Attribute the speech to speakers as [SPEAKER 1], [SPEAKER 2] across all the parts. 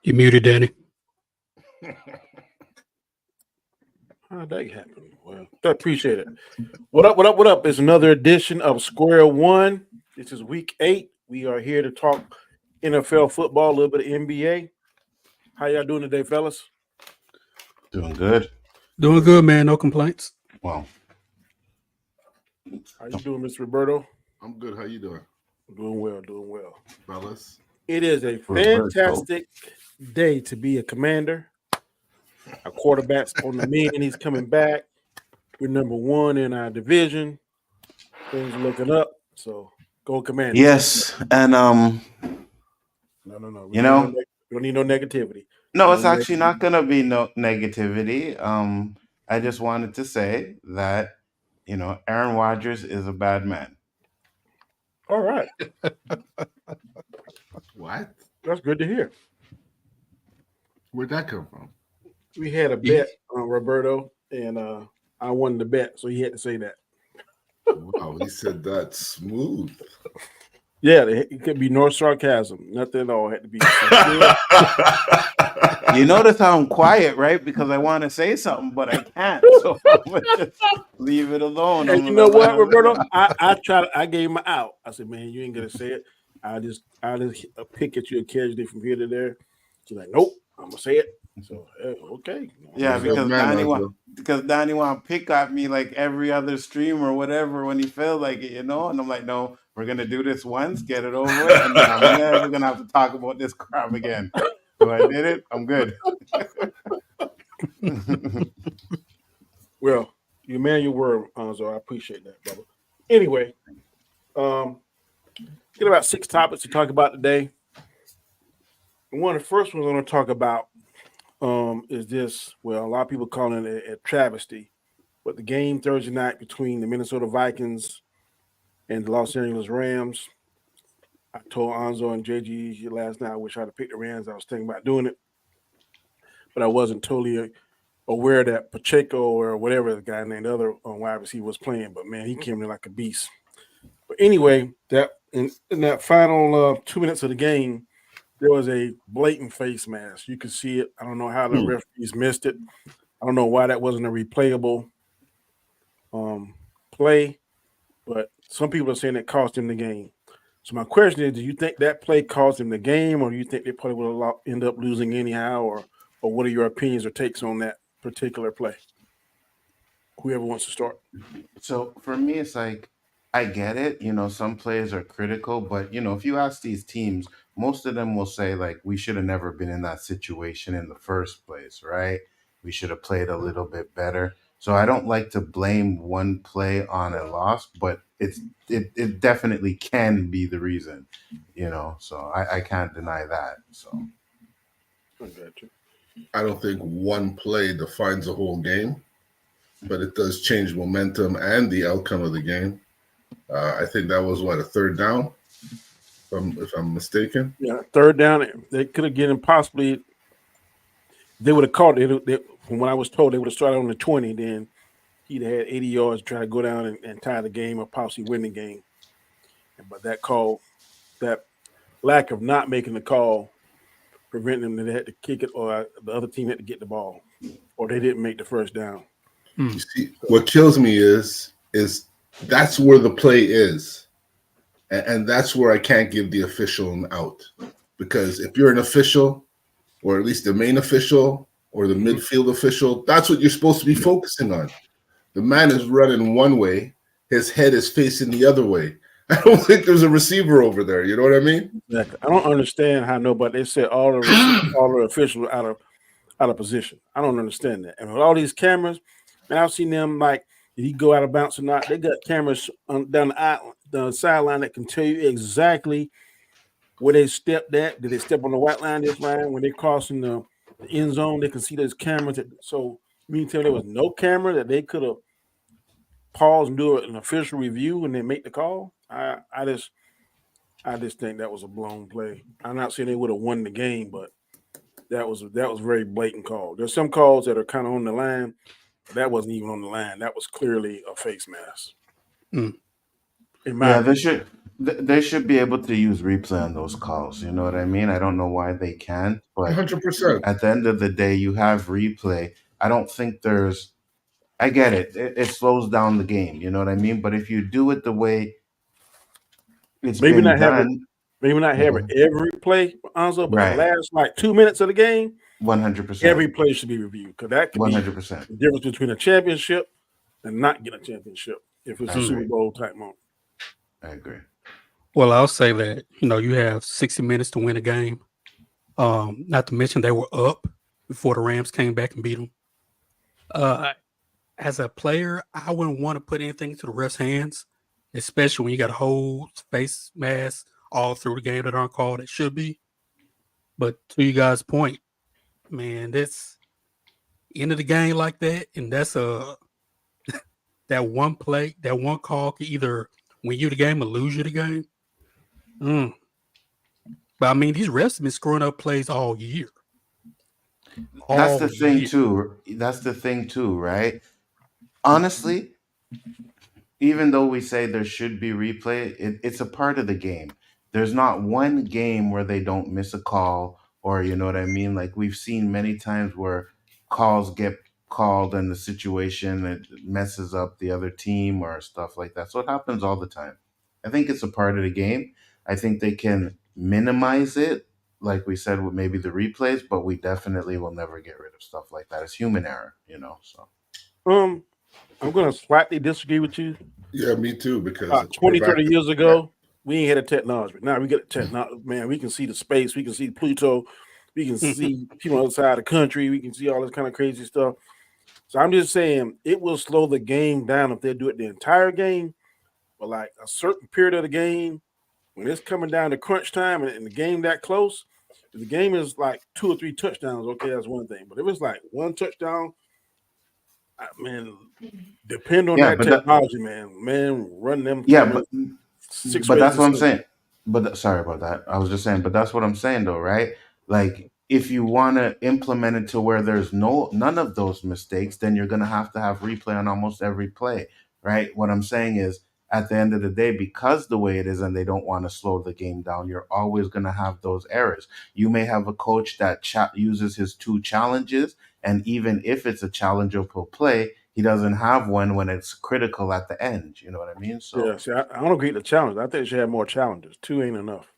[SPEAKER 1] You muted, Danny.
[SPEAKER 2] How'd that happen? Well, I appreciate it. What up, what up, what up? It's another edition of Square One. This is week 8. We are here to talk NFL football, a little bit of NBA. How y'all doing today, fellas?
[SPEAKER 3] Doing good.
[SPEAKER 1] Doing good, man. No complaints.
[SPEAKER 3] Well,
[SPEAKER 2] How you doing, Mr. Roberto?
[SPEAKER 4] I'm good. How you doing?
[SPEAKER 2] Doing well.
[SPEAKER 4] Fellas?
[SPEAKER 2] It is a
[SPEAKER 3] Roberto.
[SPEAKER 2] fantastic day to be a commander. Our quarterback's on the mend. He's coming back. We're number 1 in our division. Things are looking up. So go Commanders.
[SPEAKER 3] yes, and
[SPEAKER 2] No. We
[SPEAKER 3] You know-
[SPEAKER 2] don't need no negativity.
[SPEAKER 3] no, it's actually not gonna be no negativity. I just wanted to say that Aaron Rodgers is a bad man.
[SPEAKER 2] All right.
[SPEAKER 4] What?
[SPEAKER 2] That's good to hear.
[SPEAKER 4] Where'd that come from?
[SPEAKER 2] We had a bet on Roberto, and I won the bet, so he had to say that.
[SPEAKER 4] Wow, he said that smooth.
[SPEAKER 2] Yeah, it could be no sarcasm. Nothing at all. It had to be.
[SPEAKER 3] You notice how I'm quiet, right? Because I want to say something, but I can't. So I'm gonna just leave it alone.
[SPEAKER 2] And you know what, Roberto? I tried. I gave him an out. I said, "Man, you ain't gonna say it. I just pick at you occasionally from here to there." She's like, "Nope, I'm gonna say it." So okay.
[SPEAKER 3] Yeah,
[SPEAKER 4] He's a
[SPEAKER 3] because
[SPEAKER 4] man,
[SPEAKER 3] Danny want to pick at me like every other stream or whatever when he feels like it, And I'm like, no, we're gonna do this once, get it over with, and then I'm never gonna have to talk about this crap again. So I did it. I'm good.
[SPEAKER 2] Well, you man your word, Nzo. I appreciate that, brother. Anyway, get about 6 topics to talk about today. And one of the first ones I'm going to talk about is this. Well, a lot of people call it a travesty, but the game Thursday night between the Minnesota Vikings and the Los Angeles Rams. I told Nzo and JG last night I wish I'd have picked the Rams. I was thinking about doing it, but I wasn't totally aware that Pacheco or whatever the guy named the other wide receiver was playing. But man, he came in like a beast. But anyway, that in that final 2 minutes of the game, there was a blatant face mask. You could see it. I don't know how the referees missed it. I don't know why that wasn't a replayable play, but some people are saying it cost him the game. So my question is, do you think that play cost him the game, or do you think they probably would end up losing anyhow, or what are your opinions or takes on that particular play? Whoever wants to start.
[SPEAKER 3] So for me, it's like, I get it. Some players are critical, but if you ask these teams, most of them will say like, we should have never been in that situation in the first place, right? We should have played a little bit better. So I don't like to blame one play on a loss, but it definitely can be the reason, So I can't deny that. So
[SPEAKER 2] I got you.
[SPEAKER 4] I don't think one play defines the whole game, but it does change momentum and the outcome of the game. I think that was a third down, if I'm mistaken.
[SPEAKER 2] Yeah, third down. They could have given possibly. They would have caught it. From what I was told, they would have started on the 20. Then he'd have had 80 yards to try to go down and tie the game or possibly win the game. But that lack of not making the call, preventing them, that they had to kick it, or the other team had to get the ball, or they didn't make the first down.
[SPEAKER 4] You see, what kills me is that's where the play is, and that's where I can't give the official an out, because if you're an official, or at least the main official or the midfield official, that's what you're supposed to be focusing on. The man is running one way, his head is facing the other way. I don't think there's a receiver over there. You know what I mean?
[SPEAKER 2] Exactly. I don't understand how nobody. They said all the officials out of position. I don't understand that. And with all these cameras, and I've seen them like if you go out of bounds or not. They got cameras down the sideline that can tell you exactly where they stepped at. Did they step on the white line this line? When they're crossing the end zone, they can see those cameras. So you mean tell me there was no camera that they could have paused and do an official review and then make the call? I just think that was a blown play. I'm not saying they would have won the game, but that was a very blatant call. There's some calls that are kind of on the line. That wasn't even on the line. That was clearly a face mask.
[SPEAKER 3] there They should be able to use replay on those calls. You know what I mean? I don't know why they can't, but
[SPEAKER 4] 100%.
[SPEAKER 3] at the end of the day, you have replay. I don't think there's. I get it. It slows down the game. You know what I mean? But if you do it the way it's
[SPEAKER 2] Maybe
[SPEAKER 3] been
[SPEAKER 2] not have it.
[SPEAKER 3] done,
[SPEAKER 2] Maybe not have it every play, Anzo, but the
[SPEAKER 3] right?
[SPEAKER 2] last like 2 minutes of the game,
[SPEAKER 3] 100%.
[SPEAKER 2] every play should be reviewed because that could be
[SPEAKER 3] 100%.
[SPEAKER 2] the difference between a championship and not getting a championship if it's
[SPEAKER 3] I
[SPEAKER 2] a Super
[SPEAKER 3] agree.
[SPEAKER 2] Bowl type moment.
[SPEAKER 3] I agree.
[SPEAKER 1] Well, I'll say that, you have 60 minutes to win a game. Not to mention they were up before the Rams came back and beat them. As a player, I wouldn't want to put anything into the ref's hands, especially when you got a whole face mask all through the game that aren't called. It should be. But to you guys' point, man, that's end of the game like that, and that's that one play, that one call could either win you the game or lose you the game. But I mean, these refs have been screwing up plays all year.
[SPEAKER 3] That's the thing too. That's the thing too, right? Honestly, even though we say there should be replay, it's a part of the game. There's not one game where they don't miss a call, or you know what I mean? Like we've seen many times where calls get called and the situation it messes up the other team or stuff like that. So it happens all the time. I think it's a part of the game. I think they can minimize it, like we said, with maybe the replays, but we definitely will never get rid of stuff like that. It's human error, So
[SPEAKER 2] I'm going to slightly disagree with you.
[SPEAKER 4] Yeah, me too, because
[SPEAKER 2] 20, 30 years ago, we ain't had a technology. Now we get technology, man. We can see the space. We can see Pluto. We can see people on the other side of the country. We can see all this kind of crazy stuff. So I'm just saying it will slow the game down if they do it the entire game. But like a certain period of the game, when it's coming down to crunch time and the game that close, if the game is like 2 or 3 touchdowns, okay, that's one thing. But if it's like one touchdown, man, depend on that technology, man. Run them.
[SPEAKER 3] But
[SPEAKER 2] 6
[SPEAKER 3] but
[SPEAKER 2] ways
[SPEAKER 3] that's
[SPEAKER 2] to
[SPEAKER 3] what I'm
[SPEAKER 2] Sunday.
[SPEAKER 3] saying. But sorry about that. I was just saying, but that's what I'm saying though, right? Like if you want to implement it to where there's none of those mistakes, then you're gonna have to have replay on almost every play, right? What I'm saying is at the end of the day, because the way it is and they don't want to slow the game down, you're always going to have those errors. You may have a coach that uses his 2 challenges, and even if it's a challengeable play, he doesn't have one when it's critical at the end. You know what I mean? So
[SPEAKER 2] yeah, see, I don't agree with the challenge. I think they should have more challenges. 2 ain't enough.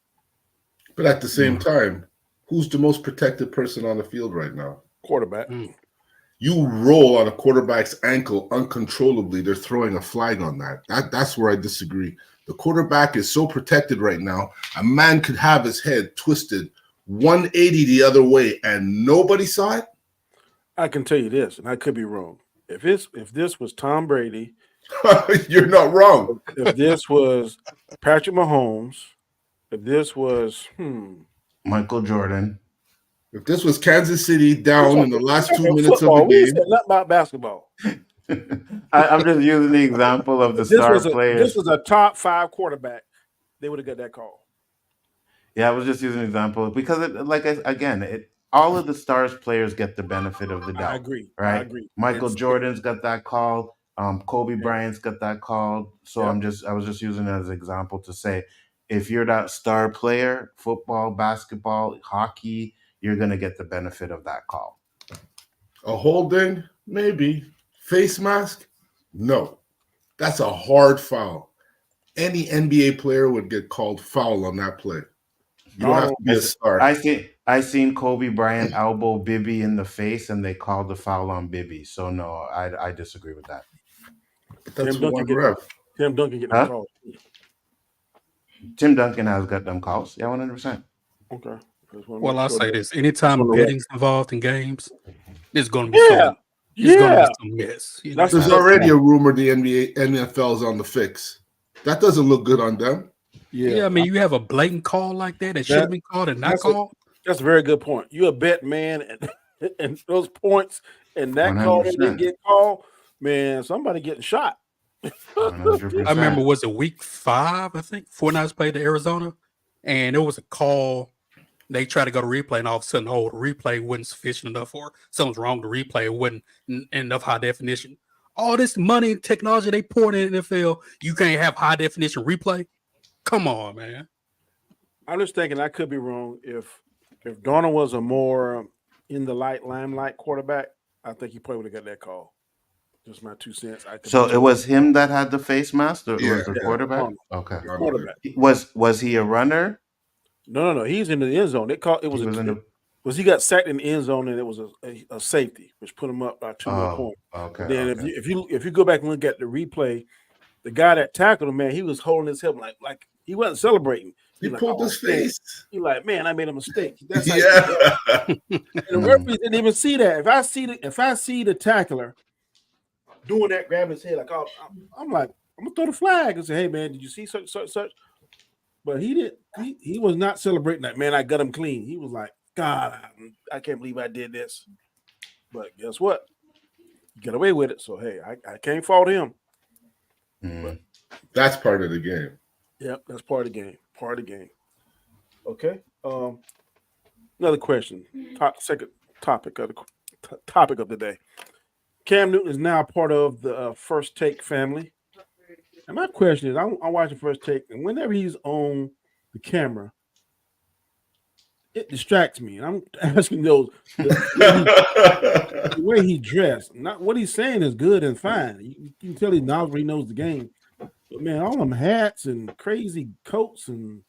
[SPEAKER 4] But at the same time, who's the most protected person on the field right now?
[SPEAKER 2] Quarterback.
[SPEAKER 4] You roll on a quarterback's ankle uncontrollably, they're throwing a flag on that. That's where I disagree. The quarterback is so protected right now, a man could have his head twisted 180 the other way and nobody saw it?
[SPEAKER 2] I can tell you this, and I could be wrong. If this was Tom Brady,
[SPEAKER 4] you're not wrong.
[SPEAKER 2] If this was Patrick Mahomes, if this was
[SPEAKER 3] Michael Jordan.
[SPEAKER 4] If this was Kansas City down in the last 2 minutes
[SPEAKER 2] football,
[SPEAKER 4] of the game.
[SPEAKER 2] we said nothing about basketball.
[SPEAKER 3] I'm just using the example of the star players.
[SPEAKER 2] This was a top 5 quarterback. They would have got that call.
[SPEAKER 3] Yeah, I was just using an example because all of the stars players get the benefit of the doubt.
[SPEAKER 2] I agree.
[SPEAKER 3] Right?
[SPEAKER 2] I agree.
[SPEAKER 3] Michael Jordan's got that call. Kobe Bryant's got that call. So I was just using it as an example to say, if you're that star player, football, basketball, hockey, you're gonna get the benefit of that call.
[SPEAKER 4] A holding, maybe. Face mask, no. That's a hard foul. Any NBA player would get called foul on that play. You don't have to be a star.
[SPEAKER 3] I seen Kobe Bryant elbow Bibby in the face, and they called the foul on Bibby. So no, I disagree with that.
[SPEAKER 4] But that's one ref.
[SPEAKER 2] Tim Duncan get them calls.
[SPEAKER 3] Tim Duncan has got them calls. Yeah, 100%.
[SPEAKER 2] Okay.
[SPEAKER 1] Well, I'll say this: anytime betting's involved in games, there's going to be some mess.
[SPEAKER 4] There's already a rumor the NFL is on the fix. That doesn't look good on them.
[SPEAKER 1] Yeah, I mean, you have a blatant call like that should have been called and not called.
[SPEAKER 2] That's a very good point. You're a bet man, and those points and that 100%. Call that didn't get called, man, somebody getting shot.
[SPEAKER 3] 100%.
[SPEAKER 1] I remember, was it week 5, I think? 49ers played to Arizona, and it was a call. They tried to go to replay, and all of a sudden, the replay wasn't sufficient enough, or something's wrong with the replay. It wasn't enough high definition. All this money and technology they poured in the NFL, you can't have high definition replay. Come on, man.
[SPEAKER 2] I'm just thinking I could be wrong. If Darnold was a more in the limelight quarterback, I think he probably would have got that call. Just my 2 cents. I could
[SPEAKER 3] So
[SPEAKER 2] be
[SPEAKER 3] it was him that had the face mask, or it
[SPEAKER 4] Yeah,
[SPEAKER 3] was the
[SPEAKER 2] yeah,
[SPEAKER 3] quarterback?
[SPEAKER 2] Darnold,
[SPEAKER 3] Okay.
[SPEAKER 2] the quarterback.
[SPEAKER 3] Was he a runner?
[SPEAKER 2] No. He's in the end zone. They called it was
[SPEAKER 3] He was in the.
[SPEAKER 2] he got sacked in the end zone, and it was a safety, which put him up by 2 more
[SPEAKER 3] Oh,
[SPEAKER 2] points.
[SPEAKER 3] okay.
[SPEAKER 2] But then
[SPEAKER 3] Okay.
[SPEAKER 2] if you go back and look at the replay, the guy that tackled him, man, he was holding his head like he wasn't celebrating.
[SPEAKER 4] he
[SPEAKER 2] Like,
[SPEAKER 4] pulled his
[SPEAKER 2] man.
[SPEAKER 4] face.
[SPEAKER 2] He like, man, I made a mistake. That's how
[SPEAKER 4] Yeah.
[SPEAKER 2] and the referee didn't even see that. If I see the tackler doing that, grabbing his head, like I'm like, I'm gonna throw the flag and say, hey man, did you see such? But he didn't. He was not celebrating that. Man, I got him clean. He was like, God, I can't believe I did this. But guess what? He got away with it. So hey, I can't fault him.
[SPEAKER 3] Mm.
[SPEAKER 4] That's part of the game.
[SPEAKER 2] Yep, that's part of the game. Part of the game. Okay. Another question. Second topic of the day. Cam Newton is now part of the First Take family. And my question is, I'm watching First Take, and whenever he's on the camera, it distracts me. And I'm asking the way he dressed. Not what he's saying is good and fine. You can tell he knows the game. But man, all them hats and crazy coats, and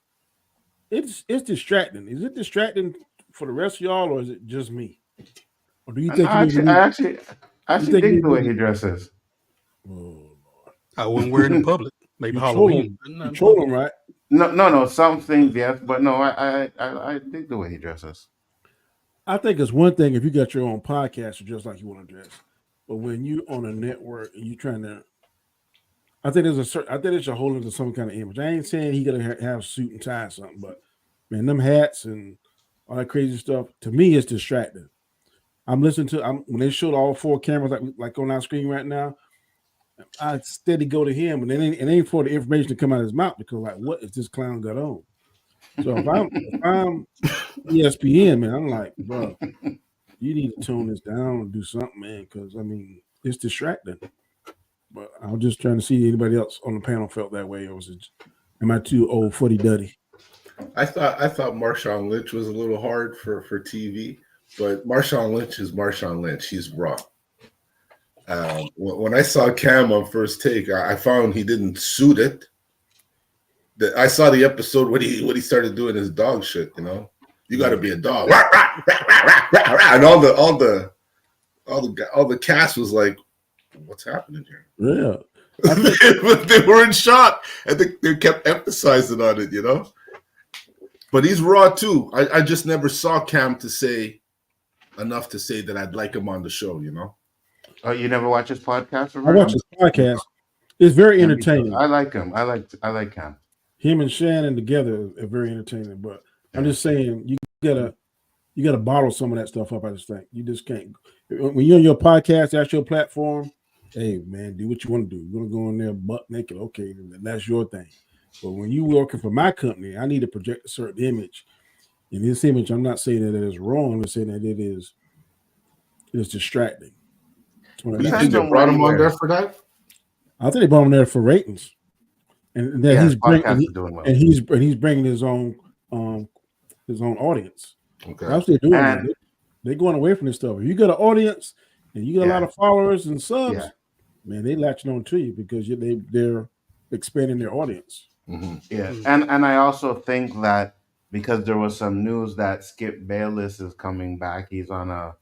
[SPEAKER 2] it's distracting. Is it distracting for the rest of y'all, or is it just me? Or do you think
[SPEAKER 3] I actually dig the way he dresses.
[SPEAKER 1] I wouldn't wear it in public. Maybe
[SPEAKER 2] You
[SPEAKER 1] Halloween.
[SPEAKER 2] You troll him, right?
[SPEAKER 3] No. Some things, yes, but no. I dig the way he dresses.
[SPEAKER 2] I think it's one thing if you got your own podcast, you dress like you want to dress. But when you on a network and you trying to, I think it should hold into some kind of image. I ain't saying he gotta have a suit and tie or something, but man, them hats and all that crazy stuff to me is distracting. I'm listening to when they showed all 4 cameras like on our screen right now. I steady go to him, and it ain't for the information to come out of his mouth because like, what is this clown got on? So if I'm ESPN, man, I'm like, bro, you need to tone this down and do something, man, because I mean it's distracting. But I'm just trying to see anybody else on the panel felt that way, or am I too old footy duddy?
[SPEAKER 4] I thought Marshawn Lynch was a little hard for TV, but Marshawn Lynch is Marshawn Lynch. He's raw. When I saw Cam on First Take, I found he didn't suit it. I saw the episode when he started doing his dog shit. You know, you got to be a dog, and all the cast was like, "What's happening here?"
[SPEAKER 2] Yeah,
[SPEAKER 4] but they were in shock, and they kept emphasizing on it. You know, but he's raw too. I just never saw Cam to say enough to say that I'd like him on the show. You know.
[SPEAKER 3] Oh, you never watch his podcast?
[SPEAKER 2] I watch his podcast. It's very entertaining.
[SPEAKER 3] I like him. I like Cam.
[SPEAKER 2] Him and Shannon together are very entertaining. But I'm just saying, you gotta bottle some of that stuff up. I just think you just can't. When you're on your podcast, that's your platform. Hey man, do what you want to do. You want to go in there butt naked? Okay, that's your thing. But when you working for my company, I need to project a certain image. And this image, I'm not saying that it is wrong. I'm saying that it is distracting.
[SPEAKER 4] You think they brought him on there for that?
[SPEAKER 2] I think they brought him there for ratings, and then he's bringing his own audience.
[SPEAKER 4] Okay,
[SPEAKER 2] that's what they're doing. They're going away from this stuff. If you got an audience and you got a lot of followers and subs, man, they latching on to you because they're expanding their audience.
[SPEAKER 3] Mm-hmm. Yeah, and I also think that because there was some news that Skip Bayless is coming back, he's on a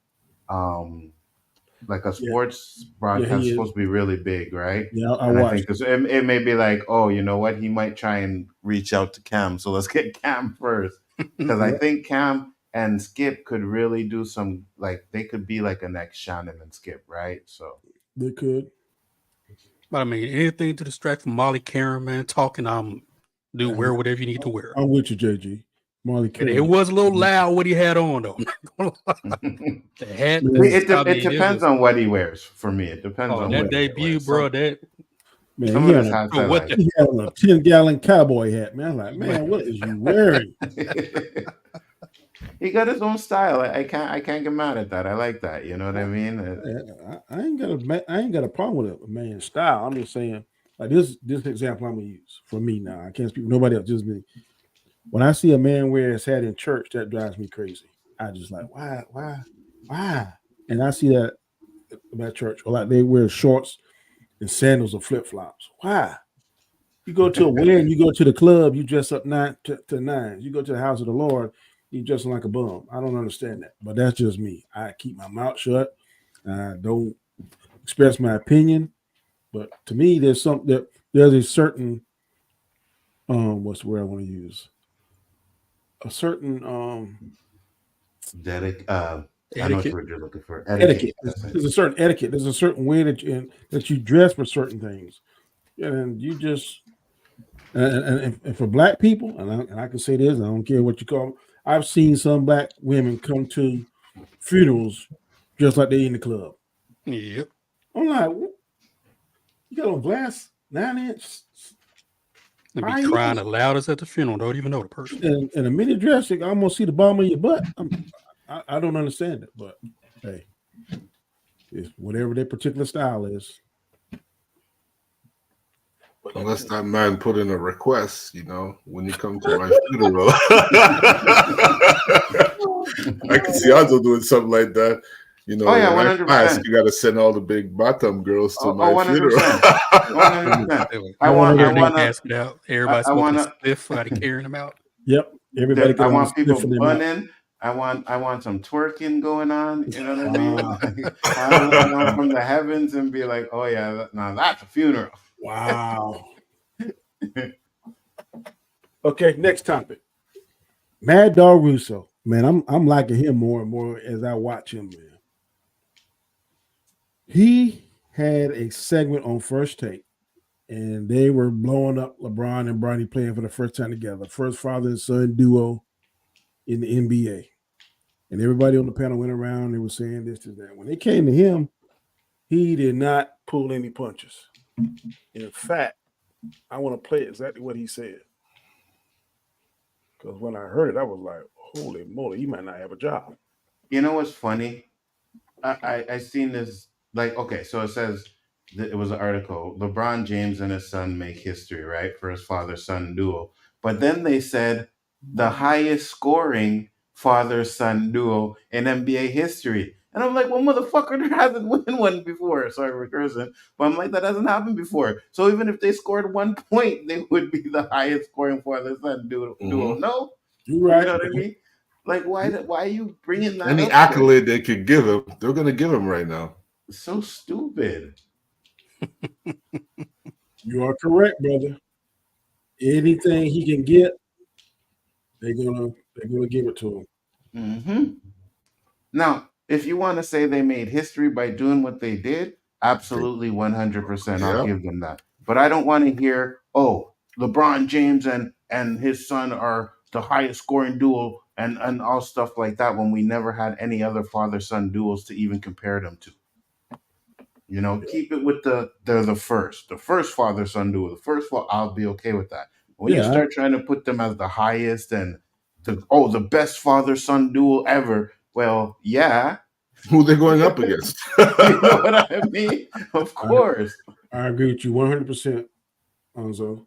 [SPEAKER 3] like a sports broadcast supposed to be really big, right?
[SPEAKER 2] Yeah, I think
[SPEAKER 3] it may be like, oh, you know what? He might try and reach out to Cam. So let's get Cam first. Because I think Cam and Skip could really do some, like, they could be like a next Shannon and Skip, right? So
[SPEAKER 2] they could.
[SPEAKER 1] But I mean, anything to distract from Molly Karen, man, talking, wear whatever you need to wear.
[SPEAKER 2] I'm with you, JG. Molly Karen.
[SPEAKER 1] It was a little loud what he had on, though.
[SPEAKER 3] The hat. It depends on what he wears. For me, it depends on
[SPEAKER 1] that debut, bro. That
[SPEAKER 2] man, he had a 10-gallon cowboy hat, man. I'm like, man, what is you wearing?
[SPEAKER 3] He got his own style. I can't get mad at that. I like that. You know what I mean?
[SPEAKER 2] I ain't got a problem with it, man. Style. I'm just saying, Like this example I'm gonna use for me now. I can't speak for nobody else, just me. When I see a man wear his hat in church, that drives me crazy. I just like, why? And I see that at church, or like they wear shorts and sandals or flip flops. Why? You go to a wedding, you go to the club, you dress up nine to nine. You go to the house of the Lord, you dressing like a bum. I don't understand that, but that's just me. I keep my mouth shut. I don't express my opinion. But to me, there's a certain what's the word I want to use? A certain
[SPEAKER 3] I know what
[SPEAKER 1] Etiquette.
[SPEAKER 3] word you're looking for.
[SPEAKER 2] etiquette.
[SPEAKER 3] That's it.
[SPEAKER 2] There's a certain etiquette. There's a certain way that you dress for certain things, and you just and for black people, and I can say this, I don't care what you call them. I've seen some black women come to funerals just like they in the club.
[SPEAKER 1] Yep.
[SPEAKER 2] I'm like, you got on glass 9 inch
[SPEAKER 1] And be
[SPEAKER 2] high
[SPEAKER 1] crying
[SPEAKER 2] heels
[SPEAKER 1] the loudest at the funeral. Don't even know the person.
[SPEAKER 2] and a mini dress. You can almost see the bottom of your butt. I don't understand it, but hey, it's whatever their particular style is.
[SPEAKER 4] Unless that man put in a request, when you come to my funeral. I can see Aldo doing something like that.
[SPEAKER 3] Oh yeah,
[SPEAKER 4] when I pass,
[SPEAKER 3] 100%.
[SPEAKER 4] you got to send all the big bottom girls to my funeral.
[SPEAKER 3] 100%. 100%.
[SPEAKER 2] I want
[SPEAKER 1] Tear their
[SPEAKER 3] wanna,
[SPEAKER 1] casket out. Everybody
[SPEAKER 3] I
[SPEAKER 1] smoking a
[SPEAKER 3] wanna,
[SPEAKER 1] spliff while they carrying them out.
[SPEAKER 2] Yep, everybody
[SPEAKER 3] I
[SPEAKER 2] can have a
[SPEAKER 3] want
[SPEAKER 2] sniff
[SPEAKER 3] people
[SPEAKER 2] in their mouth.
[SPEAKER 3] bunning. I want some twerking going on. You know what I mean?
[SPEAKER 2] Wow,
[SPEAKER 3] I want from the heavens and be like, oh yeah, now that's a funeral.
[SPEAKER 2] wow. Okay, next topic. Mad Dog Russo. Man, I'm liking him more and more as I watch him, man. He had a segment on First Take, and they were blowing up LeBron and Bronny playing for the first time together. First father and son duo in the NBA. And everybody on the panel went around, they were saying this to that. When they came to him, he did not pull any punches. In fact, I want to play exactly what he said. Because when I heard it, I was like, holy moly, he might not have a job.
[SPEAKER 3] You know what's funny? I seen this, like, okay, so it says that it was an article. LeBron James and his son make history, right, for his father son duo. But then they said the highest scoring father son duo in NBA history. And I'm like, well, motherfucker, there hasn't won one before. Sorry for cursing, but I'm like, that hasn't happened before. So even if they scored 1 point, they would be the highest scoring father son duo.
[SPEAKER 4] Mhm.
[SPEAKER 3] No,
[SPEAKER 2] You're
[SPEAKER 3] you
[SPEAKER 2] right.
[SPEAKER 3] know what I mean? Like, why are you bringing that
[SPEAKER 4] Any
[SPEAKER 3] up there?
[SPEAKER 4] accolade they could give him, they're going to give him right now.
[SPEAKER 3] So stupid.
[SPEAKER 2] You are correct, brother. Anything he can get, they're gonna give it to him.
[SPEAKER 3] Hmm. Now, if you want to say they made history by doing what they did, absolutely 100%, I'll
[SPEAKER 4] Yeah.
[SPEAKER 3] give them that. But I don't want to hear, oh, LeBron James and his son are the highest scoring duo and all stuff like that when we never had any other father son duos to even compare them to. Keep it with they're the first father son duo. I'll be okay with that. When you
[SPEAKER 2] Yeah,
[SPEAKER 3] start trying to put them as the highest and the best father son duo ever, well, yeah,
[SPEAKER 4] Who they going up against?
[SPEAKER 3] you know what I mean. Of
[SPEAKER 2] I,
[SPEAKER 3] course.
[SPEAKER 2] I agree with you 100%, Anzo.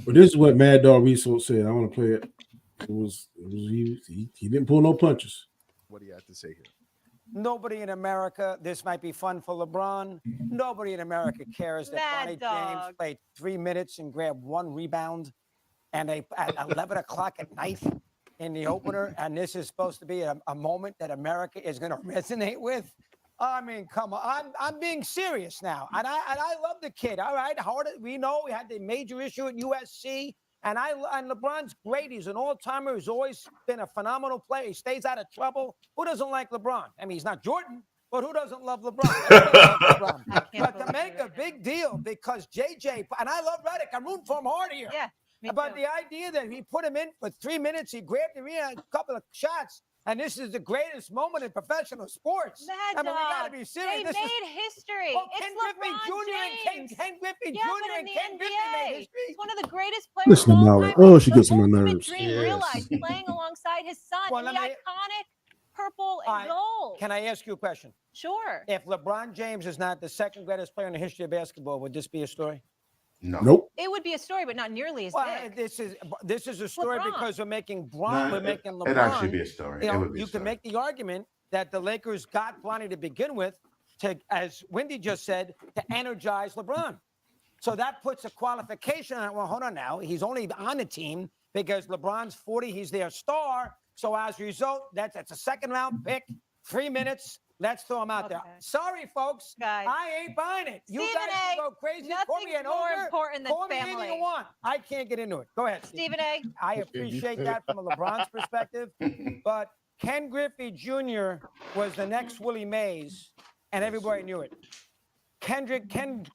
[SPEAKER 2] But this is what Mad Dog Reso said. I want to play it. He didn't pull no punches.
[SPEAKER 5] What do you have to say here?
[SPEAKER 6] Nobody in America, this might be fun for LeBron. Nobody in America cares that Bonnie James played 3 minutes and grabbed 1 rebound and at 11 o'clock at night in the opener. And this is supposed to be a moment that America is going to resonate with. I mean, come on. I'm being serious now. And I love the kid. All right. We know we had the major issue at USC. And LeBron's great. He's an all-timer. He's always been a phenomenal player. He stays out of trouble. Who doesn't like LeBron? I mean, he's not Jordan, but who doesn't love LeBron? Everybody loves LeBron. But to make a big deal because JJ, and I love Redick. I'm rooting for him hard here.
[SPEAKER 7] Yeah.
[SPEAKER 6] But the idea that he put him in for 3 minutes, he grabbed him in a couple of shots, and this is the greatest moment in professional sports.
[SPEAKER 7] Mad
[SPEAKER 6] I mean, we got to
[SPEAKER 7] Dog.
[SPEAKER 6] be serious.
[SPEAKER 7] They made history.
[SPEAKER 6] Oh,
[SPEAKER 7] It's
[SPEAKER 6] Ken Griffey
[SPEAKER 7] LeBron
[SPEAKER 6] Jr.
[SPEAKER 7] James.
[SPEAKER 6] and Ken Griffey
[SPEAKER 7] Yeah,
[SPEAKER 6] Jr.
[SPEAKER 7] but in
[SPEAKER 6] and
[SPEAKER 7] the
[SPEAKER 6] Ken Griffey made
[SPEAKER 7] NBA,
[SPEAKER 6] history.
[SPEAKER 7] he's one of the greatest players
[SPEAKER 2] Listen
[SPEAKER 7] of
[SPEAKER 2] to
[SPEAKER 7] all
[SPEAKER 2] Molly.
[SPEAKER 7] time.
[SPEAKER 2] Oh,
[SPEAKER 7] It's
[SPEAKER 2] she
[SPEAKER 7] the
[SPEAKER 2] gets on my
[SPEAKER 7] ultimate
[SPEAKER 2] nerves.
[SPEAKER 7] dream
[SPEAKER 1] Yes.
[SPEAKER 7] realized, playing alongside his son
[SPEAKER 6] Well,
[SPEAKER 7] in the iconic purple and gold.
[SPEAKER 6] Can I ask you a question?
[SPEAKER 7] Sure.
[SPEAKER 6] If LeBron James is not the second greatest player in the history of basketball, would this be a story?
[SPEAKER 3] No.
[SPEAKER 2] Nope.
[SPEAKER 7] It would be a story, but not nearly as
[SPEAKER 6] Well,
[SPEAKER 7] big.
[SPEAKER 6] this is a story
[SPEAKER 7] LeBron.
[SPEAKER 6] because we're making
[SPEAKER 3] It'd
[SPEAKER 6] LeBron.
[SPEAKER 3] actually be a story.
[SPEAKER 6] You
[SPEAKER 3] It
[SPEAKER 6] know,
[SPEAKER 3] would be a
[SPEAKER 6] you can
[SPEAKER 3] story.
[SPEAKER 6] make the argument that the Lakers got Bronny to begin with, to, as Wendy just said, to energize LeBron. So that puts a qualification on it. Well, hold on now. He's only on the team because LeBron's 40. He's their star. So as a result, that's a second round pick, 3 minutes. Let's throw him out there. Sorry, folks.
[SPEAKER 7] Guys.
[SPEAKER 6] I ain't buying it. You
[SPEAKER 7] Stephen
[SPEAKER 6] guys
[SPEAKER 7] A,
[SPEAKER 6] can go crazy. Call me
[SPEAKER 7] nothing's
[SPEAKER 6] an
[SPEAKER 7] more
[SPEAKER 6] ogre.
[SPEAKER 7] important than
[SPEAKER 6] Call me anything
[SPEAKER 7] family.
[SPEAKER 6] you want. I can't get into it. Go ahead,
[SPEAKER 7] Stephen A.
[SPEAKER 6] I appreciate that from a LeBron's perspective, but Ken Griffey Jr. was the next Willie Mays, and everybody knew it. Ken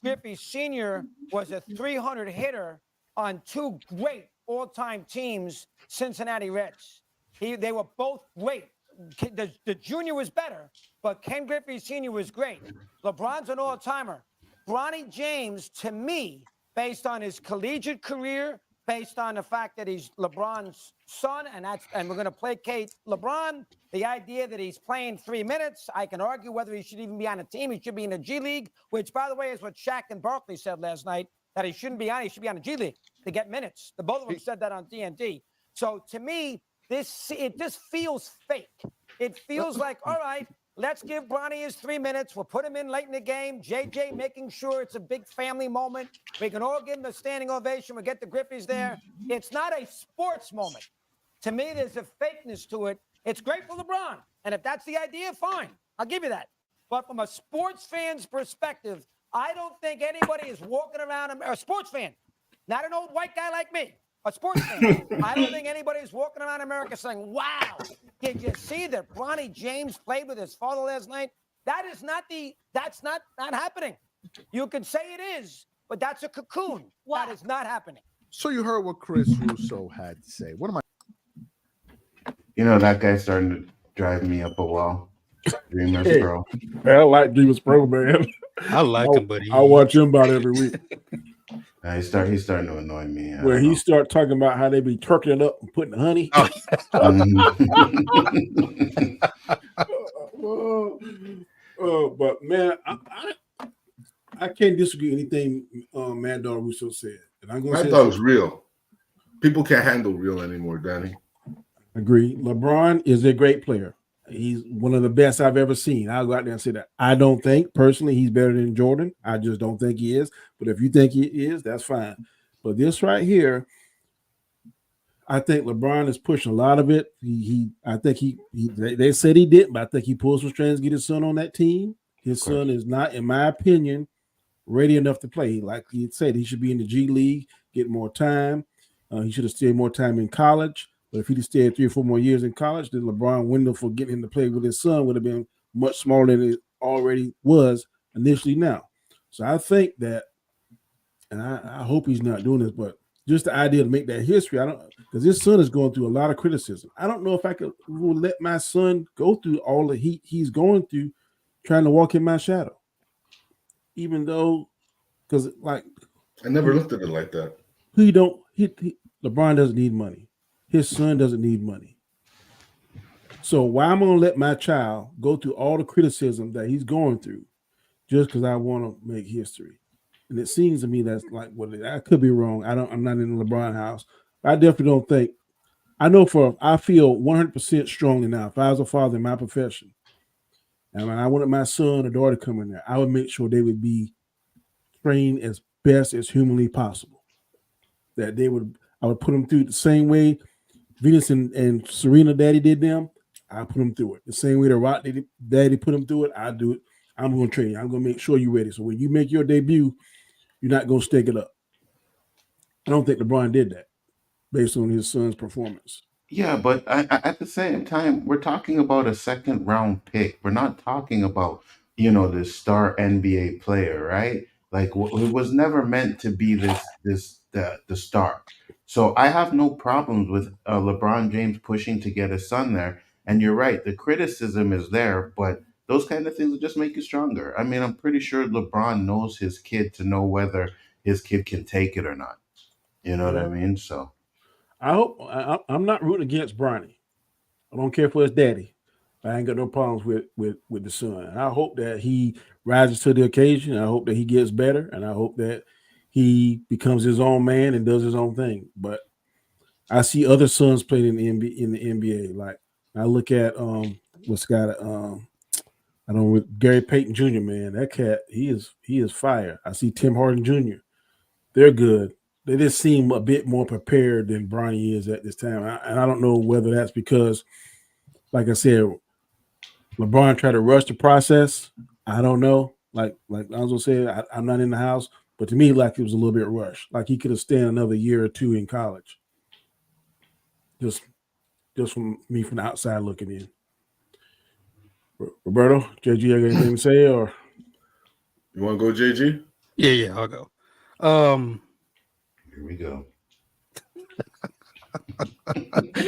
[SPEAKER 6] Griffey Sr. was a 300 hitter on two great all-time teams, Cincinnati Reds. They were both great. The junior was better, but Ken Griffey Sr. was great. LeBron's an all-timer. Bronny James, to me, based on his collegiate career, based on the fact that he's LeBron's son, and we're going to placate LeBron, the idea that he's playing 3 minutes, I can argue whether he should even be on a team. He should be in the G League, which, by the way, is what Shaq and Barkley said last night, that he shouldn't be on. He should be on the G League to get minutes. The both of them said that on TNT. So to me, it just feels fake. It feels like, all right, let's give Bronny his 3 minutes. We'll put him in late in the game. JJ making sure it's a big family moment. We can all give him a standing ovation. We'll get the Griffies there. It's not a sports moment. To me, there's a fakeness to it. It's great for LeBron. And if that's the idea, fine. I'll give you that. But from a sports fan's perspective, I don't think anybody is walking around, a sports fan, not an old white guy like me, a sports fan. I don't think anybody is walking around America saying, wow, did you see that Bronny James played with his father last night? That's not happening. You can say it is, but that's a cocoon.
[SPEAKER 7] Wow.
[SPEAKER 6] That is not happening.
[SPEAKER 5] So you heard what Chris Russo had to say. What am I?
[SPEAKER 3] You know, that guy's starting to drive me up a wall. Dreamers
[SPEAKER 2] Hey.
[SPEAKER 3] Pro.
[SPEAKER 2] I like Dreamers Pro, man.
[SPEAKER 1] I like him, but
[SPEAKER 2] I watch him about every week.
[SPEAKER 3] He's starting to annoy me.
[SPEAKER 2] Where he start talking about how they be turking it up and putting honey. But man, I can't disagree with anything Mad Dog Russo said. And I'm going to
[SPEAKER 4] Mad Dog's real. People can't handle real anymore, Danny.
[SPEAKER 2] agree. LeBron is a great player. He's one of the best I've ever seen. I'll go out there and say that. I don't think personally he's better than Jordan. I just don't think he is. But if you think he is, that's fine. But this right here, I think LeBron is pushing a lot of it. They said he didn't, but I think he pulled some strings to get his son on that team. His son is not, in my opinion, ready enough to play. Like he said, he should be in the G League, get more time. He should have stayed more time in college. But if he'd stayed 3 or 4 more years in college, then LeBron window for getting him to play with his son would have been much smaller than it already was initially now. So I think that, and I hope he's not doing this, but just the idea to make that history, because his son is going through a lot of criticism. I don't know if I will let my son go through all the heat he's going through trying to walk in my shadow. Even though, because like
[SPEAKER 4] I never looked at it like that.
[SPEAKER 2] LeBron doesn't need money. His son doesn't need money. So why am I going to let my child go through all the criticism that he's going through just because I want to make history? And it seems to me that's like I could be wrong. I'm not in the LeBron house. I definitely don't think. I feel 100% strongly now. If I was a father in my profession, and when I wanted my son or daughter to come in there, I would make sure they would be trained as best as humanly possible. That I would put them through the same way Venus and Serena daddy did them. I put them through it. The same way the Rock daddy put them through it, I do it. I'm going to train you. I'm going to make sure you're ready. So when you make your debut, you're not going to stake it up. I don't think LeBron did that based on his son's performance.
[SPEAKER 3] Yeah, but at the same time, we're talking about a second round pick. We're not talking about, the star NBA player, right? Like it was never meant to be the star. So I have no problems with LeBron James pushing to get his son there. And you're right, the criticism is there, but those kind of things will just make you stronger. I mean, I'm pretty sure LeBron knows his kid to know whether his kid can take it or not. You know what I mean? So
[SPEAKER 2] I'm not rooting against Bronny. I don't care for his daddy. I ain't got no problems with the son. And I hope that he rises to the occasion. I hope that he gets better, and I hope that he becomes his own man and does his own thing. But I see other sons playing in the NBA. Like I look at what's got I don't Gary Payton Jr. Man, that cat he is fire. I see Tim Harden Jr. They're good. They just seem a bit more prepared than Bronny is at this time, and I don't know whether that's because, like I said, LeBron tried to rush the process. I don't know. Like Nzo said, I'm not in the house, but to me, like it was a little bit rushed. Like he could have stayed another year or two in college. Just from me from the outside looking in. Roberto, JG, you got anything to say, or
[SPEAKER 4] You want to go, JG?
[SPEAKER 1] Yeah, I'll go.
[SPEAKER 3] Here we go.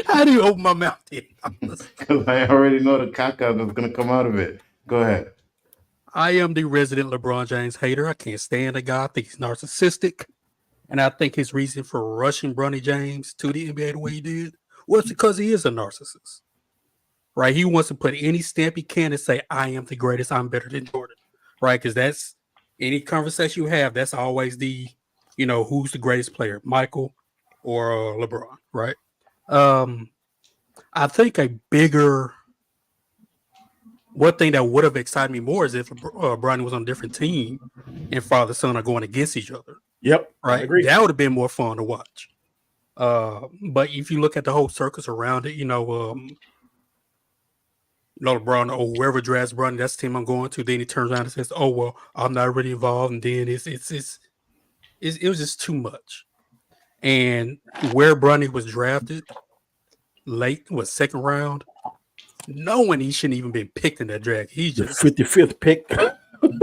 [SPEAKER 1] How do you open my mouth here?
[SPEAKER 3] Because I already know the caca that's going to come out of it. Go ahead.
[SPEAKER 1] I am the resident LeBron James hater. I can't stand the guy. I think he's narcissistic. And I think his reason for rushing Bronny James to the NBA the way he did was because he is a narcissist. Right? He wants to put any stamp he can and say, I am the greatest. I'm better than Jordan. Right? Because that's any conversation you have, that's always the, who's the greatest player, Michael or LeBron. Right? I think one thing that would have excited me more is if Bronny was on a different team and father and son are going against each other.
[SPEAKER 2] Yep.
[SPEAKER 1] Right.
[SPEAKER 2] I agree.
[SPEAKER 1] That would have been more fun to watch. But if you look at the whole circus around it, LeBron or whoever drafts Bronny, that's the team I'm going to. Then he turns around and says, "Oh well, I'm not really involved." And then it was just too much. And where Bronny was drafted late, was second round, knowing he shouldn't even been picked in that draft. He's just
[SPEAKER 2] 55th pick.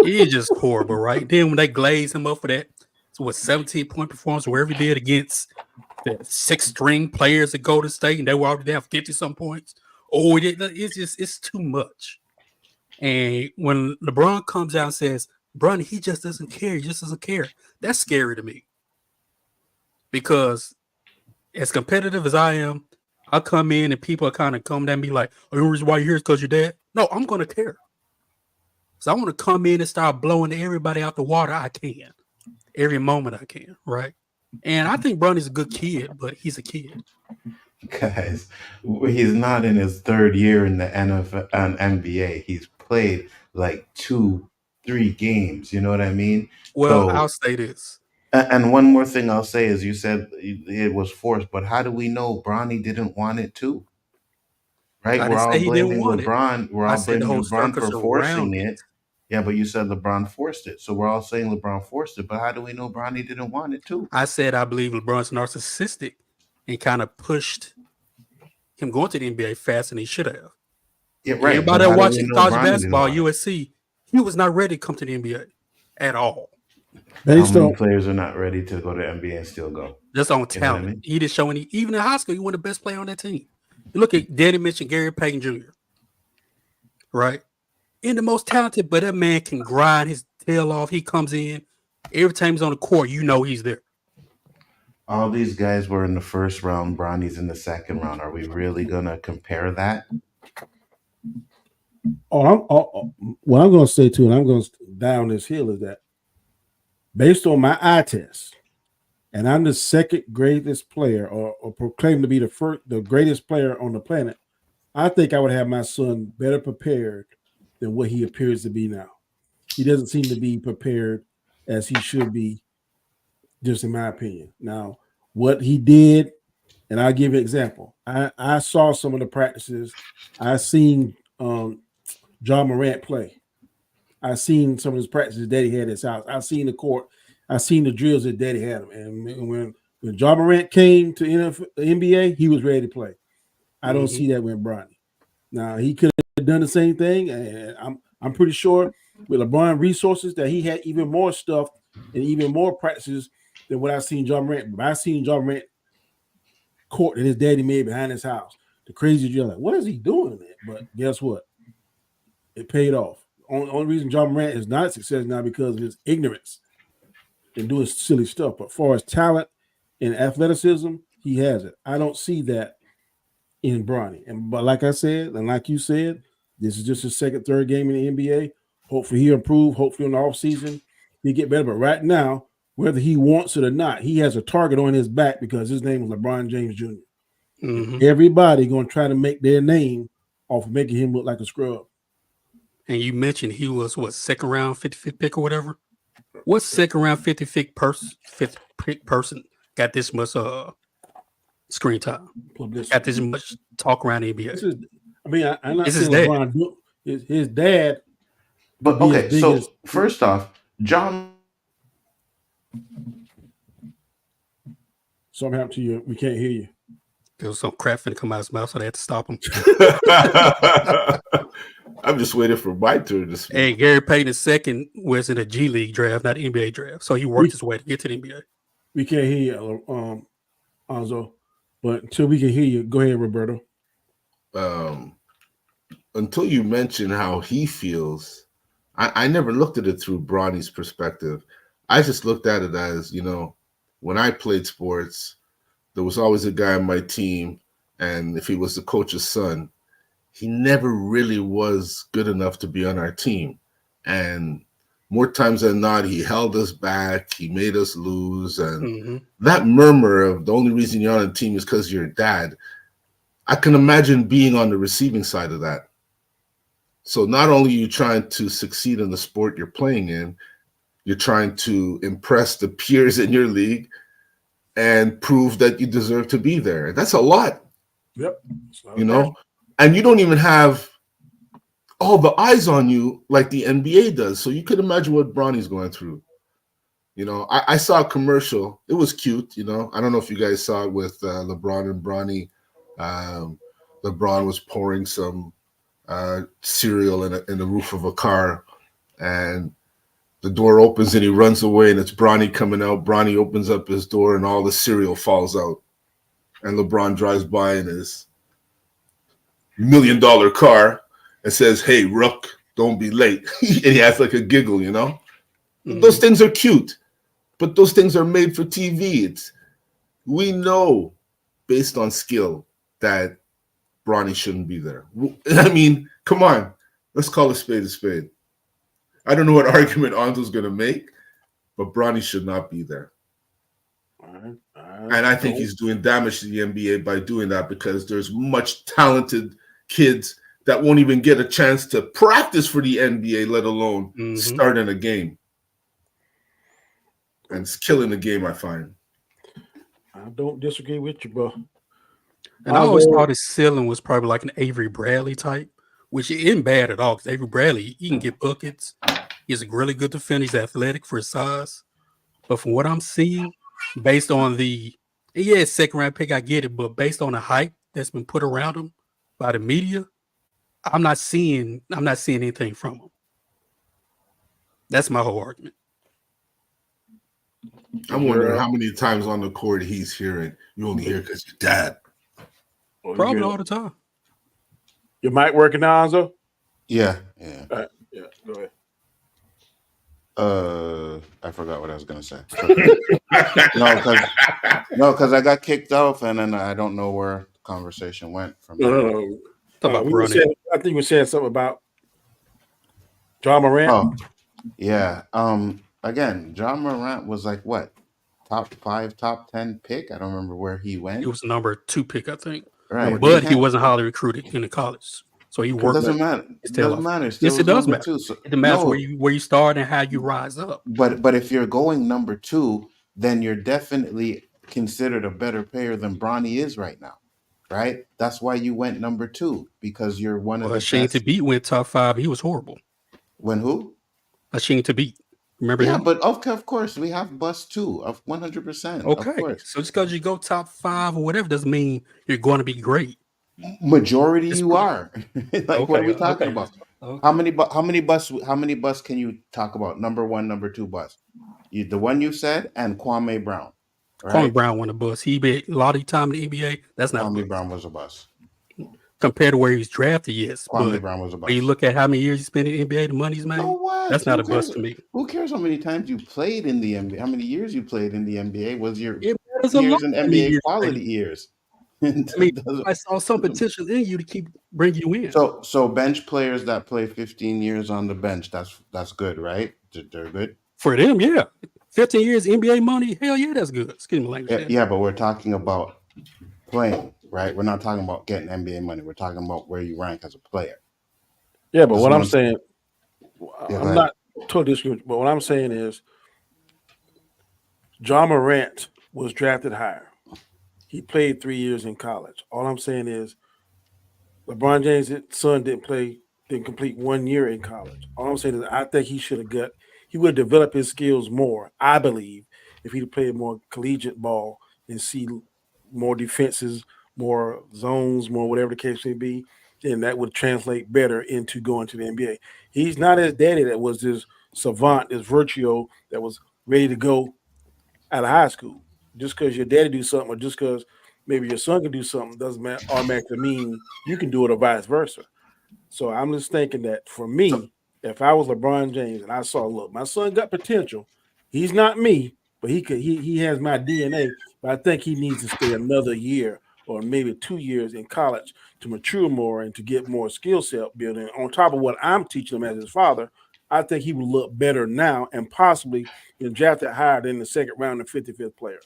[SPEAKER 1] He's just horrible, right? Then when they glaze him up for that, 17-point performance, wherever he did against the 6-string players at Golden State, and they were already down 50-some points. Oh, it's too much. And when LeBron comes out and says, Bronny, he just doesn't care. He just doesn't care. That's scary to me. Because as competitive as I am, I come in and people are kind of coming at me like, oh, the reason why you're here is because you're dad. No, I'm going to care. So I want to come in and start blowing everybody out the water I can. Every moment I can, right? And I think Bronny's a good kid, but he's a kid.
[SPEAKER 3] Guys, he's not in his third year in the NFL and NBA. He's played like 2-3 games. You know what I mean?
[SPEAKER 1] Well,
[SPEAKER 3] So,
[SPEAKER 1] I'll say this.
[SPEAKER 3] and one more thing I'll say is you said it was forced, but how do we know Bronny didn't want it too? Right?
[SPEAKER 1] I
[SPEAKER 3] We're
[SPEAKER 1] didn't
[SPEAKER 3] all
[SPEAKER 1] say he didn't
[SPEAKER 3] blaming
[SPEAKER 1] want it.
[SPEAKER 3] LeBron. We're
[SPEAKER 1] I
[SPEAKER 3] all
[SPEAKER 1] said the
[SPEAKER 3] blaming
[SPEAKER 1] whole
[SPEAKER 3] LeBron
[SPEAKER 1] circus
[SPEAKER 3] for forcing
[SPEAKER 1] around it.
[SPEAKER 3] it. Yeah, but you said LeBron forced it. So we're all saying LeBron forced it. But how do we know Bronny didn't want it too?
[SPEAKER 1] I said I believe LeBron's narcissistic and kind of pushed him going to the NBA faster than he should have.
[SPEAKER 3] Yeah, right.
[SPEAKER 1] Everybody
[SPEAKER 3] But how do we
[SPEAKER 1] watching
[SPEAKER 3] know
[SPEAKER 1] college
[SPEAKER 3] Bronny didn't
[SPEAKER 1] basketball,
[SPEAKER 3] want it?
[SPEAKER 1] USC, he was not ready to come to the NBA at all.
[SPEAKER 3] How
[SPEAKER 2] Based
[SPEAKER 3] many
[SPEAKER 2] on
[SPEAKER 3] players are not ready to go to NBA and still go?
[SPEAKER 1] Just on
[SPEAKER 3] You know what I
[SPEAKER 1] talent.
[SPEAKER 3] mean?
[SPEAKER 1] He didn't show any, even in high school, he was the best player on that team. You look at Danny mentioned Gary Payton Jr., right? And the most talented, but that man can grind his tail off. He comes in. Every time he's on the court, he's there.
[SPEAKER 3] All these guys were in the first round. Bronny's in the second round. Are we really gonna compare that?
[SPEAKER 2] what I'm going to say too, and I'm going to down this hill is that based on my eye test, and I'm the second greatest player, or proclaimed to be the greatest player on the planet, I think I would have my son better prepared than what he appears to be now. He doesn't seem to be prepared as he should be, just in my opinion. Now, what he did, and I'll give you an example. I saw some of the practices. I seen John Morant play. I seen some of his practices Daddy had at his house. I seen the court. I seen the drills that Daddy had him. And when John Morant came to the NBA, he was ready to play. I don't see that with Bronny. Now he could have done the same thing, and I'm pretty sure with LeBron resources that he had even more stuff and even more practices than what I've seen John Morant. But I've seen John Morant court that his daddy made behind his house. The crazy drill, like, what is he doing in it? But guess what? It paid off. Only reason John Morant is not a success now because of his ignorance and doing silly stuff. But as far as talent and athleticism, he has it. I don't see that in Bronny. But like I said, and like you said, this is just his second, third game in the NBA. Hopefully he'll improve. Hopefully in the offseason he'll get better. But right now, whether he wants it or not. He has a target on his back because his name is LeBron James Jr.
[SPEAKER 1] Mhm.
[SPEAKER 2] Everybody going to try to make their name off of making him look like a scrub.
[SPEAKER 1] And you mentioned he was what, second round 55th pick or whatever. What second round 55th pick person got this much screen time?
[SPEAKER 2] Publicity.
[SPEAKER 1] Got this much talk around the NBA?
[SPEAKER 2] This is, I mean, I'm not
[SPEAKER 1] This is
[SPEAKER 2] saying
[SPEAKER 1] dead.
[SPEAKER 2] LeBron. His dad.
[SPEAKER 3] But
[SPEAKER 2] be as
[SPEAKER 3] okay,
[SPEAKER 2] big
[SPEAKER 3] so
[SPEAKER 2] as-
[SPEAKER 3] first off, John.
[SPEAKER 2] Something happened to you. We can't hear you.
[SPEAKER 1] There was some crap finna come out of his mouth, so they had to stop him.
[SPEAKER 4] I'm just waiting for my turn to speak.
[SPEAKER 1] Hey, Gary Payton II was in a G League draft, not the NBA draft. So he worked his way to get to the NBA.
[SPEAKER 2] We can't hear you, Nzo. But until we can hear you, go ahead, Roberto.
[SPEAKER 4] Until you mention how he feels, I never looked at it through Bronny's perspective. I just looked at it as, when I played sports, there was always a guy on my team, and if he was the coach's son, he never really was good enough to be on our team. And more times than not, he held us back, he made us lose, and that murmur of the only reason you're on the team is because you're dad, I can imagine being on the receiving side of that. So not only are you trying to succeed in the sport you're playing in, you're trying to impress the peers in your league and prove that you deserve to be there. That's a lot.
[SPEAKER 2] Yep.
[SPEAKER 4] And you don't even have all the eyes on you like the NBA does. So you could imagine what Bronny's going through. I saw a commercial. It was cute. I don't know if you guys saw it with LeBron and Bronny. LeBron was pouring some cereal in the roof of a car, and the door opens and he runs away, and it's Bronny coming out. Bronny opens up his door and all the cereal falls out. And LeBron drives by in his $1 million car and says, "Hey, Rook, don't be late." And he has like a giggle, Those things are cute, but those things are made for TV. We know based on skill that Bronny shouldn't be there. I mean, come on. Let's call a spade a spade. I don't know what argument Anzo's going to make, but Bronny should not be there. And I think he's doing damage to the NBA by doing that, because there's much talented kids that won't even get a chance to practice for the NBA, let alone start in a game. And it's killing the game, I find.
[SPEAKER 2] I don't disagree with you, bro.
[SPEAKER 1] And I always thought his ceiling was probably like an Avery Bradley type, which isn't bad at all, because Avery Bradley, he can get buckets. He's a really good defender. He's athletic for his size. But from what I'm seeing, based on second round pick, I get it, but based on the hype that's been put around him by the media, I'm not seeing anything from him. That's my whole argument.
[SPEAKER 4] I'm wondering how many times on the court he's hearing, "You only hear because you're dad."
[SPEAKER 1] Probably all the time.
[SPEAKER 2] Your mic working now, Nzo?
[SPEAKER 3] Yeah.
[SPEAKER 2] Yeah, go ahead.
[SPEAKER 3] I forgot what I was gonna say. No, because I got kicked off, and then I don't know where the conversation went from.
[SPEAKER 2] I think we said something about John Morant.
[SPEAKER 3] Oh, yeah. Again, John Morant was like what, top 5, top 10 pick? I don't remember where he went.
[SPEAKER 1] He was number 2 pick, I think.
[SPEAKER 3] Right,
[SPEAKER 1] but he wasn't highly recruited in the college, so he worked.
[SPEAKER 3] It doesn't matter. It doesn't matter.
[SPEAKER 1] Yes, it does matter.
[SPEAKER 3] 2, so,
[SPEAKER 1] it matters where you start and how you rise up.
[SPEAKER 3] But if you're going number 2, then you're definitely considered a better player than Bronny is right now, right? That's why you went number 2, because you're one of the
[SPEAKER 1] Shane
[SPEAKER 3] best.
[SPEAKER 1] Tabit went top 5. He was horrible.
[SPEAKER 3] When who?
[SPEAKER 1] Shane Tabit. Remember him?
[SPEAKER 3] Yeah, but of course we have bust too, of 100%.
[SPEAKER 1] Okay,
[SPEAKER 3] of course.
[SPEAKER 1] So just because you go top 5 or whatever doesn't mean you're going to be great.
[SPEAKER 3] Majority you are. What are we talking about?
[SPEAKER 1] Okay.
[SPEAKER 3] How many bus can you talk about? Number 1, number 2 bus. The one you said, and Kwame Brown. Right?
[SPEAKER 1] Kwame Brown won a bus. He bet a lot of time in the NBA. That's not
[SPEAKER 3] Kwame Brown was a bus.
[SPEAKER 1] Compared to where he was drafted, yes.
[SPEAKER 3] Kwame Brown was a bus.
[SPEAKER 1] When you look at how many years he spent in the NBA, the money he's made, that's not a bust to me.
[SPEAKER 3] Who cares how many times you played in the NBA? How many years you played in the NBA? Was your
[SPEAKER 1] years
[SPEAKER 3] in NBA quality years?
[SPEAKER 1] I saw some potential in you to keep bringing you in.
[SPEAKER 3] So bench players that play 15 years on the bench, that's good, right? They're good
[SPEAKER 1] for them, yeah. 15 years NBA money, hell yeah, that's good. Excuse me, language.
[SPEAKER 3] Yeah, but we're talking about playing, right? We're not talking about getting NBA money. We're talking about where you rank as a player.
[SPEAKER 2] Yeah, but
[SPEAKER 3] This is
[SPEAKER 2] what I'm
[SPEAKER 3] I'm
[SPEAKER 2] saying,
[SPEAKER 3] Yeah, go
[SPEAKER 2] I'm
[SPEAKER 3] ahead.
[SPEAKER 2] not totally disagreeing, but what I'm saying is John Morant was drafted higher. He played 3 years in college. All I'm saying is LeBron James' son didn't complete 1 year in college. All I'm saying is I think he would have developed his skills more, I believe, if he'd played more collegiate ball and see more defenses, more zones, more whatever the case may be, then that would translate better into going to the NBA. He's not his daddy that was this savant, this virtuo that was ready to go out of high school. Just because your daddy do something or just because maybe your son can do something doesn't automatically mean you can do it or vice versa. So I'm just thinking that for me, if I was LeBron James and I saw, look, my son got potential. He's not me, but he has my DNA. But I think he needs to stay another year or maybe 2 years in college to mature more and to get more skill set building on top of what I'm teaching him as his father. I think he would look better now and possibly been drafted higher than the second round and 55th player.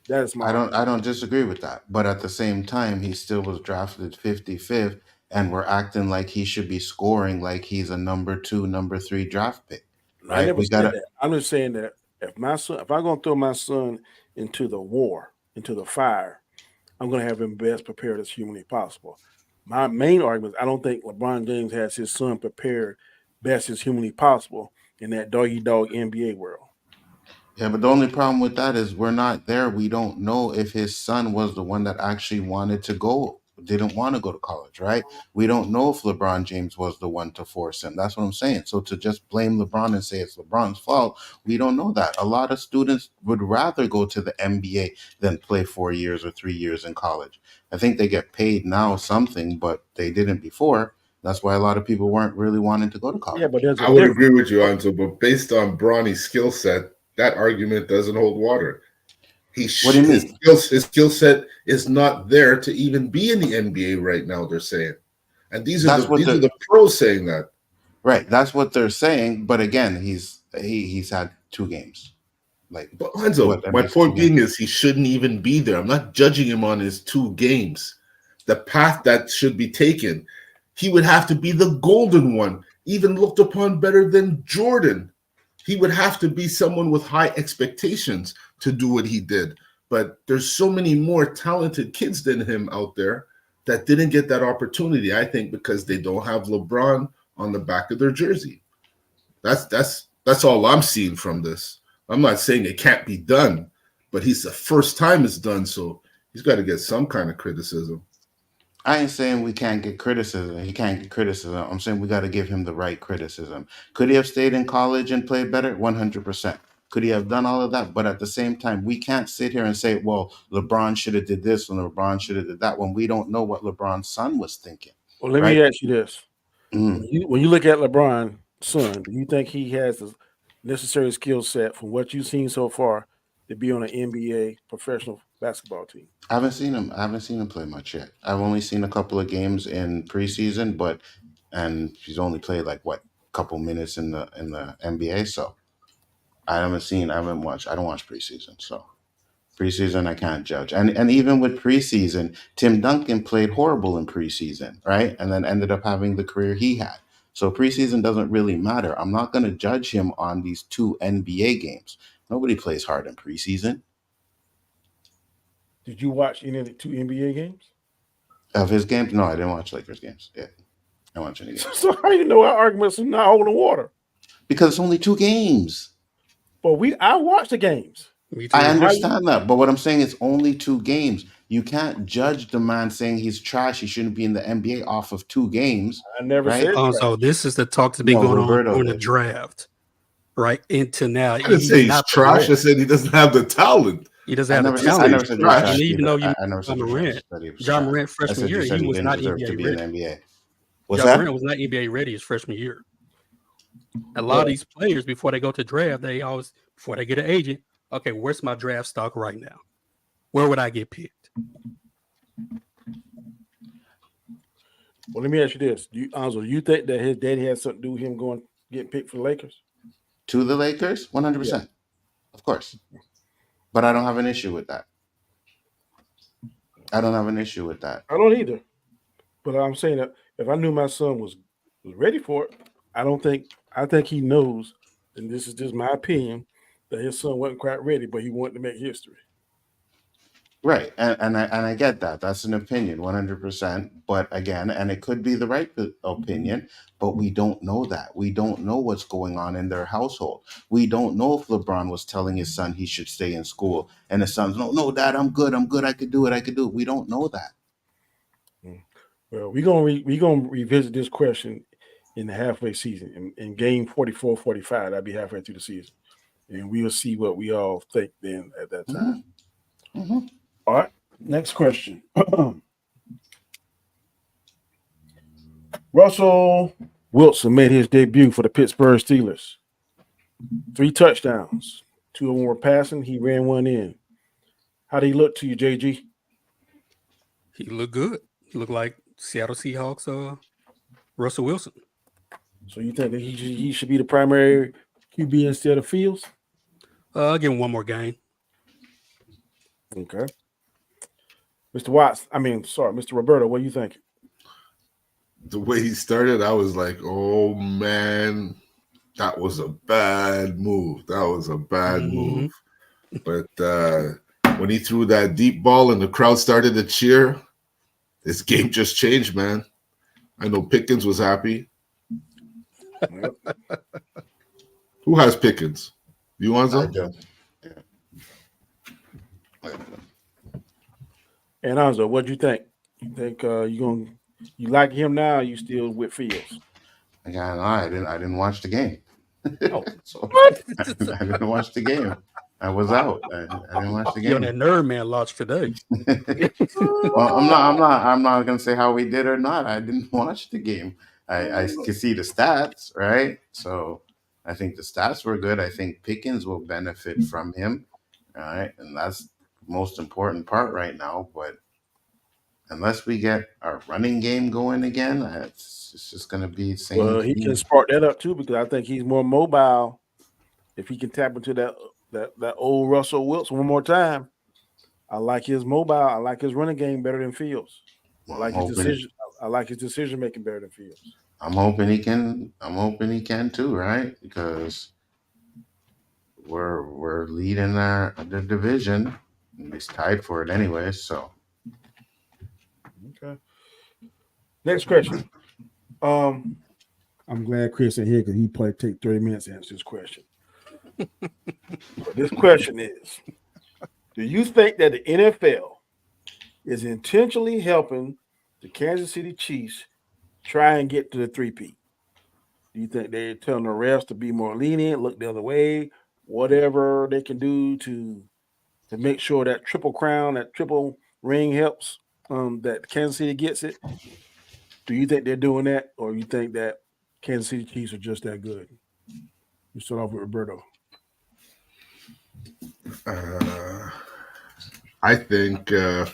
[SPEAKER 2] That is my argument.
[SPEAKER 3] I don't disagree with that. But at the same time, he still was drafted 55th, and we're acting like he should be scoring like he's a number 2, number 3 draft pick.
[SPEAKER 2] I
[SPEAKER 3] Right?
[SPEAKER 2] never
[SPEAKER 3] We
[SPEAKER 2] said
[SPEAKER 3] gotta
[SPEAKER 2] that. I'm just saying that if I'm going to throw my son into the war, into the fire, I'm going to have him best prepared as humanly possible. My main argument is I don't think LeBron James has his son prepared best as humanly possible in that doggy dog NBA world.
[SPEAKER 3] Yeah, but the only problem with that is we're not there. We don't know if his son was the one that actually didn't want to go to college, right? We don't know if LeBron James was the one to force him. That's what I'm saying. So to just blame LeBron and say it's LeBron's fault, we don't know that. A lot of students would rather go to the NBA than play 4 years or 3 years in college. I think they get paid now something, but they didn't before. That's why a lot of people weren't really wanting to go to
[SPEAKER 2] Yeah,
[SPEAKER 3] college.
[SPEAKER 2] but there's a
[SPEAKER 4] I would
[SPEAKER 2] difference.
[SPEAKER 4] agree with you, Anzo, but based on Bronny's skill set, that argument doesn't hold water.
[SPEAKER 3] What do you mean?
[SPEAKER 4] His skill set is not there to even be in the NBA right now. They're saying, and these are
[SPEAKER 3] That's what
[SPEAKER 4] the pros saying that.
[SPEAKER 3] Right, that's what they're saying. But again, he's had 2 games. Like
[SPEAKER 4] But Anzo,
[SPEAKER 3] that
[SPEAKER 4] my
[SPEAKER 3] makes 2
[SPEAKER 4] point being
[SPEAKER 3] games.
[SPEAKER 4] is he shouldn't even be there. I'm not judging him on his 2 games. The path that should be taken, he would have to be the golden one, even looked upon better than Jordan. He would have to be someone with high expectations to do what he did. But there's so many more talented kids than him out there that didn't get that opportunity, I think, because they don't have LeBron on the back of their jersey. That's all I'm seeing from this. I'm not saying it can't be done, but he's the first time it's done, so he's got to get some kind of criticism.
[SPEAKER 3] I ain't saying we can't get criticism. He can't get criticism. I'm saying we got to give him the right criticism. Could he have stayed in college and played better? 100%. Could he have done all of that? But at the same time, we can't sit here and say, well, LeBron should have did this and LeBron should have did that when we don't know what LeBron's son was thinking.
[SPEAKER 2] Well, let
[SPEAKER 3] Right?
[SPEAKER 2] me ask you this.
[SPEAKER 3] Mm.
[SPEAKER 2] When you look at LeBron's son, do you think he has the necessary skill set from what you've seen so far to be on an NBA professional basketball team?
[SPEAKER 3] I haven't seen him. I haven't seen him play much yet. I've only seen a couple of games in preseason, and he's only played like what couple minutes in the NBA. So I haven't watched. I don't watch preseason. So preseason I can't judge. And even with preseason, Tim Duncan played horrible in preseason, right? And then ended up having the career he had. So preseason doesn't really matter. I'm not going to judge him on these 2 NBA games. Nobody plays hard in preseason.
[SPEAKER 2] Did you watch any of the 2 NBA games?
[SPEAKER 3] Of his games? No, I didn't watch Lakers games. Yeah, I didn't watch any games.
[SPEAKER 2] So how you know our arguments are not holding water?
[SPEAKER 3] Because it's only 2 games.
[SPEAKER 2] But I watched the games.
[SPEAKER 3] I understand that, but what I'm saying is only 2 games. You can't judge the man saying he's trash. He shouldn't be in the NBA off of 2 games.
[SPEAKER 2] I never
[SPEAKER 3] right?
[SPEAKER 2] said trash.
[SPEAKER 1] So this is the talk that's been going
[SPEAKER 3] Roberto
[SPEAKER 1] on during the
[SPEAKER 3] did.
[SPEAKER 1] draft, right? Until now,
[SPEAKER 4] I didn't say he's trash. I said he doesn't have the talent.
[SPEAKER 1] He doesn't have the
[SPEAKER 3] I
[SPEAKER 1] talent.
[SPEAKER 3] never said you were trash.
[SPEAKER 1] And even though you
[SPEAKER 3] I never said
[SPEAKER 1] John
[SPEAKER 3] you were
[SPEAKER 1] Morant,
[SPEAKER 3] trash. That he was
[SPEAKER 1] John
[SPEAKER 3] trash.
[SPEAKER 1] Morant
[SPEAKER 3] I
[SPEAKER 1] freshman
[SPEAKER 3] said you
[SPEAKER 1] year,
[SPEAKER 3] said
[SPEAKER 1] he
[SPEAKER 3] he
[SPEAKER 1] was
[SPEAKER 3] didn't
[SPEAKER 1] not
[SPEAKER 3] deserve to
[SPEAKER 1] NBA
[SPEAKER 3] be in
[SPEAKER 1] ready.
[SPEAKER 3] the NBA. What's
[SPEAKER 1] John
[SPEAKER 3] that?
[SPEAKER 1] Morant was not NBA ready his freshman year. A lot of these players, before they go to draft, before they get an agent, okay, where's my draft stock right now? Where would I get picked?
[SPEAKER 2] Well, let me ask you this: do you think that his daddy had something to do with him getting picked for the Lakers?
[SPEAKER 3] To the Lakers? 100%. Of course. But I don't have an issue with that. I don't have an issue with that.
[SPEAKER 2] I don't either. But I'm saying that if I knew my son was ready for it, I think he knows, and this is just my opinion, that his son wasn't quite ready, but he wanted to make history.
[SPEAKER 3] Right. And I get that. That's an opinion, 100%. But again, and it could be the right opinion, but we don't know that. We don't know what's going on in their household. We don't know if LeBron was telling his son he should stay in school and his son's, no, Dad, I'm good. I could do it. We don't know that.
[SPEAKER 2] Well, we're gonna revisit this question in the halfway season in game 44, 45. That'll be halfway through the season. And we'll see what we all think then at that time.
[SPEAKER 3] Mm-hmm.
[SPEAKER 2] All right. Next question. Russell Wilson made his debut for the Pittsburgh Steelers. 3 touchdowns. 2 of them were passing. He ran one in. How did he look to you, JG?
[SPEAKER 1] He looked good. He looked like Seattle Seahawks Russell Wilson.
[SPEAKER 2] So you think that he should be the primary QB instead of Fields?
[SPEAKER 1] I'll give him one more game.
[SPEAKER 2] Okay. Mr. Roberto, what do you think?
[SPEAKER 4] The way he started, I was like, oh man, that was a bad move. Move. But when he threw that deep ball and the crowd started to cheer, this game just changed, man. I know Pickens was happy. Who has Pickens? You want
[SPEAKER 3] I
[SPEAKER 4] some?
[SPEAKER 3] do.
[SPEAKER 2] And Nzo, what'd you think? You think you like him now? Or you still with Fields?
[SPEAKER 3] Again, I didn't watch the game.
[SPEAKER 2] Oh,
[SPEAKER 3] So
[SPEAKER 2] what?
[SPEAKER 3] I didn't watch the game. I was out. I didn't watch the
[SPEAKER 1] You on
[SPEAKER 3] game.
[SPEAKER 1] that nerd man launch today.
[SPEAKER 3] Well, I'm not gonna say how we did or not. I didn't watch the game. I can see the stats, right? So I think the stats were good. I think Pickens will benefit from him, right? And that's the most important part right now. But unless we get our running game going again, it's just gonna be same.
[SPEAKER 2] Well, he can spark that up too because I think he's more mobile. If he can tap into that old Russell Wilson one more time, I like his mobile. I like his running game better than Fields. I like his decision. I like his decision making better than Fields.
[SPEAKER 3] I'm hoping he can too, right? Because we're leading the division. He's tied for it anyway. So
[SPEAKER 2] okay. Next question. I'm glad Chris is here because he probably take 30 minutes to answer this question. This question is: do you think that the NFL is intentionally helping the Kansas City Chiefs try and get to the 3-peat? Do you think they're telling the refs to be more lenient, look the other way, whatever they can do to make sure that triple crown, that triple ring helps that Kansas City gets it? Do you think they're doing that, or you think that Kansas City Chiefs are just that good? We start off with Roberto.
[SPEAKER 4] I think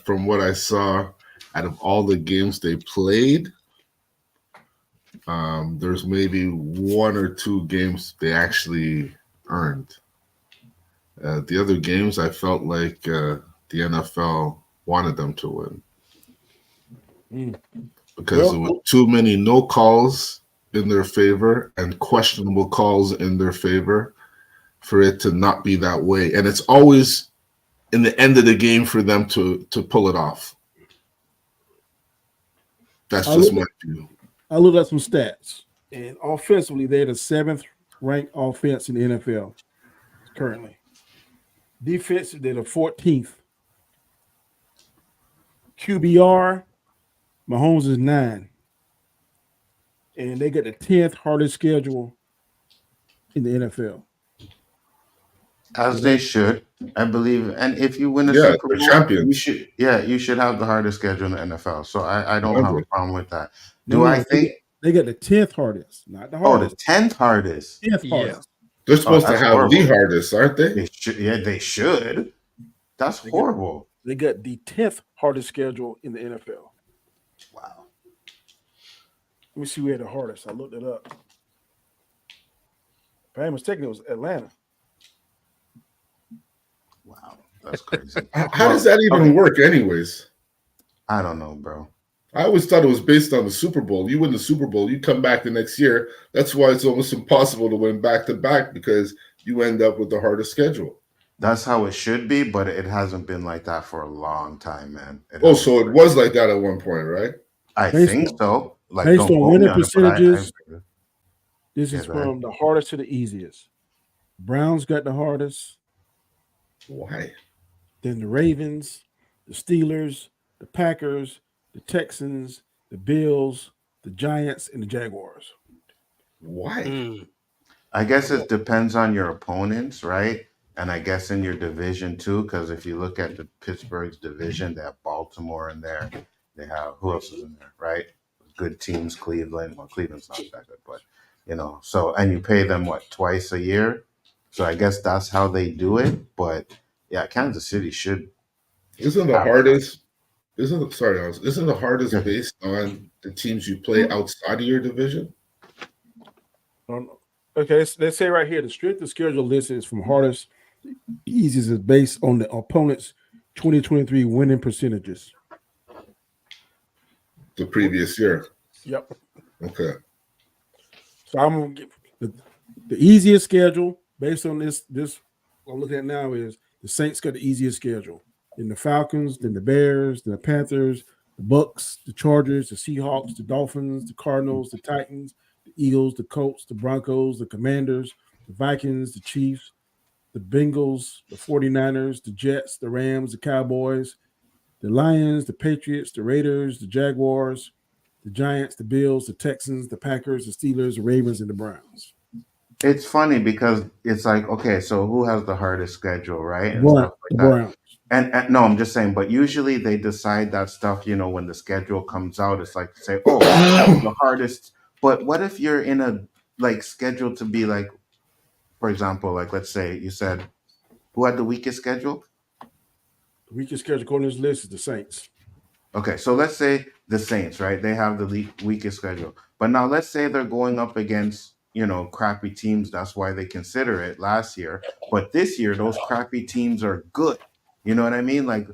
[SPEAKER 4] from what I saw out of all the games they played, there's maybe 1 or 2 games they actually earned. The other games, I felt like the NFL wanted them to win because there were too many no calls in their favor and questionable calls in their favor for it to not be that way. And it's always in the end of the game for them to pull it off. That's just my view.
[SPEAKER 2] I looked at some stats, and offensively, they're the 7th ranked offense in the NFL currently. Defensive, they're the 14th. QBR, Mahomes is 9. And they got the 10th hardest schedule in the NFL.
[SPEAKER 3] as they should, I believe. And if you win a Super Bowl,
[SPEAKER 4] champions.
[SPEAKER 3] you should have the hardest schedule in the NFL. So I don't have a problem with that. I think
[SPEAKER 2] they got the 10th hardest, not the hardest?
[SPEAKER 3] the 10th hardest.
[SPEAKER 2] 10th hardest.
[SPEAKER 4] They're supposed to have the hardest, aren't they?
[SPEAKER 3] They should. That's horrible.
[SPEAKER 2] They got the 10th hardest schedule in the NFL.
[SPEAKER 3] Wow.
[SPEAKER 2] Let me see who had the hardest. I looked it up. If I ain't mistaken, it was Atlanta.
[SPEAKER 3] Wow, that's crazy.
[SPEAKER 4] How does that even work, anyways?
[SPEAKER 3] I don't know, bro.
[SPEAKER 4] I always thought it was based on the Super Bowl. You win the Super Bowl, you come back the next year. That's why it's almost impossible to win back to back, because you end up with the hardest schedule.
[SPEAKER 3] That's how it should be, but it hasn't been like that for a long time, man.
[SPEAKER 4] So it was like that at one point, right?
[SPEAKER 3] I
[SPEAKER 5] Based
[SPEAKER 3] think
[SPEAKER 5] on-
[SPEAKER 3] so. Like,
[SPEAKER 5] Based
[SPEAKER 3] don't
[SPEAKER 5] on
[SPEAKER 3] quote me
[SPEAKER 5] winning
[SPEAKER 3] on it, but
[SPEAKER 5] percentages, this
[SPEAKER 3] Yeah,
[SPEAKER 5] is
[SPEAKER 3] go ahead.
[SPEAKER 5] from the hardest to the easiest. Browns got the hardest,
[SPEAKER 4] Why?
[SPEAKER 5] then the Ravens, the Steelers, the Packers, the Texans, the Bills, the Giants, and the Jaguars.
[SPEAKER 4] Why?
[SPEAKER 1] Mm.
[SPEAKER 3] I guess it depends on your opponents, right? And I guess in your division too, because if you look at the Pittsburgh's division, they have Baltimore in there. They have who else is in there, right? Good teams, Cleveland. Well, Cleveland's not that good, but so and you pay them what, twice a year? So I guess that's how they do it. But yeah, Kansas City should.
[SPEAKER 4] Isn't the hardest? Isn't the hardest
[SPEAKER 3] Yeah.
[SPEAKER 4] based on the teams you play outside of your division?
[SPEAKER 5] Okay, let's say right here, the strength of schedule list is from hardest to easiest is based on the opponent's 2023 winning percentages.
[SPEAKER 4] The previous year.
[SPEAKER 5] Yep.
[SPEAKER 4] Okay.
[SPEAKER 5] So I'm gonna get the easiest schedule based on this. What I'm looking at now is the Saints got the easiest schedule. Then the Falcons, then the Bears, then the Panthers, the Bucks, the Chargers, the Seahawks, the Dolphins, the Cardinals, the Titans, the Eagles, the Colts, the Broncos, the Commanders, the Vikings, the Chiefs, the Bengals, the 49ers, the Jets, the Rams, the Cowboys, the Lions, the Patriots, the Raiders, the Jaguars, the Giants, the Bills, the Texans, the Packers, the Steelers, the Ravens, and the Browns.
[SPEAKER 3] It's funny because it's like, okay, so who has the hardest schedule, right? And
[SPEAKER 5] The
[SPEAKER 3] stuff like that.
[SPEAKER 5] Browns.
[SPEAKER 3] And no, I'm just saying, but usually they decide that stuff, when the schedule comes out, it's like say, oh, that was the hardest. But what if you're in a schedule to be like, for example, like let's say you said, who had the weakest schedule?
[SPEAKER 5] The weakest schedule according to this list is the Saints.
[SPEAKER 3] Okay, so let's say the Saints, right? They have the weakest schedule. But now let's say they're going up against, crappy teams. That's why they consider it last year. But this year, those crappy teams are good. You know what I mean? Like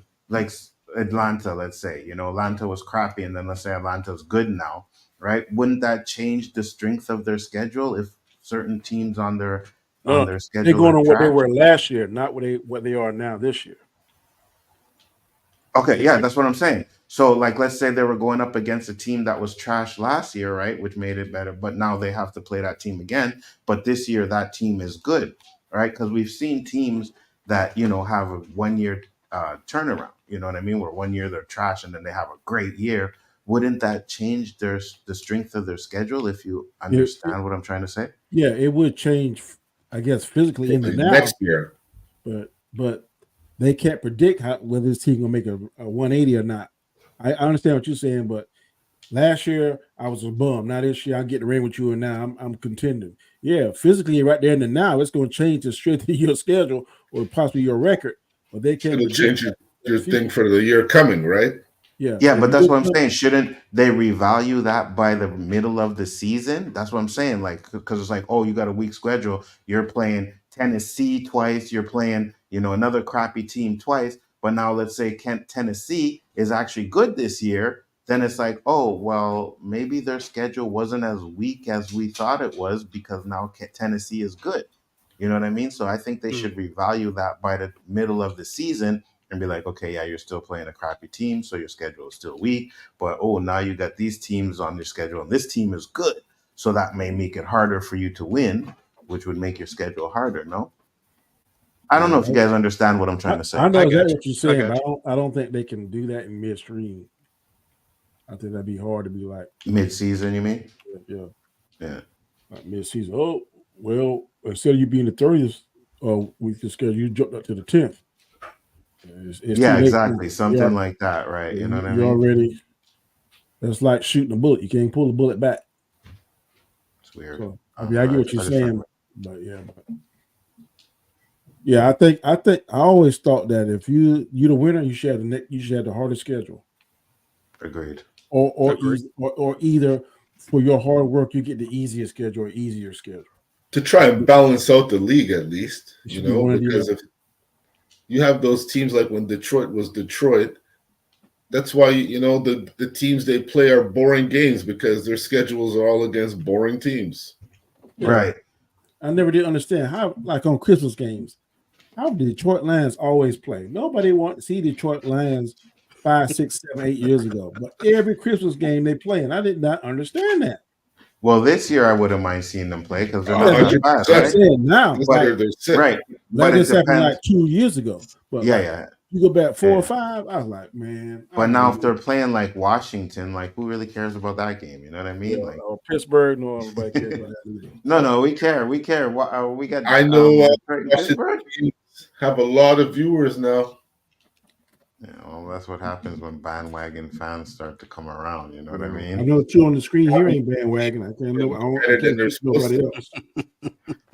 [SPEAKER 3] Atlanta, let's say. Atlanta was crappy, and then let's say Atlanta's good now, right? Wouldn't that change the strength of their schedule if certain teams on their schedule
[SPEAKER 5] They're going
[SPEAKER 3] are
[SPEAKER 5] on what they
[SPEAKER 3] trash?
[SPEAKER 5] were last year, not what they are now this year.
[SPEAKER 3] Okay, yeah, that's what I'm saying. So, let's say they were going up against a team that was trash last year, right, which made it better, but now they have to play that team again. But this year, that team is good, right? Because we've seen teams that have a 1 year turnaround. You know what I mean? Where 1 year they're trash and then they have a great year. Wouldn't that change the strength of their schedule? If you understand what I'm trying to say?
[SPEAKER 5] Yeah, it would change, I guess, physically in the now.
[SPEAKER 4] Next year.
[SPEAKER 5] But they can't predict whether this team gonna make a 180 or not. I understand what you're saying, but last year I was a bum. Now this year I get the ring with you, and now I'm contending. Yeah, physically right there in the now, it's going to change the strength of your schedule or possibly your record. But they can't
[SPEAKER 4] It'll change your thing for the year coming, right?
[SPEAKER 5] Yeah,
[SPEAKER 3] Yeah, but that's what I'm saying. Shouldn't they revalue that by the middle of the season? That's what I'm saying. Because it's like, oh, you got a weak schedule. You're playing Tennessee twice. You're playing, another crappy team twice. But now let's say Tennessee is actually good this year. Then it's like, oh, well, maybe their schedule wasn't as weak as we thought it was because now Tennessee is good. You know what I mean? So I think they should revalue that by the middle of the season and be like, okay, yeah, you're still playing a crappy team, so your schedule is still weak. But, oh, now you got these teams on your schedule, and this team is good. So that may make it harder for you to win, which would make your schedule harder, no? I don't know if you guys understand what I'm trying to say.
[SPEAKER 5] I know exactly what you're saying, but I don't think they can do that in midstream. I think that'd be hard to be like
[SPEAKER 3] mid-season, you mean?
[SPEAKER 5] Yeah. Like mid-season. Oh, well, instead of you being the 30th week of schedule, you jumped up to the 10th. It's
[SPEAKER 3] yeah, exactly. Something like that, right? You know what I mean?
[SPEAKER 5] You're already. That's like shooting a bullet. You can't pull the bullet back.
[SPEAKER 3] It's weird.
[SPEAKER 5] So, I get what you're saying, but yeah, I always thought that if you're the winner, you should have the hardest schedule.
[SPEAKER 3] Agreed.
[SPEAKER 5] Or either for your hard work, you get the easiest schedule or easier schedule.
[SPEAKER 4] To try and balance out the league, at least, because You have those teams like when Detroit was Detroit. That's why the teams they play are boring games because their schedules are all against boring teams.
[SPEAKER 5] Yeah.
[SPEAKER 3] Right.
[SPEAKER 5] I never did understand how, like on Christmas games, how the Detroit Lions always play. Nobody want to see Detroit Lions 5, 6, 7, 8 years ago, but every Christmas game they play, and I did not understand that.
[SPEAKER 3] Well, this year I wouldn't mind seeing them play because they're
[SPEAKER 5] Yeah,
[SPEAKER 3] not
[SPEAKER 5] but
[SPEAKER 3] that bad,
[SPEAKER 5] I'm
[SPEAKER 3] right?
[SPEAKER 5] saying now,
[SPEAKER 4] This
[SPEAKER 5] like,
[SPEAKER 4] year they're sick.
[SPEAKER 3] Right.
[SPEAKER 5] like
[SPEAKER 3] But it
[SPEAKER 5] this happened like
[SPEAKER 3] depends.
[SPEAKER 5] 2 years ago. But
[SPEAKER 3] Yeah,
[SPEAKER 5] like,
[SPEAKER 3] yeah.
[SPEAKER 5] you go back 4 or
[SPEAKER 3] Yeah.
[SPEAKER 5] 5, I was like, man. I
[SPEAKER 3] But
[SPEAKER 5] don't
[SPEAKER 3] now
[SPEAKER 5] know.
[SPEAKER 3] if they're playing like Washington, like who really cares about that game? You know what I mean?
[SPEAKER 5] Yeah,
[SPEAKER 3] Like,
[SPEAKER 5] or Pittsburgh, no nobody cares about that either.
[SPEAKER 3] no, we care. We care. We got
[SPEAKER 4] I know
[SPEAKER 3] Detroit and
[SPEAKER 4] Washington
[SPEAKER 3] Pittsburgh.
[SPEAKER 4] teams have a lot of viewers now.
[SPEAKER 3] Yeah, well, that's what happens when bandwagon fans start to come around. You know what I
[SPEAKER 5] I
[SPEAKER 3] mean?
[SPEAKER 5] know two on the screen here ain't bandwagon. I can't know. I
[SPEAKER 4] Better than
[SPEAKER 5] can't
[SPEAKER 4] they're
[SPEAKER 5] think of nobody
[SPEAKER 4] supposed
[SPEAKER 5] else.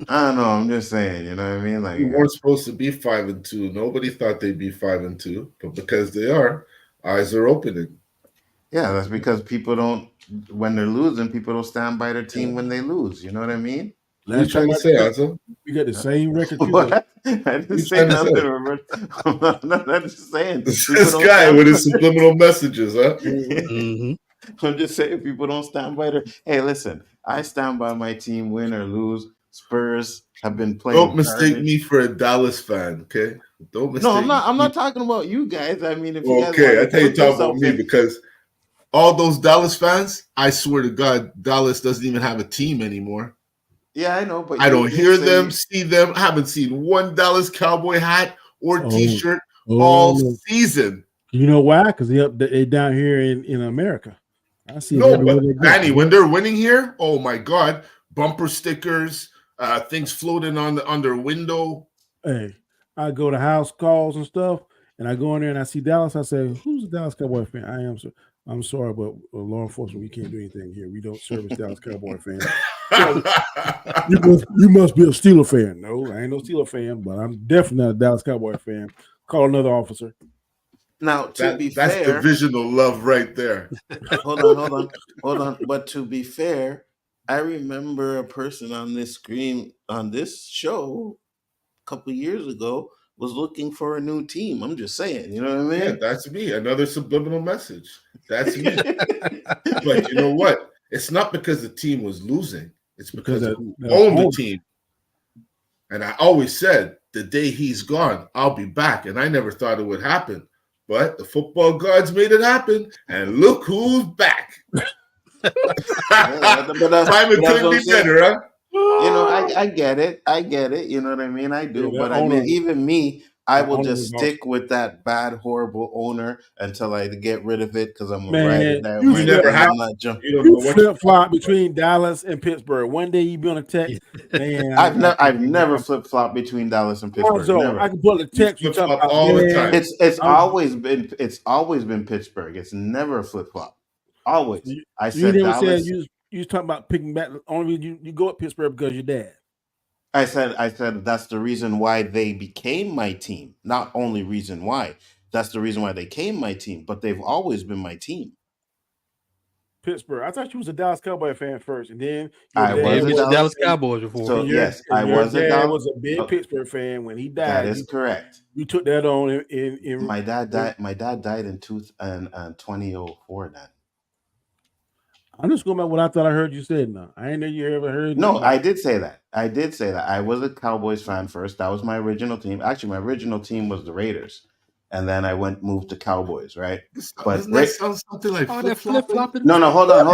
[SPEAKER 3] I don't know. I'm just saying. You know what I mean? Like,
[SPEAKER 4] They weren't supposed to be 5-2. Nobody thought they'd be 5-2, but because they are, eyes are opening.
[SPEAKER 3] yeah, that's because people don't. When they're losing, people don't stand by their team when they lose. You know what I mean?
[SPEAKER 4] What are you trying to say, Azza?
[SPEAKER 5] We got the same record. You
[SPEAKER 3] What?
[SPEAKER 5] got.
[SPEAKER 3] I didn't
[SPEAKER 4] You
[SPEAKER 3] say
[SPEAKER 4] trying to
[SPEAKER 3] nothing,
[SPEAKER 4] say?
[SPEAKER 3] Roberto. I'm just saying.
[SPEAKER 4] This
[SPEAKER 3] people don't
[SPEAKER 4] guy
[SPEAKER 3] stand
[SPEAKER 4] with
[SPEAKER 3] by
[SPEAKER 4] his subliminal messages, huh?
[SPEAKER 1] Mm-hmm.
[SPEAKER 3] I'm just saying people don't stand by their. Hey, listen, I stand by my team, win or lose. Spurs have been playing.
[SPEAKER 4] Don't mistake
[SPEAKER 3] garbage.
[SPEAKER 4] me for a Dallas fan, okay? Don't mistake.
[SPEAKER 3] No, I'm not. I'm
[SPEAKER 4] me.
[SPEAKER 3] not talking about you guys. I mean, if you guys
[SPEAKER 4] Okay,
[SPEAKER 3] want
[SPEAKER 4] I
[SPEAKER 3] to
[SPEAKER 4] tell you,
[SPEAKER 3] put
[SPEAKER 4] talk about
[SPEAKER 3] yourself
[SPEAKER 4] me
[SPEAKER 3] in,
[SPEAKER 4] because all those Dallas fans, I swear to God, Dallas doesn't even have a team anymore.
[SPEAKER 3] yeah, I know, but
[SPEAKER 4] I don't
[SPEAKER 3] you
[SPEAKER 4] hear
[SPEAKER 3] say-
[SPEAKER 4] them, see them. I haven't seen one Dallas Cowboy hat or T-shirt
[SPEAKER 5] Oh,
[SPEAKER 4] all
[SPEAKER 5] no.
[SPEAKER 4] season.
[SPEAKER 5] You know why? Because they down here in America. I see
[SPEAKER 4] No,
[SPEAKER 5] them everywhere
[SPEAKER 4] but
[SPEAKER 5] they go.
[SPEAKER 4] Danny, when they're winning here, oh my God, bumper stickers, things floating on their window.
[SPEAKER 5] Hey, I go to house calls and stuff, and I go in there and I see Dallas. I say, "Who's a Dallas Cowboy fan?" I am. I'm sorry, but law enforcement, we can't do anything here. We don't service Dallas Cowboy fans. You must be a Steeler fan. No, I ain't no Steeler fan, but I'm definitely not a Dallas Cowboy fan. Call another officer.
[SPEAKER 3] Now, to be
[SPEAKER 4] That's
[SPEAKER 3] fair,
[SPEAKER 4] divisional love right there.
[SPEAKER 3] hold on. But to be fair, I remember a person on this screen on this show a couple years ago was looking for a new team. I'm just saying, you know what I
[SPEAKER 4] Yeah,
[SPEAKER 3] mean?
[SPEAKER 4] that's me. Another subliminal message. That's me. But you know what? It's not because the team was losing. It's because of who owned the team. And I always said, the day he's gone, I'll be back. And I never thought it would happen. But the football gods made it happen. And look who's back.
[SPEAKER 3] But
[SPEAKER 4] Simon
[SPEAKER 3] what
[SPEAKER 4] couldn't
[SPEAKER 3] I'm
[SPEAKER 4] be
[SPEAKER 3] saying.
[SPEAKER 4] better, huh?
[SPEAKER 3] You know, I get it. You know what I mean? I do.
[SPEAKER 5] Yeah,
[SPEAKER 3] but
[SPEAKER 5] that
[SPEAKER 3] I mean,
[SPEAKER 5] owner-
[SPEAKER 3] even me, I
[SPEAKER 5] that
[SPEAKER 3] will
[SPEAKER 5] owner
[SPEAKER 3] just
[SPEAKER 5] was
[SPEAKER 3] stick with that bad, horrible owner until I get rid of it because I'm
[SPEAKER 5] Man,
[SPEAKER 3] ride or die.
[SPEAKER 5] you
[SPEAKER 3] My
[SPEAKER 4] never
[SPEAKER 3] time,
[SPEAKER 4] have-
[SPEAKER 3] I'm not jumping.
[SPEAKER 4] You don't
[SPEAKER 5] You
[SPEAKER 4] know what
[SPEAKER 5] flip flop between Dallas and Pittsburgh. One day you be on a text. Man,
[SPEAKER 3] I've never flip flopped between Dallas and Pittsburgh.
[SPEAKER 5] So
[SPEAKER 3] Never.
[SPEAKER 5] I can put a text. You
[SPEAKER 4] flip-flop
[SPEAKER 5] talking about
[SPEAKER 4] all the
[SPEAKER 5] man,
[SPEAKER 4] time.
[SPEAKER 3] It's
[SPEAKER 5] I'm-
[SPEAKER 3] always been Pittsburgh. It's never flip flop. Always. I
[SPEAKER 5] You
[SPEAKER 3] said
[SPEAKER 5] never
[SPEAKER 3] Dallas.
[SPEAKER 5] said you was talking about picking back. Only reason you go at Pittsburgh because your dad.
[SPEAKER 3] I said that's the reason why they became my team. Not only reason why. That's the reason why they came my team, but they've always been my team.
[SPEAKER 5] Pittsburgh. I thought you was a Dallas Cowboy fan first, and then
[SPEAKER 3] I
[SPEAKER 5] your
[SPEAKER 3] was
[SPEAKER 5] dad
[SPEAKER 3] a
[SPEAKER 1] was
[SPEAKER 3] Dallas-
[SPEAKER 1] Dallas Cowboys before.
[SPEAKER 3] So
[SPEAKER 5] and your-
[SPEAKER 3] yes,
[SPEAKER 5] and
[SPEAKER 3] I
[SPEAKER 5] your
[SPEAKER 3] was a
[SPEAKER 5] dad
[SPEAKER 3] Dallas.
[SPEAKER 5] was a big Pittsburgh fan when he died.
[SPEAKER 3] That is correct.
[SPEAKER 5] You took that on in
[SPEAKER 3] My dad died. My dad died in 2004. Then.
[SPEAKER 5] I'm just going by what I thought I heard you said. Now I ain't know you ever heard.
[SPEAKER 3] No, I did say that. I was a Cowboys fan first. That was my original team. Actually, my original team was the Raiders, and then I moved to Cowboys. Right. But
[SPEAKER 4] Doesn't that sound something like
[SPEAKER 1] Oh, that
[SPEAKER 4] flip-flopping?
[SPEAKER 1] flip-flopping.
[SPEAKER 3] No, hold on.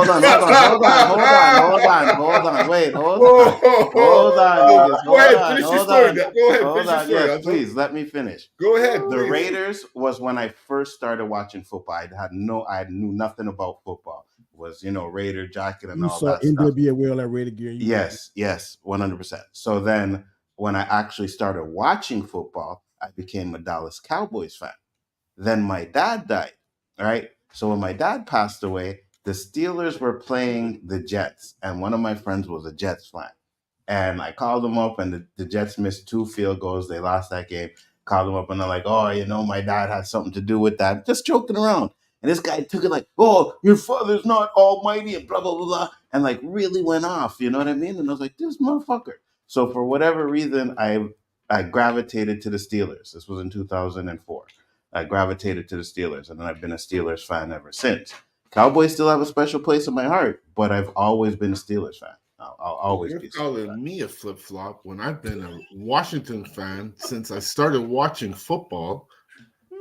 [SPEAKER 3] Wait, hold on, niggas.
[SPEAKER 4] Go ahead, finish your story. Go ahead,
[SPEAKER 3] Hold
[SPEAKER 4] finish your
[SPEAKER 3] on.
[SPEAKER 4] story.
[SPEAKER 3] Yes, please let me finish.
[SPEAKER 4] Go ahead.
[SPEAKER 3] The
[SPEAKER 4] please.
[SPEAKER 3] Raiders was when I first started watching football. I knew nothing about football. Was Raider jacket and
[SPEAKER 5] You
[SPEAKER 3] all
[SPEAKER 5] saw
[SPEAKER 3] that stuff.
[SPEAKER 5] NWA wear that Raider gear.
[SPEAKER 3] Yes, 100%. So then when I actually started watching football, I became a Dallas Cowboys fan. Then my dad died, right? So when my dad passed away, the Steelers were playing the Jets, and one of my friends was a Jets fan. And I called them up, and the Jets missed 2 field goals. They lost that game. Called them up, and they're like, oh, my dad had something to do with that. Just joking around. And this guy took it like, oh, your father's not almighty and blah, blah, blah, blah. And like really went off, you know what I mean? And I was like, this motherfucker. So for whatever reason, I I gravitated to the Steelers. This was in 2004. I gravitated to the Steelers, and then I've been a Steelers fan ever since. Cowboys still have a special place in my heart, but I've always been a Steelers fan. I'll always
[SPEAKER 4] You're
[SPEAKER 3] be a Steelers
[SPEAKER 4] calling
[SPEAKER 3] fan.
[SPEAKER 4] me a flip flop when I've been a Washington fan since I started watching football.